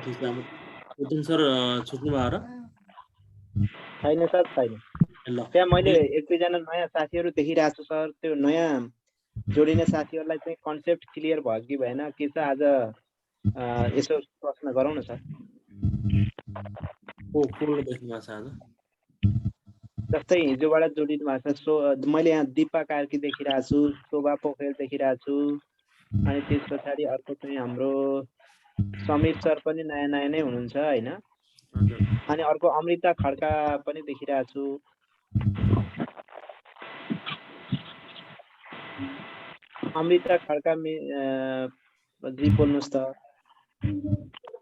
ठीक छ उत्तम सर छुट्नु भयो र छैन सर छैन ल त्यहाँ मैले एक दुईजना नयाँ साथीहरु देखिरहेको छु सर त्यो नयाँ जोडिने साथीहरुलाई चाहिँ कन्सेप्ट क्लियर भयो कि भएन के छ आज यसो प्रश्न गरौँ न सर को देख्नु भएको छ आज जस्तै हिजोबाट जोडिनु भएको छ मैले यहाँ दीपा कार्की देखिरहेको छु शोभा पोखरेल देखिरहेको छु अनि त्यस पछाडि अर्को चाहिँ हाम्रो समीर सर पनि नयाँ नयाँ नै हुनुहुन्छ हैन अनि अर्को अमृता खड्का पनि देखिरहेको छु अमृता खड्का जी बोल्नुस् त